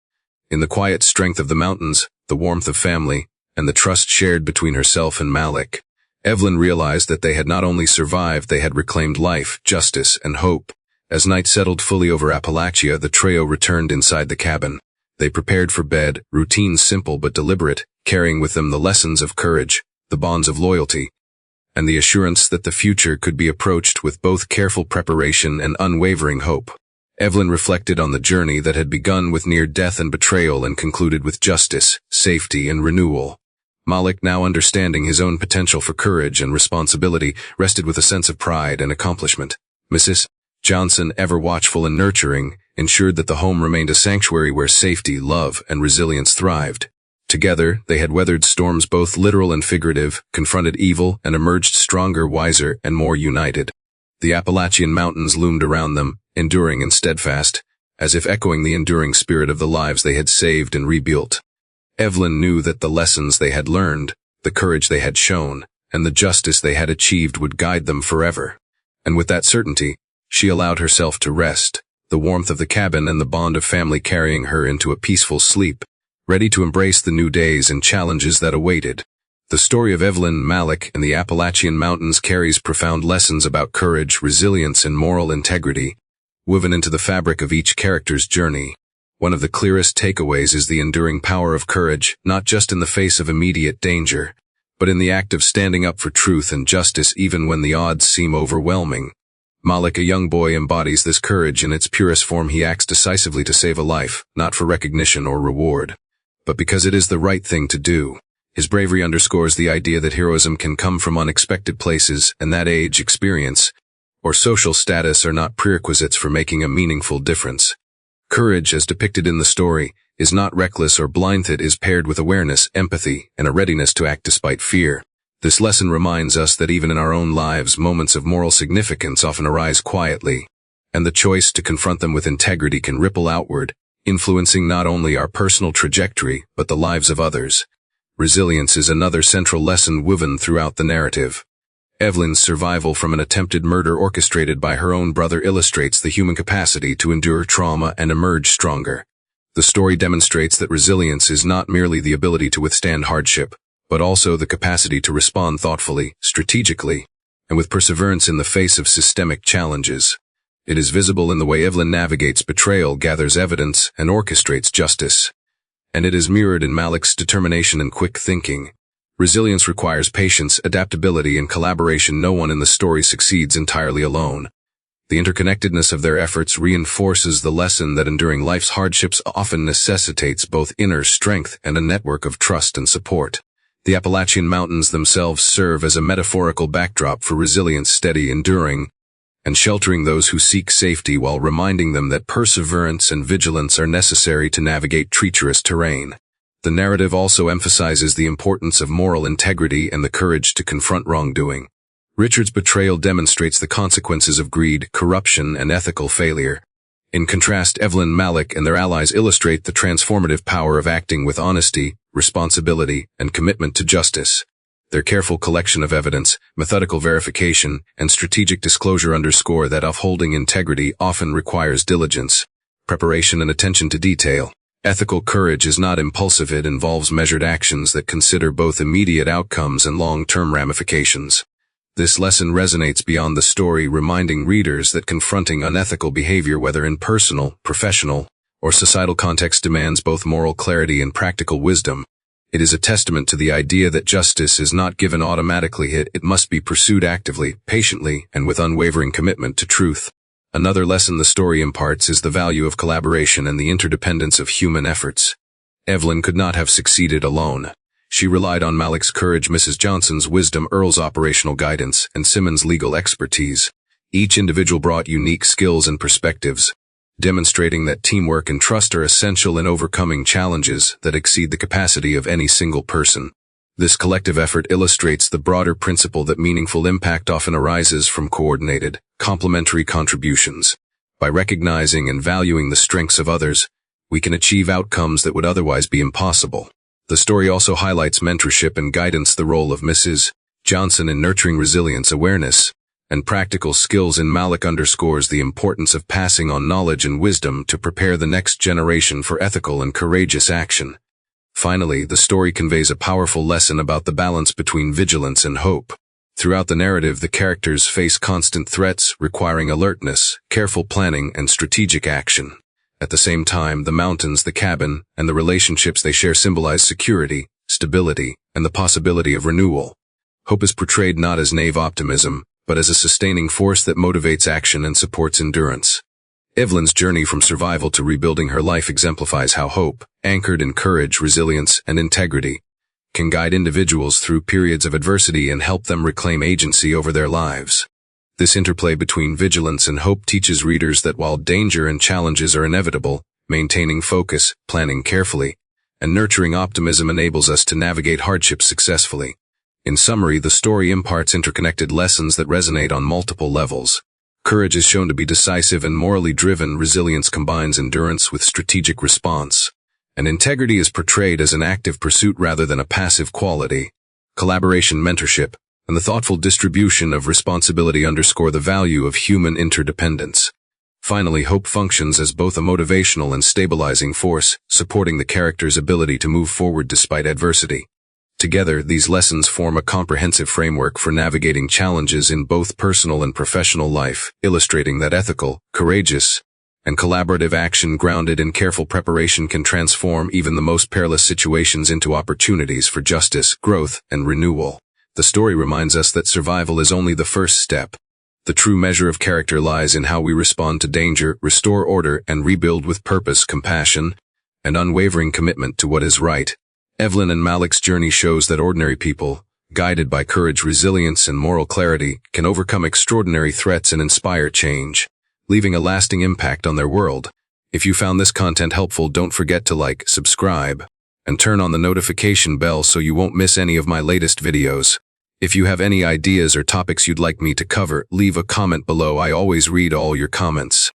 In the quiet strength of the mountains, the warmth of family, and the trust shared between herself and Malik, Evelyn realized that they had not only survived, they had reclaimed life, justice, and hope. As night settled fully over Appalachia, the trio returned inside the cabin. They prepared for bed, routines simple but deliberate, carrying with them the lessons of courage, the bonds of loyalty, and the assurance that the future could be approached with both careful preparation and unwavering hope. Evelyn reflected on the journey that had begun with near death and betrayal and concluded with justice, safety, and renewal. Malik, now understanding his own potential for courage and responsibility, rested with a sense of pride and accomplishment. Mrs. Johnson, ever watchful and nurturing, ensured that the home remained a sanctuary where safety, love, and resilience thrived. Together, they had weathered storms both literal and figurative, confronted evil, and emerged stronger, wiser, and more united. The Appalachian Mountains loomed around them, enduring and steadfast, as if echoing the enduring spirit of the lives they had saved and rebuilt. Evelyn knew that the lessons they had learned, the courage they had shown, and the justice they had achieved would guide them forever. And with that certainty, she allowed herself to rest, the warmth of the cabin and the bond of family carrying her into a peaceful sleep, ready to embrace the new days and challenges that awaited. The story of Evelyn, Malik, and the Appalachian Mountains carries profound lessons about courage, resilience, and moral integrity, woven into the fabric of each character's journey. One of the clearest takeaways is the enduring power of courage, not just in the face of immediate danger, but in the act of standing up for truth and justice even when the odds seem overwhelming. Malik, a young boy, embodies this courage in its purest form. He acts decisively to save a life, not for recognition or reward, but because it is the right thing to do. His bravery underscores the idea that heroism can come from unexpected places, and that age, experience, or social status are not prerequisites for making a meaningful difference. Courage, as depicted in the story, is not reckless or blind. It is paired with awareness, empathy, and a readiness to act despite fear. This lesson reminds us that even in our own lives, moments of moral significance often arise quietly, and the choice to confront them with integrity can ripple outward, influencing not only our personal trajectory, but the lives of others. Resilience is another central lesson woven throughout the narrative. Evelyn's survival from an attempted murder orchestrated by her own brother illustrates the human capacity to endure trauma and emerge stronger. The story demonstrates that resilience is not merely the ability to withstand hardship, but also the capacity to respond thoughtfully, strategically, and with perseverance in the face of systemic challenges. It is visible in the way Evelyn navigates betrayal, gathers evidence, and orchestrates justice. And it is mirrored in Malik's determination and quick thinking. Resilience requires patience, adaptability, and collaboration. No one in the story succeeds entirely alone. The interconnectedness of their efforts reinforces the lesson that enduring life's hardships often necessitates both inner strength and a network of trust and support. The Appalachian Mountains themselves serve as a metaphorical backdrop for resilience, steady, enduring, and sheltering those who seek safety while reminding them that perseverance and vigilance are necessary to navigate treacherous terrain. The narrative also emphasizes the importance of moral integrity and the courage to confront wrongdoing. Richard's betrayal demonstrates the consequences of greed, corruption, and ethical failure. In contrast, Evelyn, Malik, and their allies illustrate the transformative power of acting with honesty, responsibility, and commitment to justice. Their careful collection of evidence, methodical verification, and strategic disclosure underscore that upholding integrity often requires diligence, preparation, and attention to detail. Ethical courage is not impulsive. It involves measured actions that consider both immediate outcomes and long-term ramifications. This lesson resonates beyond the story, reminding readers that confronting unethical behavior, whether in personal, professional, or societal context, demands both moral clarity and practical wisdom. It is a testament to the idea that justice is not given automatically. It must be pursued actively, patiently, and with unwavering commitment to truth. Another lesson the story imparts is the value of collaboration and the interdependence of human efforts. Evelyn could not have succeeded alone. She relied on Malik's courage, Mrs. Johnson's wisdom, Earl's operational guidance, and Simmons' legal expertise. Each individual brought unique skills and perspectives, demonstrating that teamwork and trust are essential in overcoming challenges that exceed the capacity of any single person. This collective effort illustrates the broader principle that meaningful impact often arises from coordinated, complementary contributions. By recognizing and valuing the strengths of others, we can achieve outcomes that would otherwise be impossible. The story also highlights mentorship and guidance, the role of Mrs. Johnson in nurturing resilience, awareness, and practical skills in Malik underscores the importance of passing on knowledge and wisdom to prepare the next generation for ethical and courageous action. Finally, the story conveys a powerful lesson about the balance between vigilance and hope. Throughout the narrative, the characters face constant threats, requiring alertness, careful planning, and strategic action. At the same time, the mountains, the cabin, and the relationships they share symbolize security, stability, and the possibility of renewal. Hope is portrayed not as naive optimism, but as a sustaining force that motivates action and supports endurance. Evelyn's journey from survival to rebuilding her life exemplifies how hope, anchored in courage, resilience, and integrity, can guide individuals through periods of adversity and help them reclaim agency over their lives. This interplay between vigilance and hope teaches readers that while danger and challenges are inevitable, maintaining focus, planning carefully, and nurturing optimism enables us to navigate hardships successfully. In summary, the story imparts interconnected lessons that resonate on multiple levels. Courage is shown to be decisive and morally driven. Resilience combines endurance with strategic response. And integrity is portrayed as an active pursuit rather than a passive quality. Collaboration, mentorship, and the thoughtful distribution of responsibility underscore the value of human interdependence. Finally, hope functions as both a motivational and stabilizing force, supporting the character's ability to move forward despite adversity. Together, these lessons form a comprehensive framework for navigating challenges in both personal and professional life, illustrating that ethical, courageous, and collaborative action grounded in careful preparation can transform even the most perilous situations into opportunities for justice, growth, and renewal. The story reminds us that survival is only the first step. The true measure of character lies in how we respond to danger, restore order, and rebuild with purpose, compassion, and unwavering commitment to what is right. Evelyn and Malik's journey shows that ordinary people, guided by courage, resilience, and moral clarity, can overcome extraordinary threats and inspire change, leaving a lasting impact on their world. If you found this content helpful, don't forget to like, subscribe, and turn on the notification bell so you won't miss any of my latest videos. If you have any ideas or topics you'd like me to cover, leave a comment below. I always read all your comments.